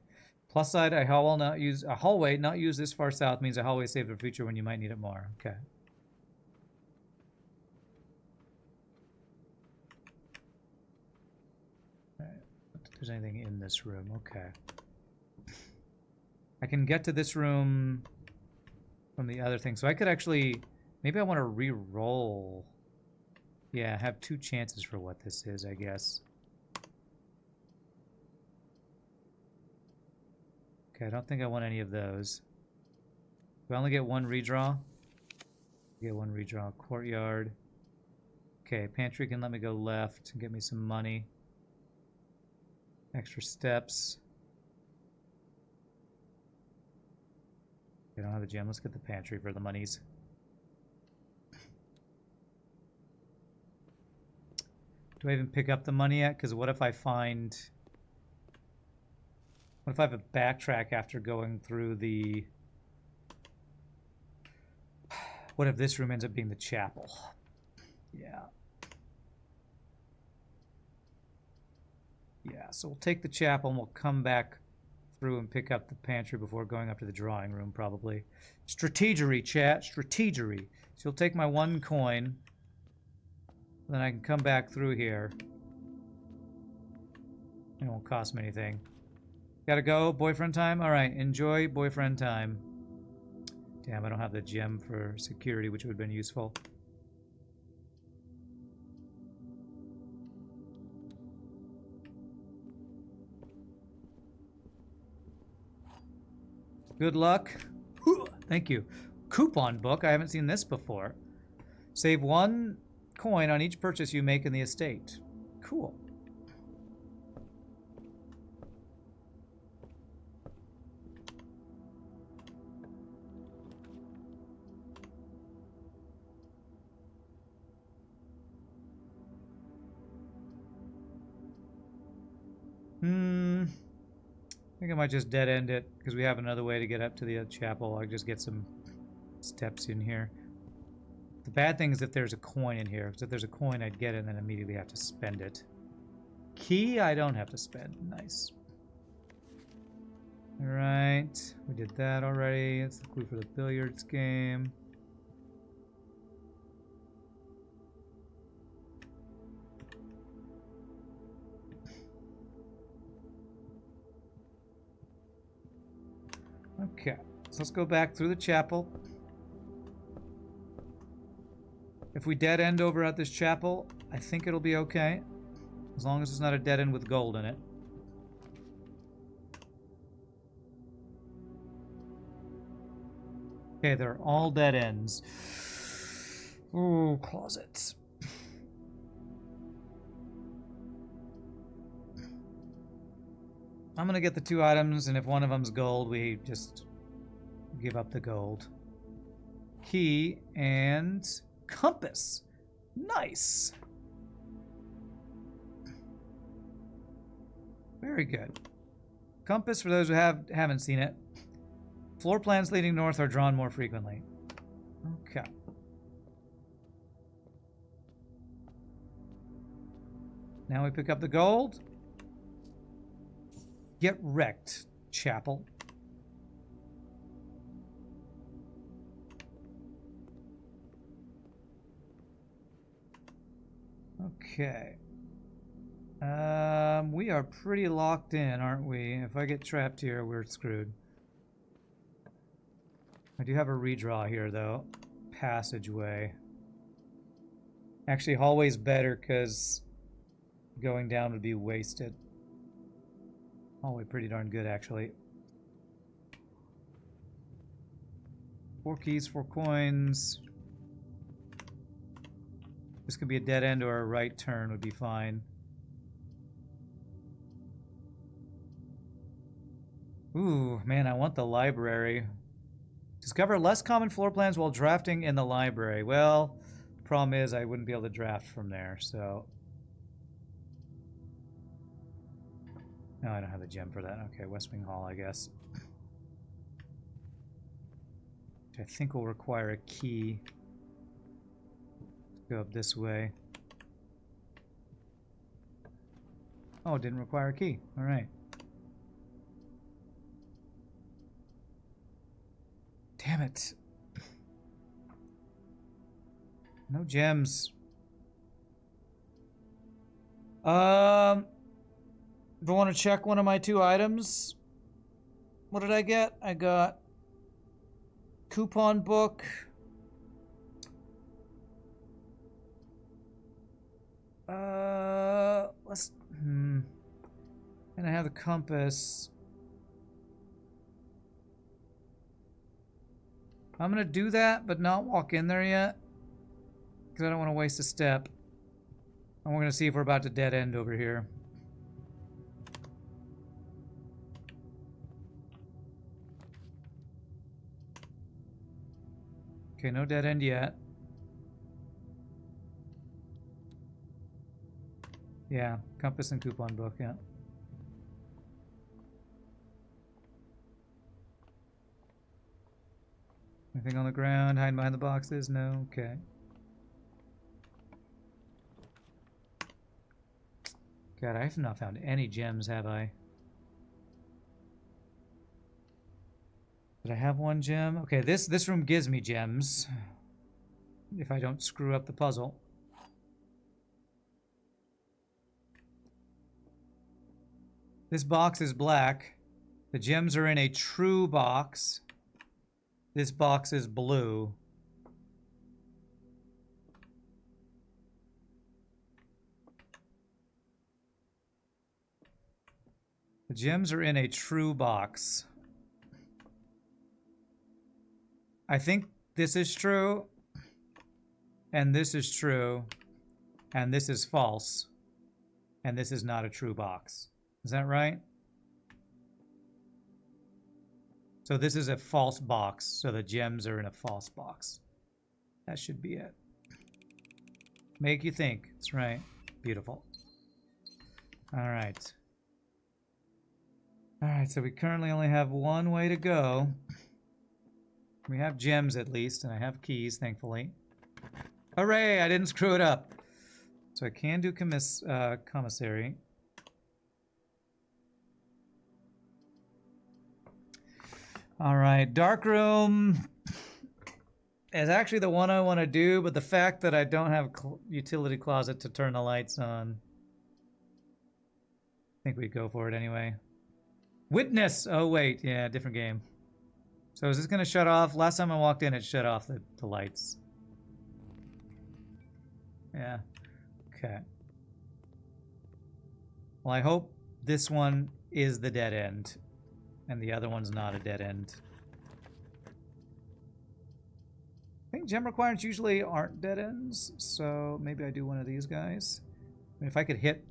Plus side, a hallway not use this far south means a hallway saved for future when you might need it more. Okay. Alright. If there's anything in this room, okay. I can get to this room from the other thing. So I could actually, maybe I want to re-roll. Yeah, have 2 chances for what this is, I guess. Okay, I don't think I want any of those. Do I only get 1 redraw? Get 1 redraw. Courtyard. Okay, pantry can let me go left and get me some money. Extra steps. I don't have the gem. Let's get the pantry for the monies. Do I even pick up the money yet? Because what if I find... What if I have a backtrack after going through the... What if this room ends up being the chapel? Yeah. Yeah, so we'll take the chapel and we'll come back through and pick up the pantry before going up to the drawing room, probably. Strategery, chat. Strategery. So you'll take my 1 coin. Then I can come back through here. It won't cost me anything. Gotta go. Boyfriend time? Alright, enjoy boyfriend time. Damn, I don't have the gem for security, which would have been useful. Good luck. Thank you. Coupon book. I haven't seen this before. Save 1 coin on each purchase you make in the estate. Cool. I think I might just dead end it because we have another way to get up to the chapel. I'll just get some steps in here. The bad thing is if there's a coin in here, because if there's a coin, I'd get it and then immediately have to spend it. Key, I don't have to spend. Nice. Alright, we did that already. That's the clue for the billiards game. Okay, so let's go back through the chapel. If we dead end over at this chapel, I think it'll be okay. As long as it's not a dead end with gold in it. Okay, they're all dead ends. Ooh, closets. I'm gonna get the 2 items, and if one of them's gold, we just give up the gold. Key and compass. Nice. Very good. Compass, for those who haven't seen it. Floor plans leading north are drawn more frequently. Okay. Now we pick up the gold. Get wrecked, chapel. Okay. We are pretty locked in, aren't we? If I get trapped here, we're screwed. I do have a redraw here, though. Passageway. Actually, hallway's better, because going down would be wasted. Hallway pretty darn good, actually. 4 keys, 4 coins. This could be a dead end or a right turn would be fine. Ooh, man, I want the library. Discover less common floor plans while drafting in the library. Well, the problem is I wouldn't be able to draft from there, so... No, I don't have the gem for that. Okay, West Wing Hall, I guess. Which I think will require a key. Go up this way. Oh, it didn't require a key. All right. Damn it. No gems. If I want to check one of my 2 items, what did I get? I got coupon book. Let's. And I have the compass. I'm gonna do that, but not walk in there yet, because I don't want to waste a step. And we're gonna see if we're about to dead end over here. Okay, no dead end yet. Yeah, compass and coupon book, yeah. Anything on the ground? Hiding behind the boxes? No? Okay. God, I have not found any gems, have I? Did I have 1 gem? Okay, this room gives me gems. If I don't screw up the puzzle. This box is black. The gems are in a true box. This box is blue. The gems are in a true box. I think this is true. And this is true. And this is false. And this is not a true box. Is that right? So this is a false box. So the gems are in a false box. That should be it. Make you think. That's right. Beautiful. Alright. Alright, so we currently only have 1 way to go. We have gems at least, and I have keys, thankfully. Hooray! I didn't screw it up. So I can do commissary. Alright, dark room is actually the one I want to do, but the fact that I don't have a utility closet to turn the lights on, I think we'd go for it anyway. Witness! Oh wait, yeah, different game. So is this going to shut off? Last time I walked in, it shut off the lights. Yeah. Okay. Well, I hope this one is the dead end, and the other one's not a dead end. I think gem requirements usually aren't dead ends, so maybe I do one of these guys. I mean, if I could hit...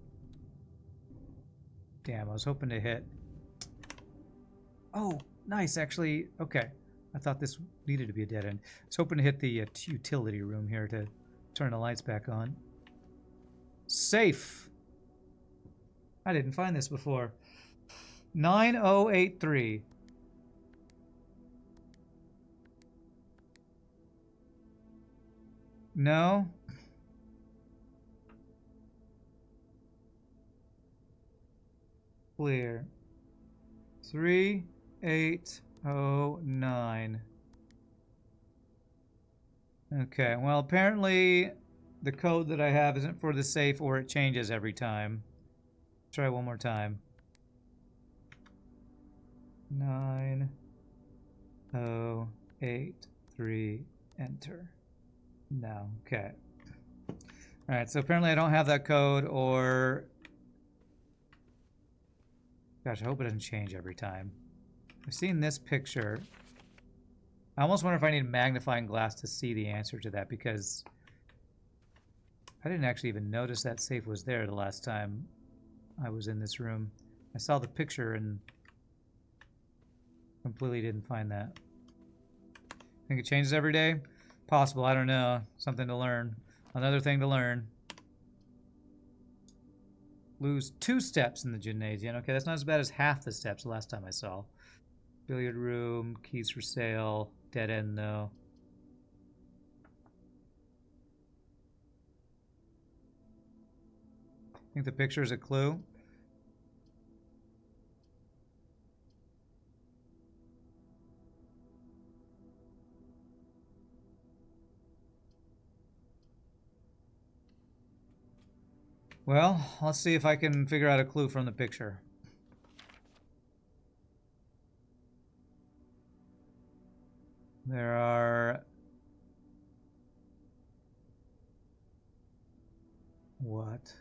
Damn, I was hoping to hit... Oh, nice, actually. Okay. I thought this needed to be a dead end. I was hoping to hit the utility room here to turn the lights back on. Safe! I didn't find this before. 9083. No? Clear. 3809. Okay, well, apparently the code that I have isn't for the safe, or it changes every time. Try one more time. 9083, enter. No, okay. Alright, so apparently I don't have that code, or... Gosh, I hope it doesn't change every time. I've seen this picture. I almost wonder if I need a magnifying glass to see the answer to that, because I didn't actually even notice that safe was there the last time I was in this room. I saw the picture and completely didn't find that. Think it changes every day? Possible, I don't know. Something to learn. Another thing to learn. Lose 2 steps in the gymnasium. Okay, that's not as bad as half the steps the last time I saw. Billiard room, keys for sale, dead end though. I think the picture is a clue. Well, let's see if I can figure out a clue from the picture. There are... What?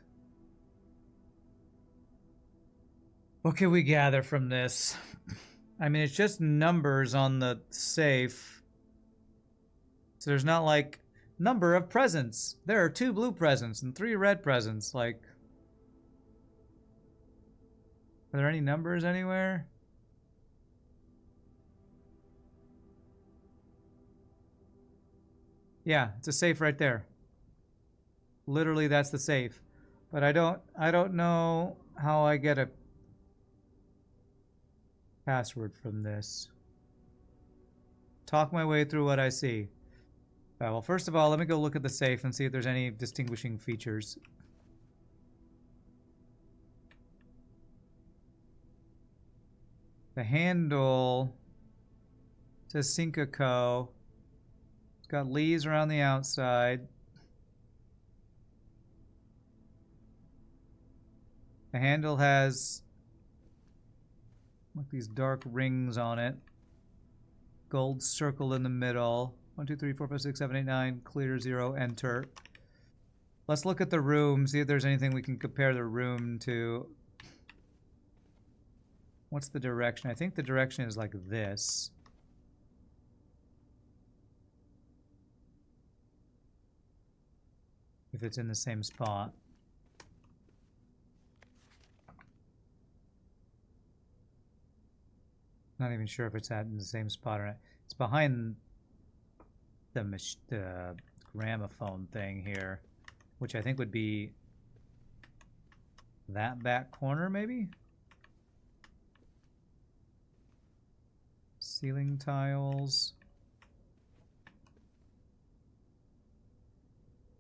What can we gather from this? I mean, it's just numbers on the safe. So there's not like number of presents. There are 2 blue presents and 3 red presents. Like, are there any numbers anywhere? Yeah, it's a safe right there. Literally, that's the safe. But I don't know how I get a password from this. Talk my way through what I see. Well, first of all, let me go look at the safe and see if there's any distinguishing features. The handle says Cinca Co. It's got leaves around the outside. The handle has like these dark rings on it. Gold circle in the middle. 1, 2, 3, 4, 5, 6, 7, 8, 9. Clear 0. Enter. Let's look at the room. See if there's anything we can compare the room to. What's the direction? I think the direction is like this. If it's in the same spot. Not even sure if it's in the same spot or not. It's behind the gramophone thing here, which I think would be that back corner, maybe? Ceiling tiles.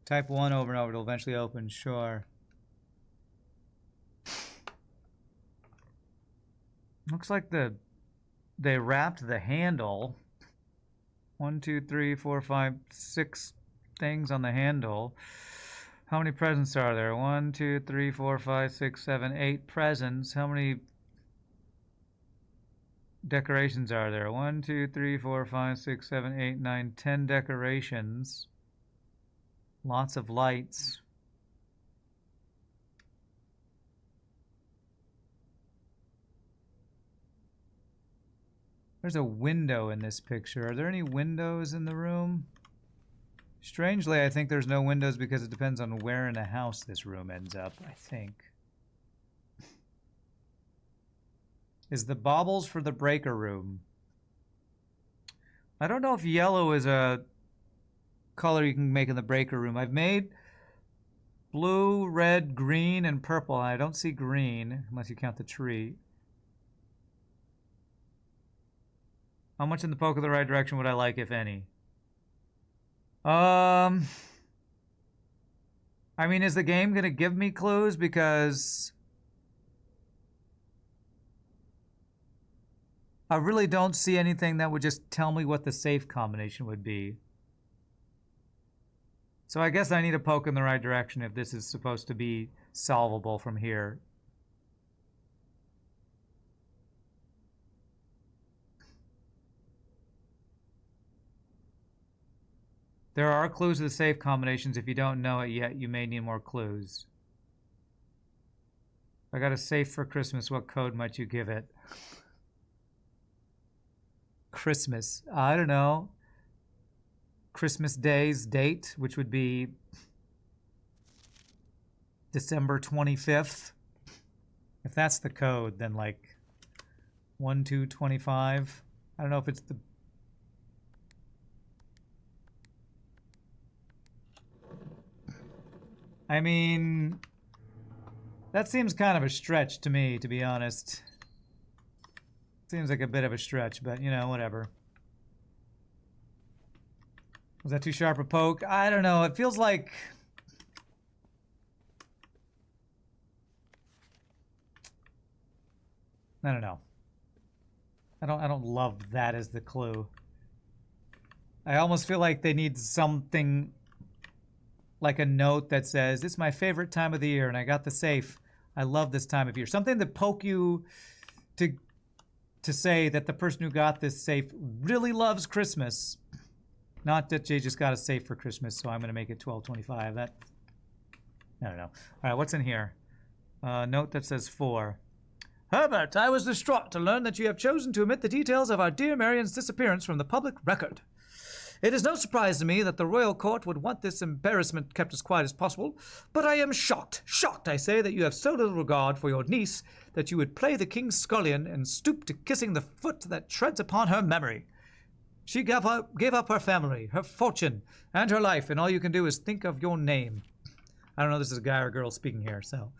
Type 1 over and over. It'll eventually open, sure. Looks like they wrapped the handle. 1, 2, 3, 4, 5, 6 things on the handle. How many presents are there? 1, 2, 3, 4, 5, 6, 7, 8 presents. How many decorations are there? 1, 2, 3, 4, 5, 6, 7, 8, 9, 10 decorations. Lots of lights. There's a window in this picture. Are there any windows in the room? Strangely, I think there's no windows because it depends on where in the house this room ends up, I think. Is the baubles for the breaker room? I don't know if yellow is a color you can make in the breaker room. I've made blue, red, green, and purple. And I don't see green, unless you count the tree. How much in the poke of the right direction would I like, if any? I mean, is the game going to give me clues? Because I really don't see anything that would just tell me what the safe combination would be. So I guess I need a poke in the right direction if this is supposed to be solvable from here. There are clues to the safe combinations. If you don't know it yet, you may need more clues. I got a safe for Christmas. What code might you give it? Christmas. I don't know. Christmas Day's date, which would be December 25th. If that's the code, then like 1/2/25. I don't know if it's the... I mean, that seems kind of a stretch to me, to be honest. Seems like a bit of a stretch, but you know, whatever. Was that too sharp a poke? I don't know. It feels like... I don't know. I don't love that as the clue. I almost feel like they need something like a note that says, "It's my favorite time of the year, and I got the safe. I love this time of year." Something to poke you to say that the person who got this safe really loves Christmas. Not that Jay just got a safe for Christmas, so I'm going to make it 1225. That, I don't know. All right, what's in here? Note that says 4. Herbert, I was distraught to learn that you have chosen to omit the details of our dear Marion's disappearance from the public record. It is no surprise to me that the royal court would want this embarrassment kept as quiet as possible, but I am shocked, I say, that you have so little regard for your niece that you would play the king's scullion and stoop to kissing the foot that treads upon her memory. She gave up her family, her fortune, and her life, and all you can do is think of your name. I don't know if this is a guy or a girl speaking here, so...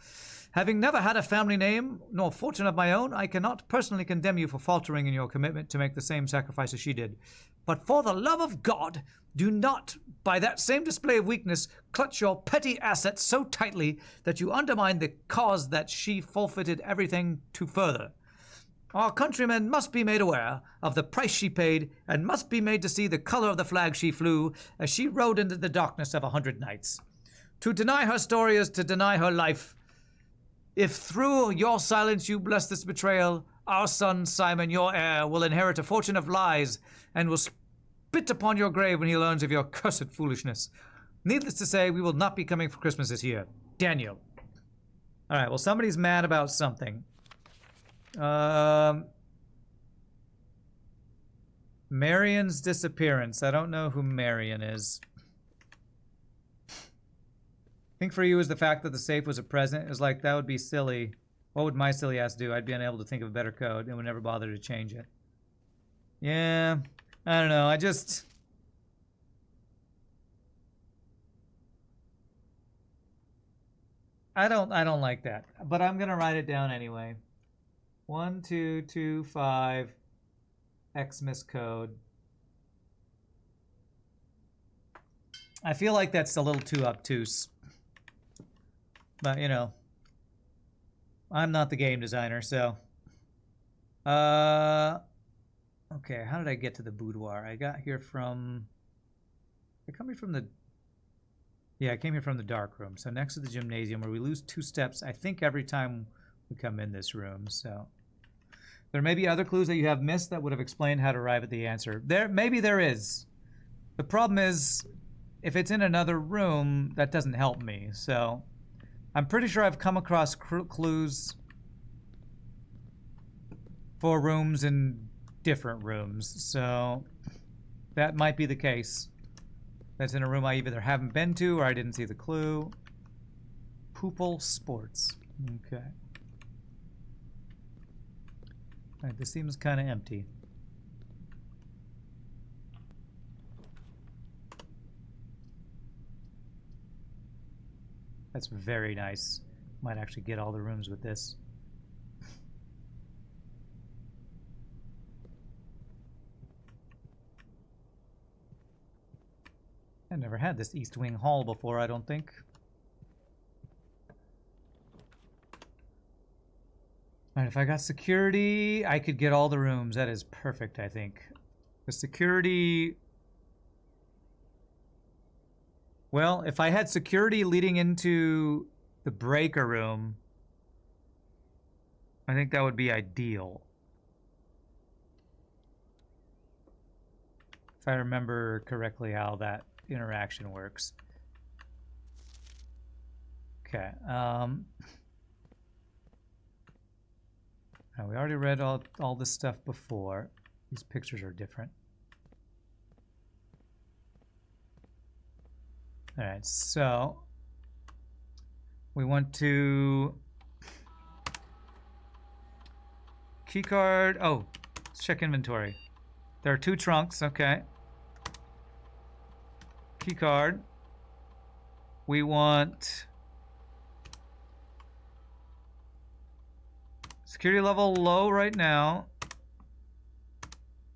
Having never had a family name, nor fortune of my own, I cannot personally condemn you for faltering in your commitment to make the same sacrifice as she did. But for the love of God, do not, by that same display of weakness, clutch your petty assets so tightly that you undermine the cause that she forfeited everything to further. Our countrymen must be made aware of the price she paid, and must be made to see the color of the flag she flew as she rode into the darkness of 100 nights. To deny her story is to deny her life. If through your silence you bless this betrayal, our son Simon, your heir, will inherit a fortune of lies and will spit upon your grave when he learns of your cursed foolishness. Needless to say, we will not be coming for Christmas this year. Daniel. All right, well, somebody's mad about something. Marion's disappearance. I don't know who Marion is. I think for you is the fact that the safe was a present. Is like, that would be silly. What would my silly ass do? I'd be unable to think of a better code and would never bother to change it. Yeah, I don't know. I don't like that. But I'm gonna write it down anyway. 1225 Xmas code. I feel like that's a little too obtuse. But, you know, I'm not the game designer, so. Okay, how did I get to the boudoir? I got here from... I came here from the... Yeah, I came here from the dark room. So next to the gymnasium, where we lose 2 steps, I think, every time we come in this room, so. There may be other clues that you have missed that would have explained how to arrive at the answer. Maybe there is. The problem is, if it's in another room, that doesn't help me, so... I'm pretty sure I've come across clues for rooms in different rooms, so that might be the case. That's in a room I either haven't been to or I didn't see the clue. Poople Sports. Okay. Alright, this seems kind of empty. That's very nice. Might actually get all the rooms with this. I've never had this East Wing Hall before, I don't think. Alright, if I got security, I could get all the rooms. That is perfect, I think. The security... Well, if I had security leading into the breaker room, I think that would be ideal. If I remember correctly how that interaction works. Okay. We already read all this stuff before. These pictures are different. All right, so we want to keycard. Oh, let's check inventory. There are 2 trunks. Okay. Keycard. We want security level low right now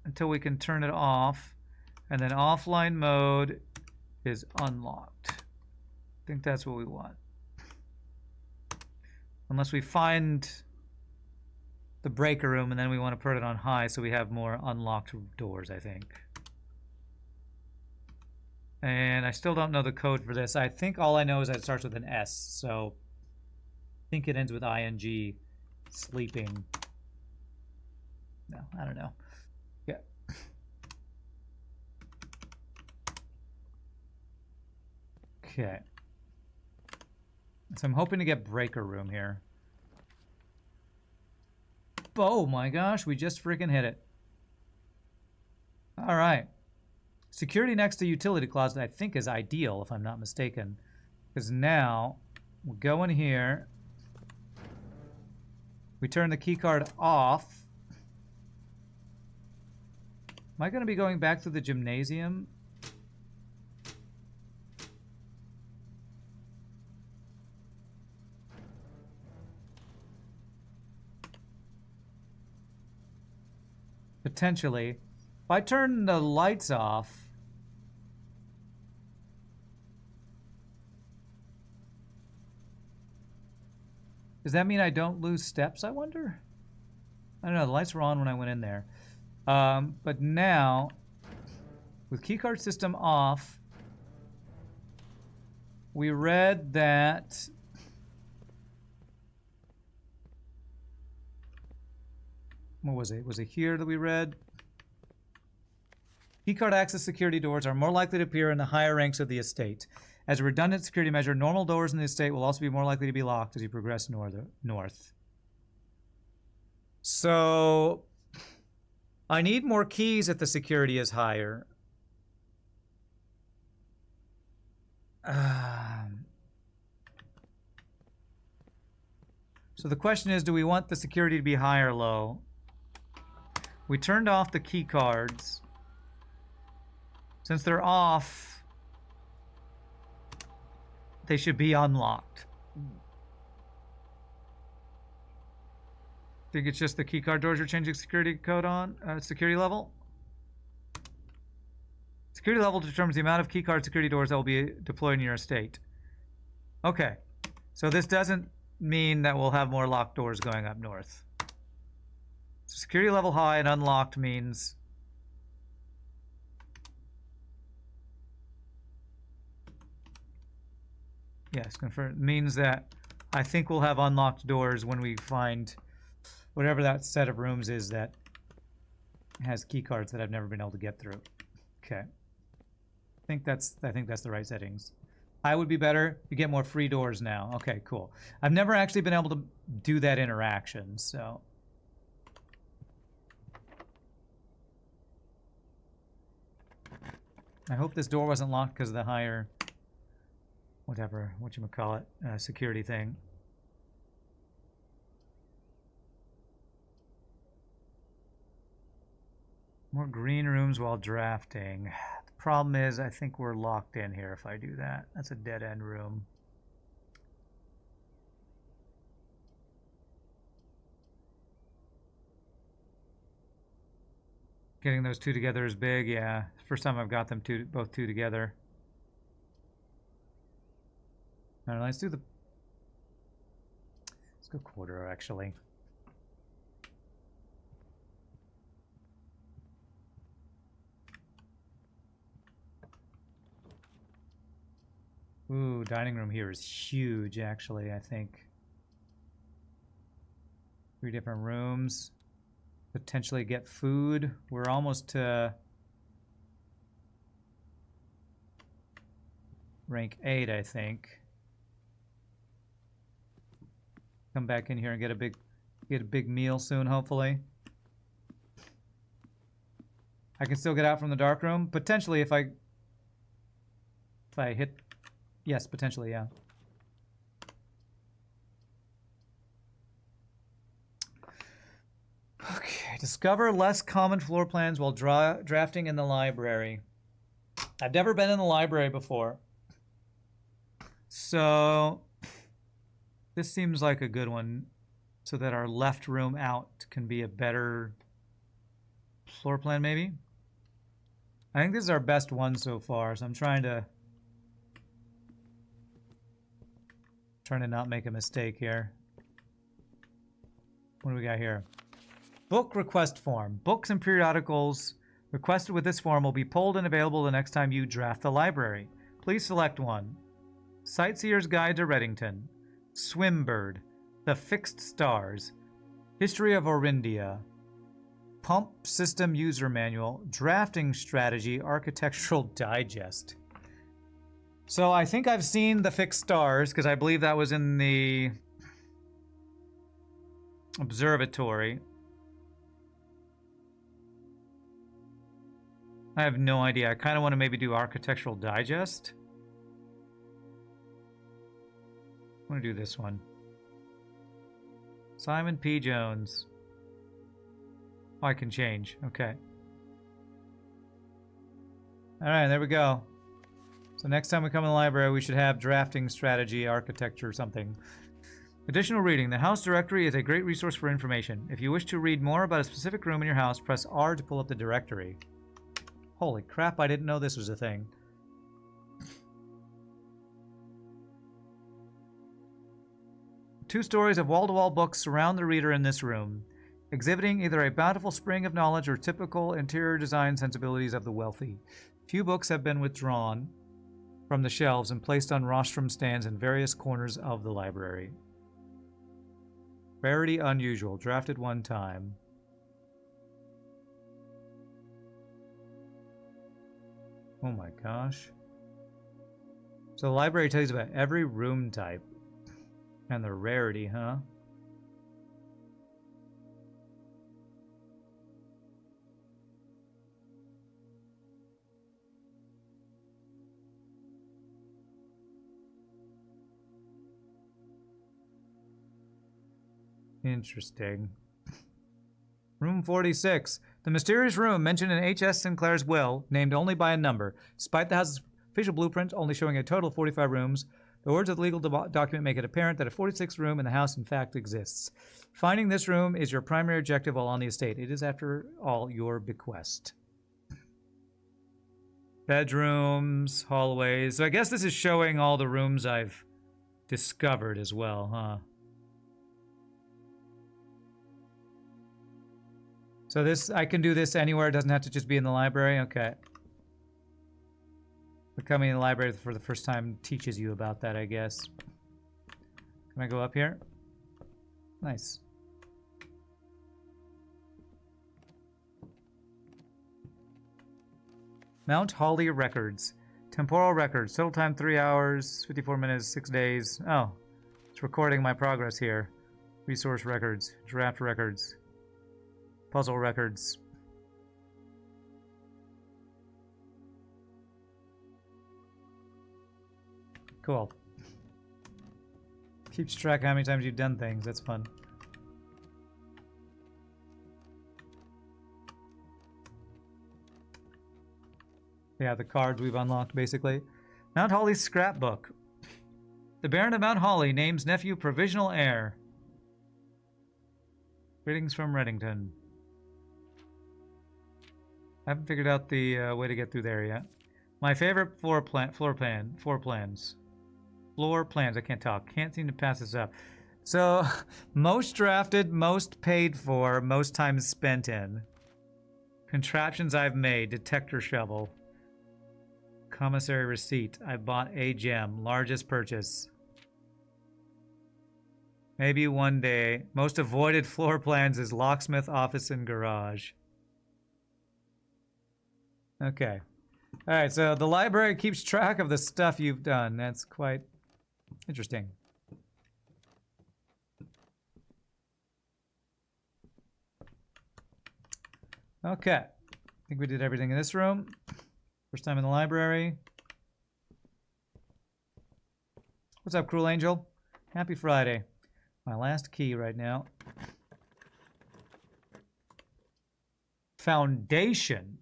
until we can turn it off, and then offline mode is unlocked. I think that's what we want. Unless we find the breaker room and then we want to put it on high so we have more unlocked doors, I think. And I still don't know the code for this. I think all I know is that it starts with an S, so I think it ends with ing, sleeping. No, I don't know. Yeah. Okay. So I'm hoping to get breaker room here. Oh my gosh, we just freaking hit it. All right. Security next to utility closet, I think, is ideal, if I'm not mistaken. Because now, we'll go in here. We turn the key card off. Am I going to be going back to the gymnasium? Potentially. If I turn the lights off... Does that mean I don't lose steps, I wonder? I don't know, the lights were on when I went in there. But now, with keycard system off, we read that... What was it? Was it here that we read? Keycard access security doors are more likely to appear in the higher ranks of the estate. As a redundant security measure, normal doors in the estate will also be more likely to be locked as you progress north. So, I need more keys if the security is higher. So the question is, do we want the security to be high or low? We turned off the key cards. Since they're off, they should be unlocked. Think it's just the keycard doors you're changing security code on? Security level? Security level determines the amount of keycard security doors that will be deployed in your estate. Okay. So this doesn't mean that we'll have more locked doors going up north. So security level high and unlocked means... Yes, confirm. Means that I think we'll have unlocked doors when we find whatever that set of rooms is that has key cards that I've never been able to get through. Okay. I think that's the right settings. I would be better. You get more free doors now. Okay, cool. I've never actually been able to do that interaction, so. I hope this door wasn't locked because of the higher, whatever, whatchamacallit, security thing. More green rooms while drafting. The problem is, I think we're locked in here if I do that. That's a dead-end room. Getting those two together is big, yeah. First time I've got them both two together. All right, let's go quarter, actually. Ooh, dining room here is huge, actually, I think. 3 different rooms. Potentially get food. We're almost to rank 8, I think. Come back in here and get a big meal soon, hopefully. I can still get out from the dark room. Potentially if I hit... Yes, potentially, yeah. Okay, discover less common floor plans while drafting in the library. I've never been in the library before. So, this seems like a good one so that our left room out can be a better floor plan, maybe? I think this is our best one so far, so I'm trying to not make a mistake here. What do we got here? Book request form. Books and periodicals Requested with this form will be pulled and available the next time you draft the library. Please select one. Sightseer's Guide to Reddington, Swimbird, The Fixed Stars, History of Orindia, Pump System User Manual, Drafting Strategy, Architectural Digest. So I think I've seen The Fixed Stars, because I believe that was in the observatory. I have no idea. I kind of want to maybe do Architectural Digest. I'm going to do this one. Simon P. Jones. Oh, I can change. Okay. Alright, there we go. So next time we come in the library, we should have drafting strategy, architecture, or something. Additional reading. The house directory is a great resource for information. If you wish to read more about a specific room in your house, press R to pull up the directory. Holy crap, I didn't know this was a thing. Two stories of wall-to-wall books surround the reader in this room, exhibiting either a bountiful spring of knowledge or typical interior design sensibilities of the wealthy. Few books have been withdrawn from the shelves and placed on rostrum stands in various corners of the library. Rarity unusual. Drafted one time. Oh my gosh. So the library tells you about every room type. And the rarity, huh? Interesting. Room 46. The mysterious room mentioned in H.S. Sinclair's will, named only by a number. Despite the house's official blueprint only showing a total of 45 rooms, the words of the legal document make it apparent that a 46th room in the house in fact exists. Finding this room is your primary objective while on the estate. It is, after all, your bequest. Bedrooms, hallways. So I guess this is showing all the rooms I've discovered as well, huh? So this, I can do this anywhere. It doesn't have to just be in the library. Okay. But coming in the library for the first time teaches you about that, I guess. Can I go up here? Nice. Mount Holly Records. Temporal records. Total time 3 hours, 54 minutes, 6 days. Oh, it's recording my progress here. Resource records. Draft records. Puzzle records. Cool. Keeps track of how many times you've done things. That's fun. Yeah, the cards we've unlocked, basically. Mount Holly's scrapbook. The Baron of Mount Holly names nephew provisional heir. Greetings from Reddington. I haven't figured out the way to get through there yet. My favorite floor plans. Floor plans. I can't talk. Can't seem to pass this up. So, most drafted, most paid for, most time spent in. Contraptions I've made. Detector shovel. Commissary receipt. I bought a gem. Largest purchase. Maybe one day. Most avoided floor plans is locksmith, office, and garage. Okay. Alright, so the library keeps track of the stuff you've done. That's quite interesting. Okay. I think we did everything in this room. First time in the library. What's up, Cruel Angel? Happy Friday. My last key right now. Foundation.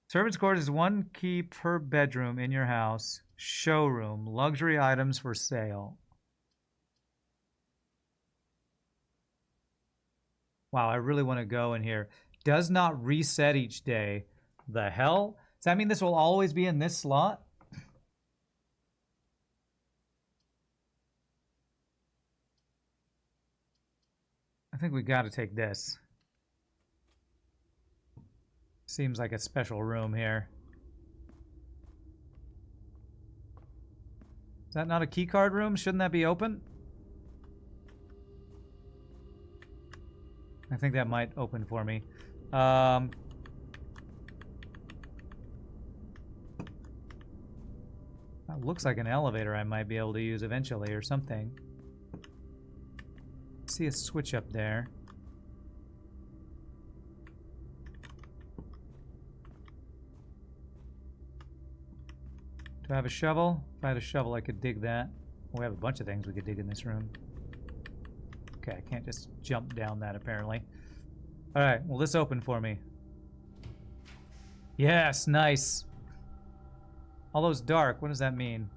Servants' quarters is 1 key per bedroom in your house. Showroom. Luxury items for sale. Wow, I really want to go in here. Does not reset each day. The hell? Does that mean this will always be in this slot? I think we got to take this. Seems like a special room here. Is that not a keycard room? Shouldn't that be open? I think that might open for me. That looks like an elevator I might be able to use eventually or something. See a switch up there. Do I have a shovel? If I had a shovel, I could dig that. Well, we have a bunch of things we could dig in this room. Okay, I can't just jump down that, apparently. Alright, well, this opened for me. Yes, nice. Although it's dark, what does that mean?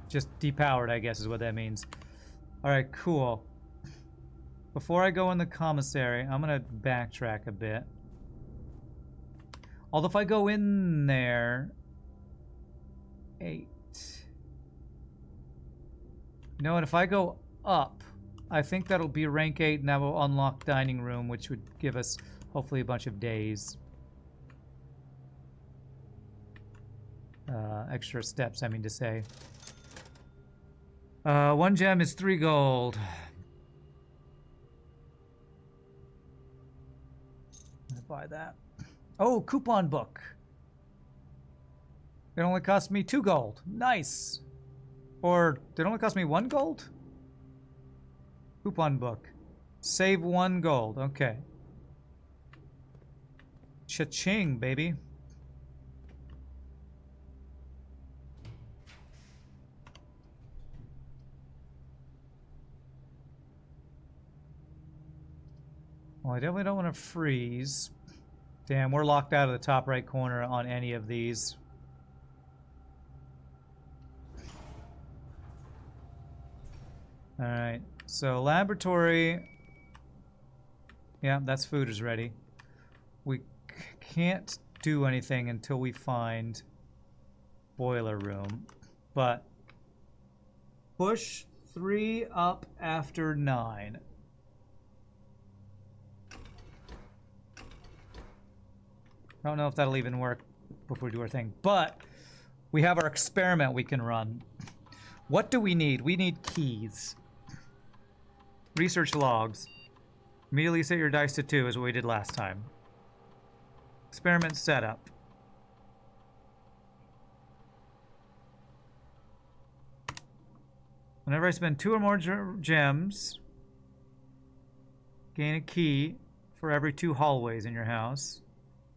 Just depowered, I guess, is what that means. Alright, cool. Before I go in the commissary, I'm gonna backtrack a bit. Although if I go in there... 8. You know what, if I go up, I think that'll be rank 8 and that will unlock dining room, which would give us hopefully a bunch of days. Extra steps, I mean to say. 1 gem is 3 gold. I'm gonna buy that. Oh, coupon book. It only cost me 2 gold. Nice. Or did it only cost me 1 gold? Coupon book. Save 1 gold. Okay. Cha-ching, baby. Well, I definitely don't want to freeze. Damn, we're locked out of the top right corner on any of these. Alright, so laboratory. Yeah, that's food is ready. We can't do anything until we find boiler room. But push 3 up after 9. I don't know if that'll even work before we do our thing. But we have our experiment we can run. What do we need? We need keys. Research logs. Immediately set your dice to 2 is what we did last time. Experiment setup. Whenever I spend 2 or more gems, gain a key for every 2 hallways in your house.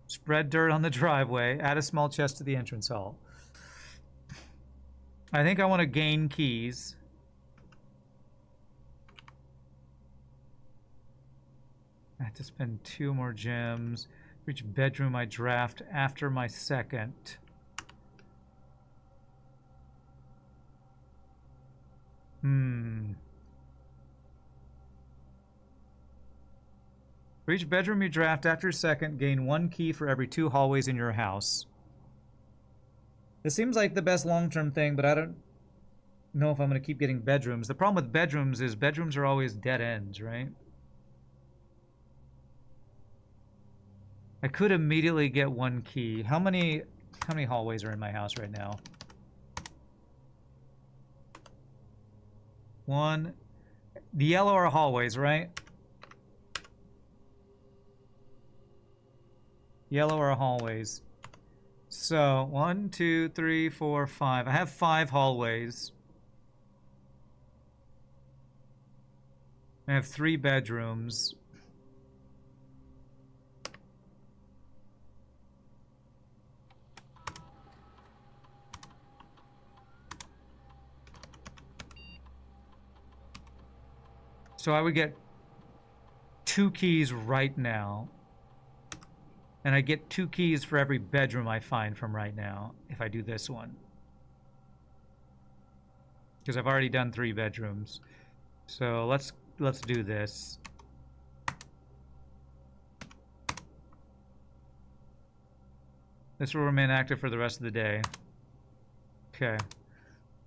Spread dirt on the driveway. Add a small chest to the entrance hall. I think I want to gain keys. I have to spend 2 more gems. Which bedroom I draft after my second. For each bedroom you draft after your second, gain 1 key for every 2 hallways in your house. This seems like the best long-term thing, but I don't know if I'm going to keep getting bedrooms. The problem with bedrooms is bedrooms are always dead ends, right? I could immediately get 1 key. How many hallways are in my house right now? 1. The yellow are hallways, right? Yellow are hallways. So, 1, 2, 3, 4, 5. I have 5 hallways. I have 3 bedrooms. So I would get 2 keys right now. And I get 2 keys for every bedroom I find from right now, if I do this one. Because I've already done 3 bedrooms. So let's do this. This will remain active for the rest of the day. Okay.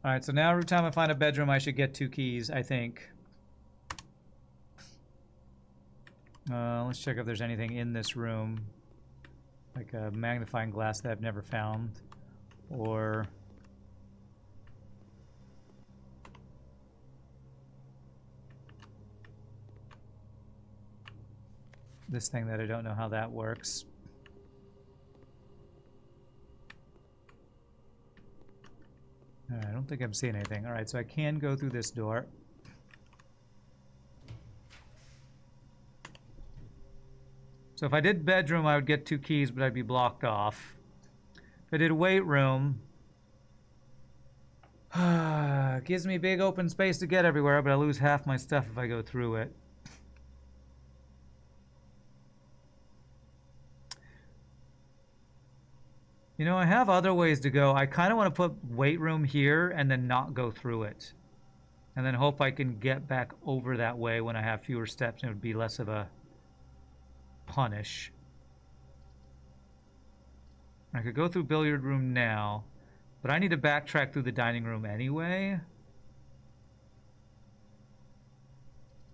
Alright, so now every time I find a bedroom, I should get 2 keys, I think. Let's check if there's anything in this room. Like a magnifying glass that I've never found. Or... this thing that I don't know how that works. I don't think I'm seeing anything. Alright, so I can go through this door. So if I did bedroom, I would get 2 keys, but I'd be blocked off. If I did weight room, gives me big open space to get everywhere, but I lose half my stuff if I go through it. You know, I have other ways to go. I kind of want to put weight room here and then not go through it. And then hope I can get back over that way when I have fewer steps and it would be less of a punish. I could go through billiard room now, but I need to backtrack through the dining room anyway.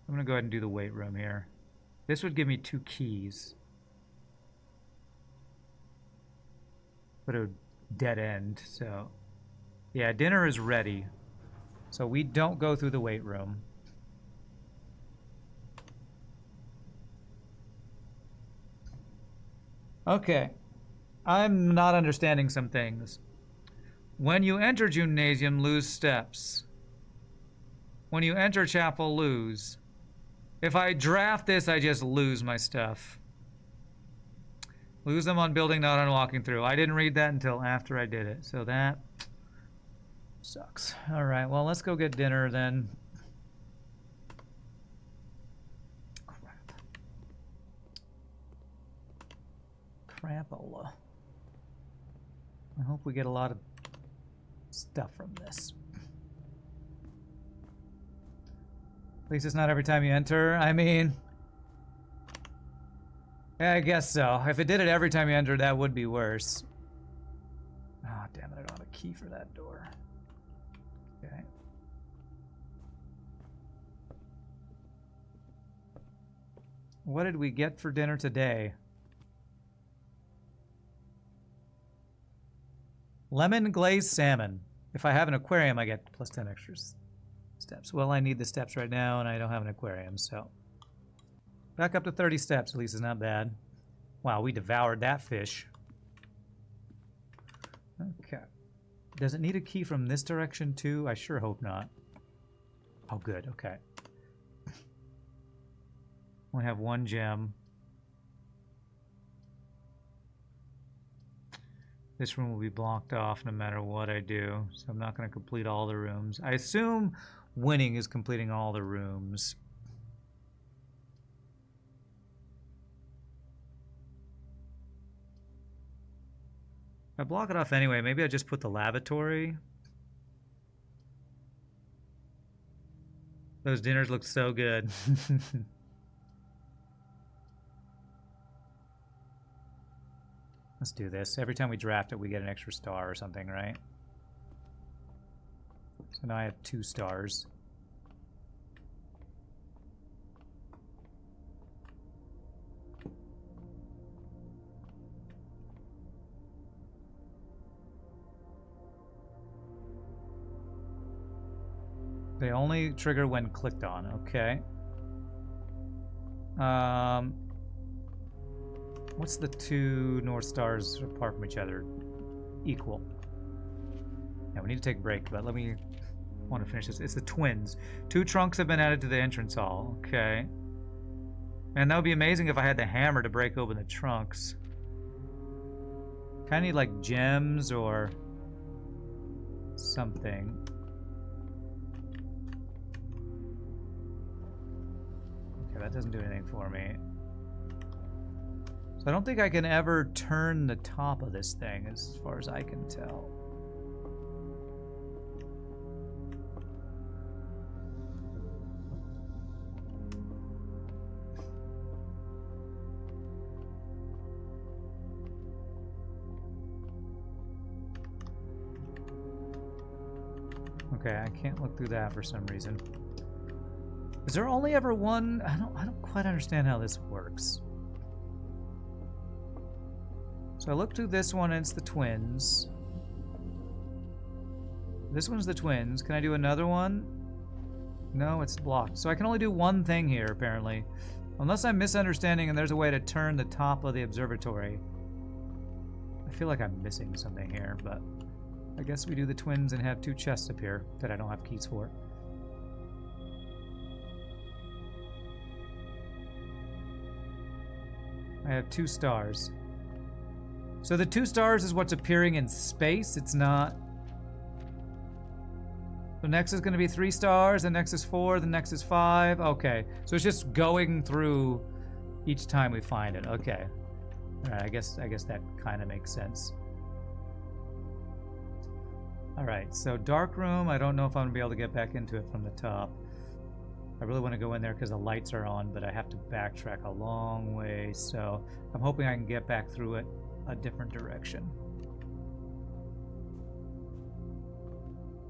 I'm going to go ahead and do the weight room here. This would give me 2 keys. But it would dead end, so... yeah, dinner is ready. So we don't go through the weight room. Okay. I'm not understanding some things. When you enter gymnasium, lose steps. When you enter chapel, lose. If I draft this, I just lose my stuff. Lose them on building, not on walking through. I didn't read that until after I did it, so that sucks. All right, well, let's go get dinner then. Crap. Crapola. I hope we get a lot of stuff from this. At least it's not every time you enter. I mean... yeah, I guess so. If it did it every time you entered, that would be worse. Oh, damn it, I don't have a key for that door. Okay. What did we get for dinner today? Lemon glazed salmon. If I have an aquarium, I get plus 10 extra steps. Well, I need the steps right now, and I don't have an aquarium, so... back up to 30 steps, at least it's not bad. Wow, we devoured that fish. Okay. Does it need a key from this direction too? I sure hope not. Oh, good, okay. Only have 1 gem. This room will be blocked off no matter what I do, so I'm not going to complete all the rooms. I assume winning is completing all the rooms. I block it off anyway. Maybe I just put the lavatory. Those dinners look so good. Let's do this. Every time we draft it, we get an extra star or something, right? So now I have 2 stars. They only trigger when clicked on. Okay. What's the 2 North Stars apart from each other? Equal. Yeah, we need to take a break, but let me... want to finish this. It's the twins. 2 trunks have been added to the entrance hall. Okay. And that would be amazing if I had the hammer to break open the trunks. Kind of need like gems or something. Okay, that doesn't do anything for me. So I don't think I can ever turn the top of this thing as far as I can tell. Okay, I can't look through that for some reason. Is there only ever one? I don't quite understand how this works. So I look through this one and it's the twins. This one's the twins. Can I do another one? No, it's blocked. So I can only do one thing here, apparently. Unless I'm misunderstanding and there's a way to turn the top of the observatory. I feel like I'm missing something here, but I guess we do the twins and have 2 chests up here that I don't have keys for. I have 2 stars. So the 2 stars is what's appearing in space. It's not... So next is going to be 3 stars, the next is 4, the next is 5. Okay. So it's just going through each time we find it. Okay. Alright, I guess that kind of makes sense. Alright, so dark room, I don't know if I'm going to be able to get back into it from the top. I really want to go in there because the lights are on, but I have to backtrack a long way, so I'm hoping I can get back through it a different direction.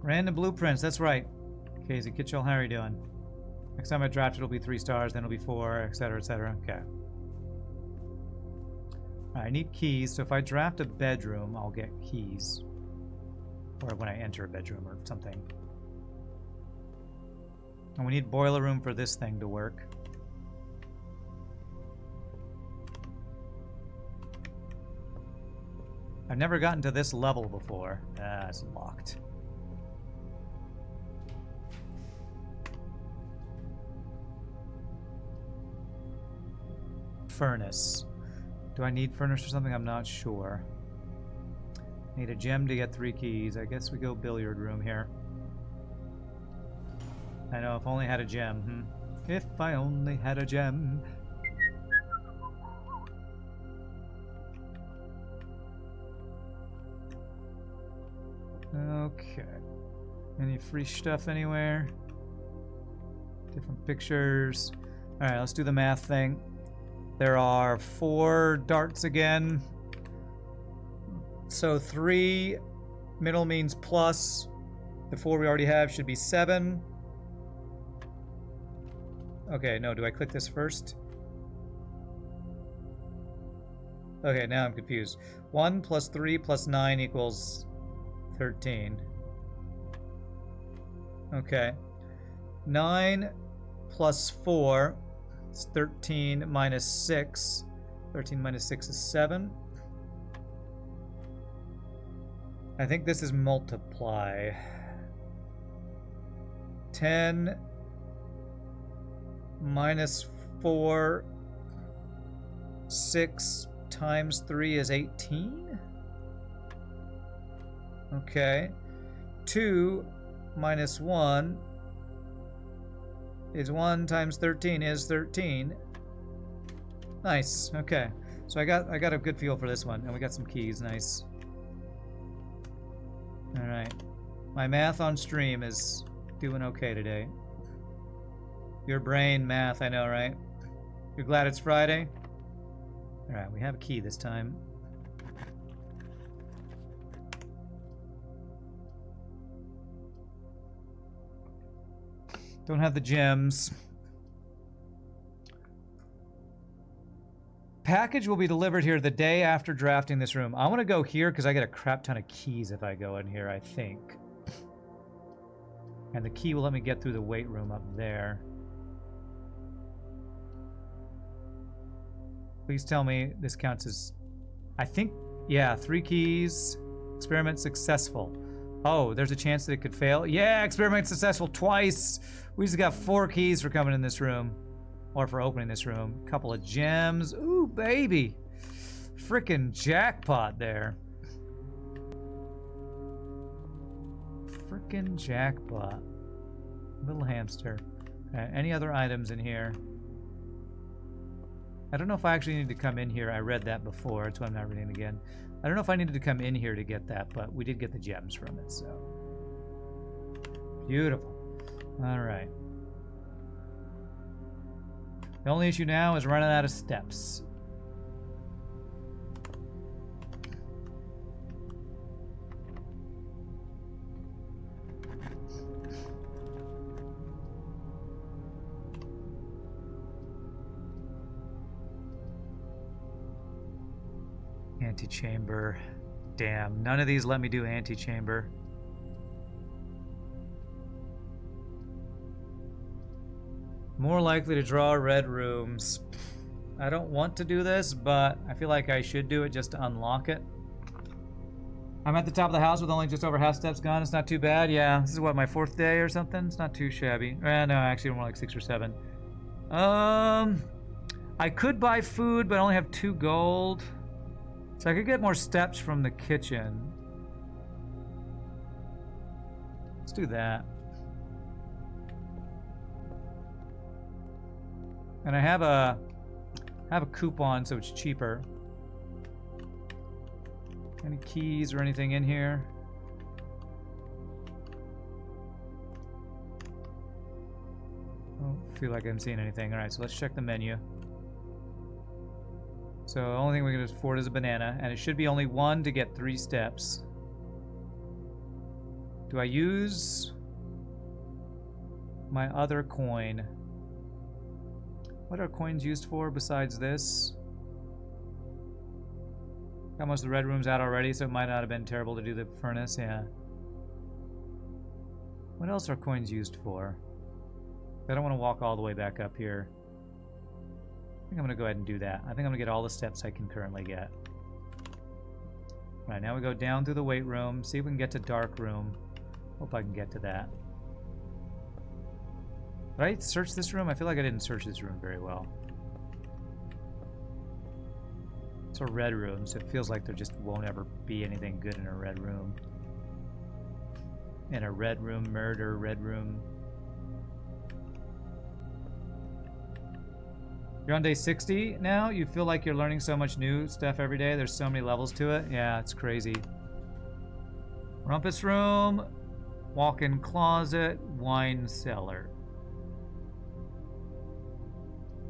Random blueprints, that's right. Casey Kitchell, how are you doing? Next time I draft it'll be 3 stars, then it'll be 4, etc, etc. Okay. Alright, I need keys, so if I draft a bedroom, I'll get keys. Or when I enter a bedroom or something. And we need boiler room for this thing to work. I've never gotten to this level before. Ah, it's locked. Furnace. Do I need furnace or something? I'm not sure. Need a gem to get 3 keys. I guess we go billiard room here. I know, if only had a gem. If I only had a gem. Okay. Any free stuff anywhere? Different pictures. Alright, let's do the math thing. There are 4 darts again. So 3 middle means plus. The 4 we already have should be 7. Okay, no, do I click this first? Okay, now I'm confused. 1 plus 3 plus 9 equals 13. Okay. 9 plus 4 is 13 minus 6. 13 minus 6 is 7. I think this is multiply. 10 minus 4, 6 times 3 is 18? Okay. 2 minus 1 is 1 times 13 is 13. Nice. Okay. So I got a good feel for this one, and we got some keys. Nice. All right. My math on stream is doing okay today. Your brain math, I know, right? You're glad it's Friday? All right, we have a key this time. Don't have the gems. Package will be delivered here the day after drafting this room. I want to go here because I get a crap ton of keys if I go in here, I think. And the key will let me get through the weight room up there. Please tell me this counts as... I think, yeah, 3 keys. Experiment successful. Oh, there's a chance that it could fail? Yeah, experiment successful twice! We just got 4 keys for coming in this room. Or for opening this room. Couple of gems. Ooh, baby! Frickin' jackpot there. Frickin' jackpot. Little hamster. Any other items in here? I don't know if I actually need to come in here. I read that before. That's why I'm not reading it again. I don't know if I needed to come in here to get that, but we did get the gems from it, so. Beautiful. Alright. The only issue now is running out of steps. Antechamber. Damn, none of these let me do antechamber. More likely to draw red rooms. I don't want to do this, but I feel like I should do it just to unlock it. I'm at the top of the house with only just over half steps gone. It's not too bad. Yeah, this is what, my 4th day or something? It's not too shabby. No, actually more like 6 or 7. I could buy food, but I only have 2 gold. So I could get more steps from the kitchen. Let's do that. And I have a coupon, so it's cheaper. Any keys or anything in here? I don't feel like I'm seeing anything. All right, so let's check the menu. So the only thing we can afford is a banana, and it should be only 1 to get 3 steps. Do I use my other coin? What are coins used for besides this? Got most of the red rooms out already, so it might not have been terrible to do the furnace, yeah. What else are coins used for? I don't want to walk all the way back up here. I think I'm going to go ahead and do that. I think I'm going to get all the steps I can currently get. Alright, now we go down through the weight room, see if we can get to dark room. Hope I can get to that. Did I search this room? I feel like I didn't search this room very well. It's a red room, so it feels like there just won't ever be anything good in a red room. In a red room, murder, red room. You're on day 60 now? You feel like you're learning so much new stuff every day? There's so many levels to it? Yeah, it's crazy. Rumpus room, walk-in closet, wine cellar.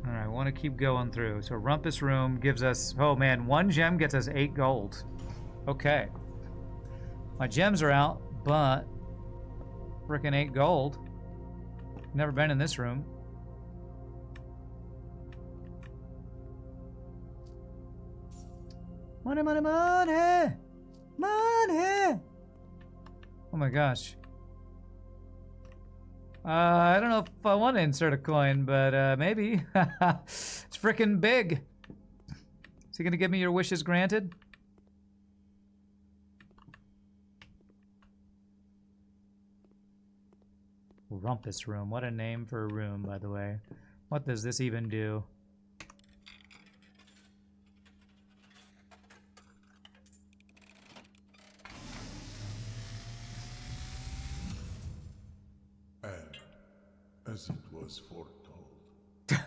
Alright, I want to keep going through. So Rumpus room gives us... Oh man, 1 gem gets us 8 gold. Okay. My gems are out, but... Frickin' 8 gold. Never been in this room. Money, money, money! Money! Oh my gosh. I don't know if I want to insert a coin, but maybe. It's frickin' big. Is he gonna give me your wishes granted? Rumpus room. What a name for a room, by the way. What does this even do? As it was foretold,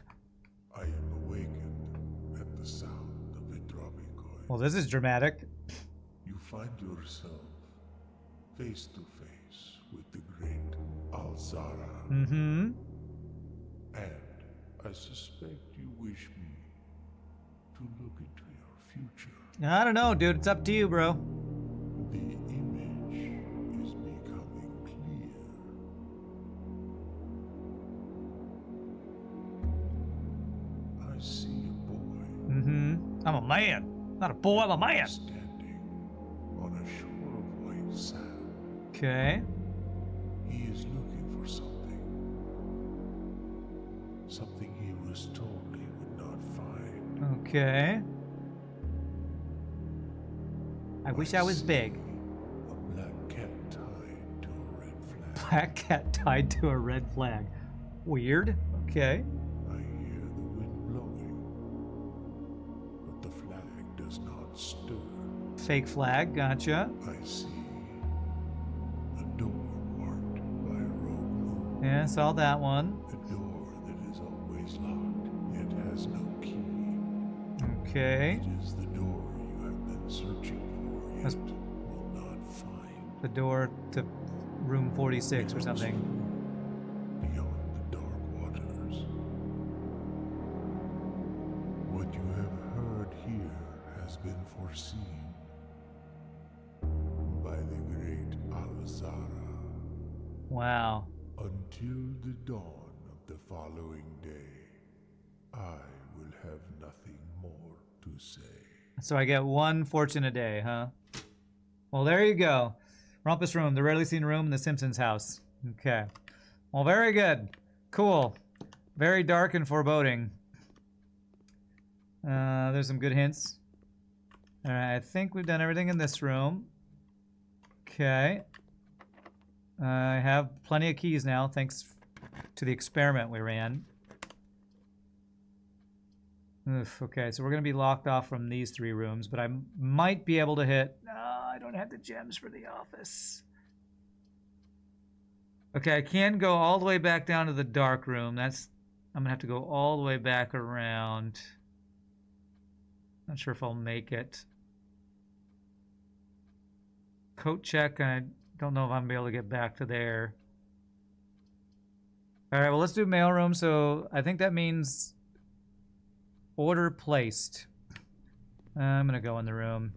I am awakened at the sound of a dropping coin. Well, this is dramatic. You find yourself face to face with the great Alzara. Mm-hmm. And I suspect you wish me to look into your future. I don't know, dude. It's up to you, bro. The image is becoming clear. I see a boy. Mm-hmm. I'm a man. Not a boy, I'm a man. Standing on a shore of white sand. Okay. He is looking for something. Something he was told he would not find. Okay. I wish I was big. A black cat tied to a red flag. Black cat tied to a red flag. Weird. Okay. I hear the wind blowing, but the flag does not stir. Fake flag. Gotcha. I see a door marked by a rogue moon. Yeah, saw that one. A door that is always locked, yet has no key. Okay. It is the door you have been searching for, yet That's- will not find. The door to room 46 or something. Beyond the dark waters. What you have heard here has been foreseen by the great Alzara. Wow. Until the dawn of the following day, I will have nothing more to say. So I get 1 fortune a day, huh? Well, there you go. Rumpus Room, the rarely seen room in the Simpsons house. Okay. Well, very good. Cool. Very dark and foreboding. There's some good hints. Alright, I think we've done everything in this room. Okay. I have plenty of keys now, thanks to the experiment we ran. Oof, okay, so we're going to be locked off from these 3 rooms, but I might be able to hit... No, I don't have the gems for the office. Okay, I can go all the way back down to the dark room. That's... I'm going to have to go all the way back around. Not sure if I'll make it. Coat check, and I don't know if I'm going to be able to get back to there. Alright, well, let's do mailroom, so I think that means order placed. I'm going to go in the room.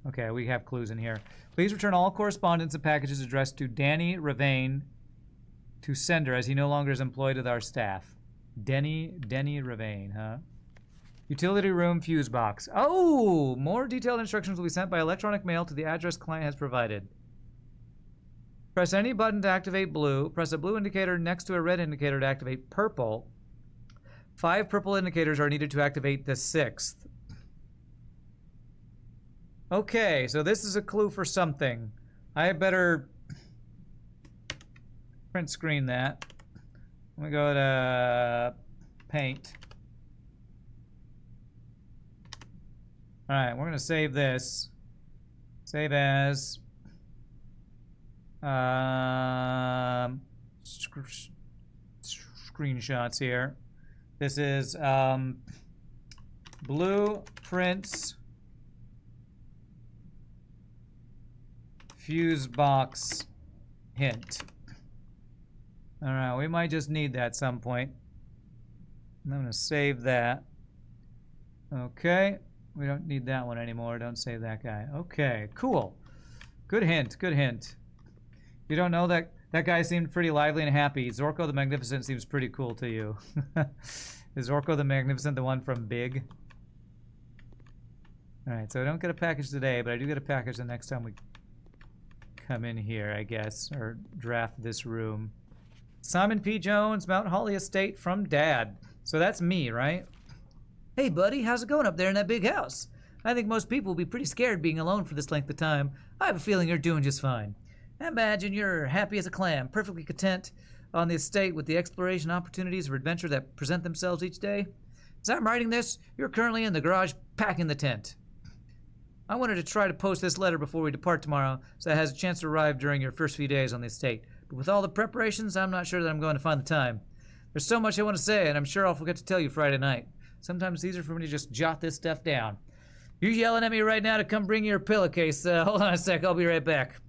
Okay, we have clues in here. Please return all correspondence and packages addressed to Danny Ravane to sender, as he no longer is employed with our staff. Denny Ravane, huh? Utility room fuse box. Oh! More detailed instructions will be sent by electronic mail to the address client has provided. Press any button to activate blue. Press a blue indicator next to a red indicator to activate purple. 5 purple indicators are needed to activate the 6th. Okay, so this is a clue for something. I better print screen that. Let me go to paint. Alright, we're going to save this. Save as. Screenshots here. This is blueprints fuse box hint. Alright, we might just need that at some point. I'm going to save that. Okay. We don't need that one anymore. Don't save that guy. Okay, cool. Good hint, good hint. You don't know that guy seemed pretty lively and happy. Zorko the Magnificent seems pretty cool to you. Is Zorko the Magnificent the one from Big? Alright, so I don't get a package today, but I do get a package the next time we come in here, I guess, or draft this room. Simon P. Jones, Mount Holly Estate from Dad. So that's me, right? Hey, buddy, how's it going up there in that big house? I think most people will be pretty scared being alone for this length of time. I have a feeling you're doing just fine. I imagine you're happy as a clam, perfectly content on the estate with the exploration opportunities of adventure that present themselves each day. As I'm writing this, you're currently in the garage packing the tent. I wanted to try to post this letter before we depart tomorrow, so it has a chance to arrive during your first few days on the estate. But with all the preparations, I'm not sure that I'm going to find the time. There's so much I want to say, and I'm sure I'll forget to tell you Friday night. Sometimes it's easier for me to just jot this stuff down. You're yelling at me right now to come bring your pillowcase. Hold on a sec, I'll be right back.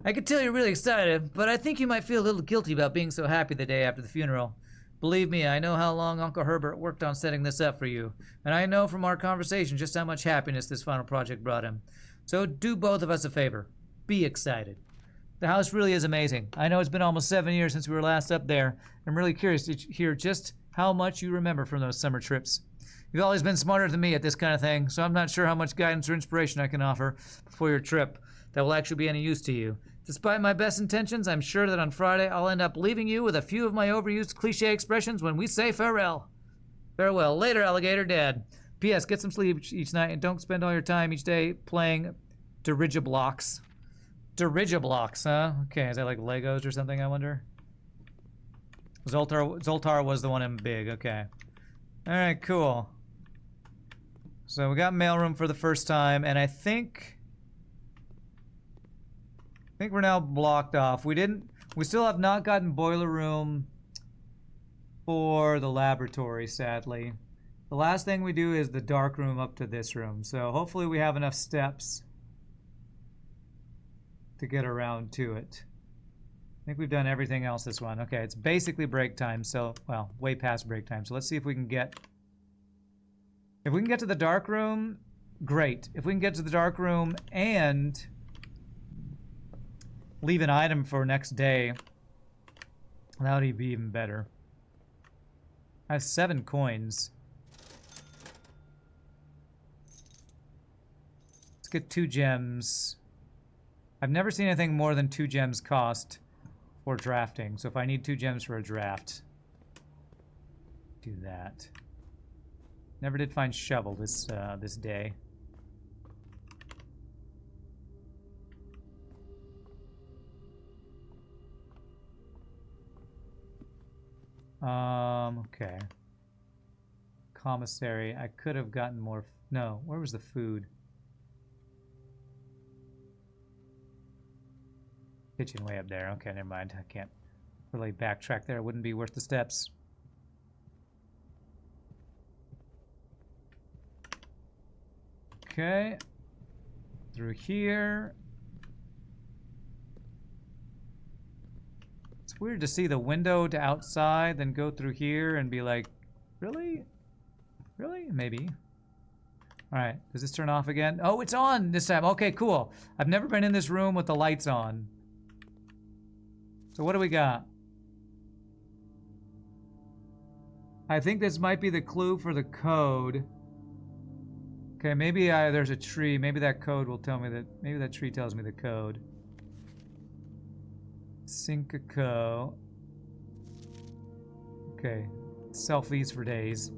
I can tell you're really excited, but I think you might feel a little guilty about being so happy the day after the funeral. Believe me, I know how long Uncle Herbert worked on setting this up for you, and I know from our conversation just how much happiness this final project brought him. So do both of us a favor. Be excited. The house really is amazing. I know it's been almost 7 years since we were last up there. I'm really curious to hear just how much you remember from those summer trips. You've always been smarter than me at this kind of thing, so I'm not sure how much guidance or inspiration I can offer before your trip that will actually be any use to you. Despite my best intentions, I'm sure that on Friday I'll end up leaving you with a few of my overused cliche expressions when we say farewell. Farewell. Later, alligator dad. P.S. Get some sleep each night and don't spend all your time each day playing dirigiblocks. Dirigiblocks, huh? Okay, is that like Legos or something, I wonder? Zoltar was the one in Big, okay. Alright, cool. So we got mailroom for the first time, and I think we're now blocked off. We still have not gotten boiler room for the laboratory, sadly. The last thing we do is the dark room up to this room, so hopefully we have enough steps to get around to it. I think we've done everything else this one. Okay, it's basically break time, so, well, way past break time. So let's see if we can get... If we can get to the dark room, great. If we can get to the dark room and leave an item for next day, that would be even better. I have 7 coins. get 2 gems. I've never seen anything more than 2 gems cost for drafting. So if I need 2 gems for a draft, do that. Never did find shovel this day. Okay. Commissary. I could have gotten more. No, where was the food? Kitchen way up there. Okay, never mind. I can't really backtrack there. It wouldn't be worth the steps. Okay. Through here. It's weird to see the window to outside, then go through here and be like, really? Really? Maybe. Alright, does this turn off again? Oh, it's on this time. Okay, cool. I've never been in this room with the lights on. So what do we got? I think this might be the clue for the code. Okay, maybe there's a tree. Maybe that code will tell me that. Maybe that tree tells me the code. Syncaco. Okay, selfies for days.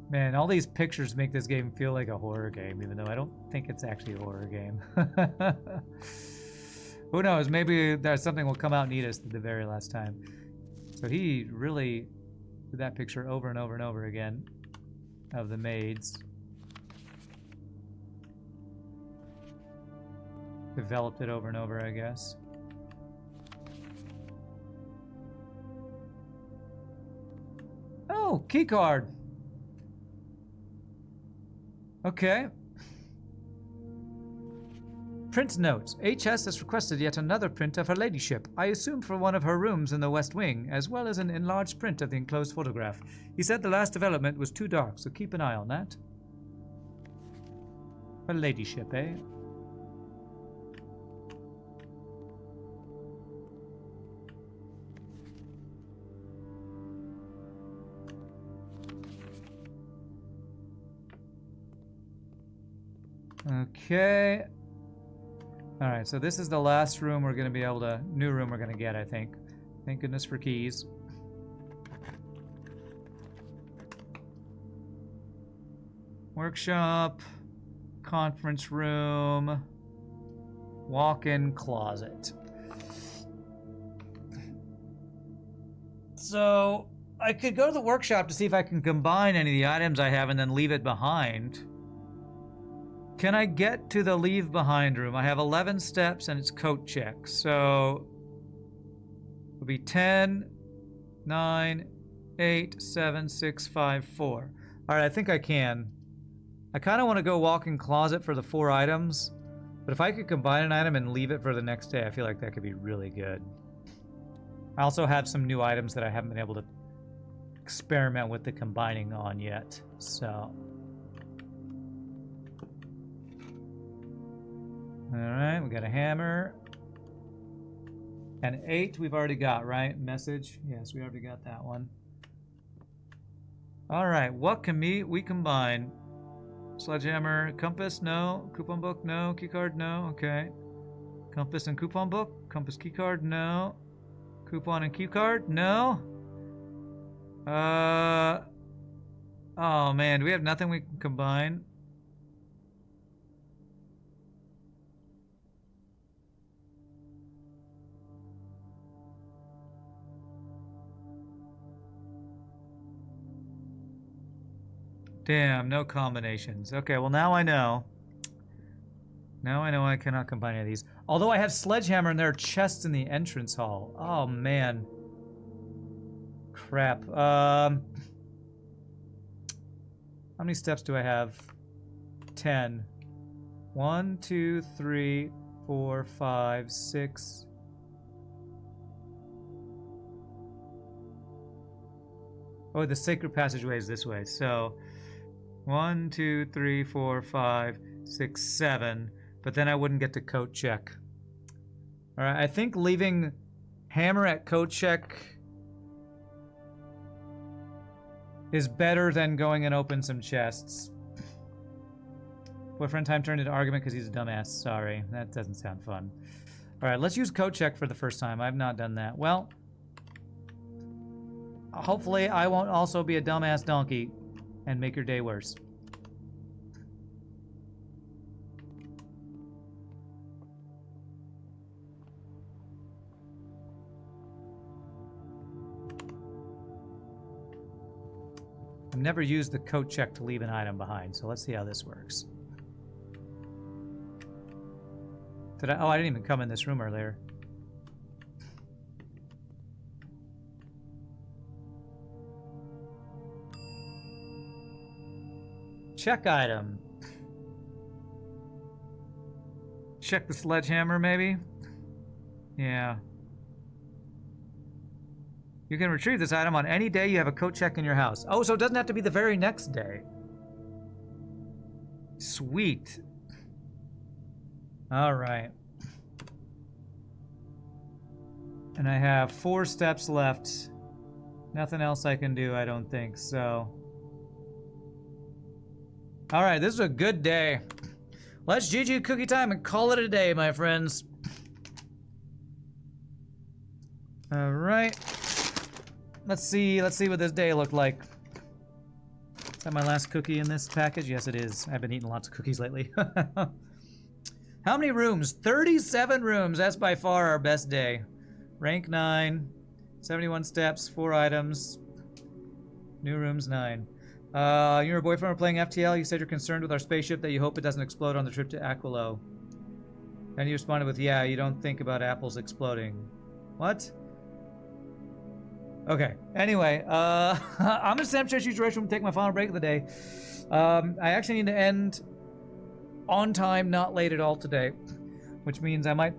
Man, all these pictures make this game feel like a horror game, even though I don't think it's actually a horror game. Who knows? Maybe something will come out and eat us the very last time. So he really did that picture over and over and over again of the maids. Developed it over and over, I guess. Oh, key card. Okay. Print notes. HS has requested yet another print of her ladyship. I assume for one of her rooms in the West Wing, as well as an enlarged print of the enclosed photograph. He said the last development was too dark, so keep an eye on that. Her ladyship, eh? Okay. Alright, so this is the last room we're going to be able to... New room we're going to get, I think. Thank goodness for keys. Workshop. Conference room. Walk-in closet. So, I could go to the workshop to see if I can combine any of the items I have and then leave it behind. Can I get to the leave behind room? I have 11 steps and it's coat check. So it'll be 10, 9, 8, 7, 6, 5, 4. All right, I think I can. I kind of want to go walk-in closet for the 4 items, but if I could combine an item and leave it for the next day, I feel like that could be really good. I also have some new items that I haven't been able to experiment with the combining on yet, so... Alright, we got a hammer. And 8 we've already got, right? Message. Yes, we already got that one. Alright, what can we combine? Sledgehammer, compass, no. Coupon book, no. Keycard, no. Okay. Compass and coupon book. Compass keycard, no. Coupon and keycard, no. Oh man, do we have nothing we can combine? Damn, no combinations. Okay, well now I know. Now I know I cannot combine any of these. Although I have Sledgehammer and there are chests in the entrance hall. Oh, man. Crap. How many steps do I have? 10. 1, 2, 3, 4, 5, 6... Oh, the sacred passageway is this way. So, 1, 2, 3, 4, 5, 6, 7. But then I wouldn't get to coat check. All right, I think leaving Hammer at coat check is better than going and open some chests. Boyfriend time turned into argument because he's a dumbass. Sorry, that doesn't sound fun. All right, let's use coat check for the first time. I've not done that. Well, hopefully I won't also be a dumbass donkey and make your day worse. I've never used the coat check to leave an item behind, so let's see how this works. Oh, I didn't even come in this room earlier. Check item. Check the sledgehammer, maybe? Yeah. You can retrieve this item on any day you have a coat check in your house. Oh, so it doesn't have to be the very next day. Sweet. All right. And I have 4 steps left. Nothing else I can do, I don't think, so. All right, this is a good day. Let's GG cookie time and call it a day, my friends. All right. Let's see what this day looked like. Is that my last cookie in this package? Yes, it is. I've been eating lots of cookies lately. How many rooms? 37 rooms. That's by far our best day. Rank 9. 71 steps, 4 items. New rooms 9. You and your boyfriend were playing FTL. You said you're concerned with our spaceship, that you hope it doesn't explode on the trip to Aquilo. And you responded with, yeah, you don't think about apples exploding. What? Okay. Anyway, I'm gonna Sam Church situation and take my final break of the day. I actually need to end on time, not late at all today, which means I might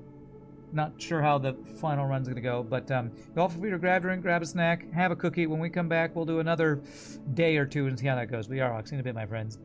not sure how the final run's gonna go. But you all feel free to grab a drink, grab a snack, have a cookie. When we come back, we'll do another day or two and see how that goes. We are Roxy in a bit, my friends.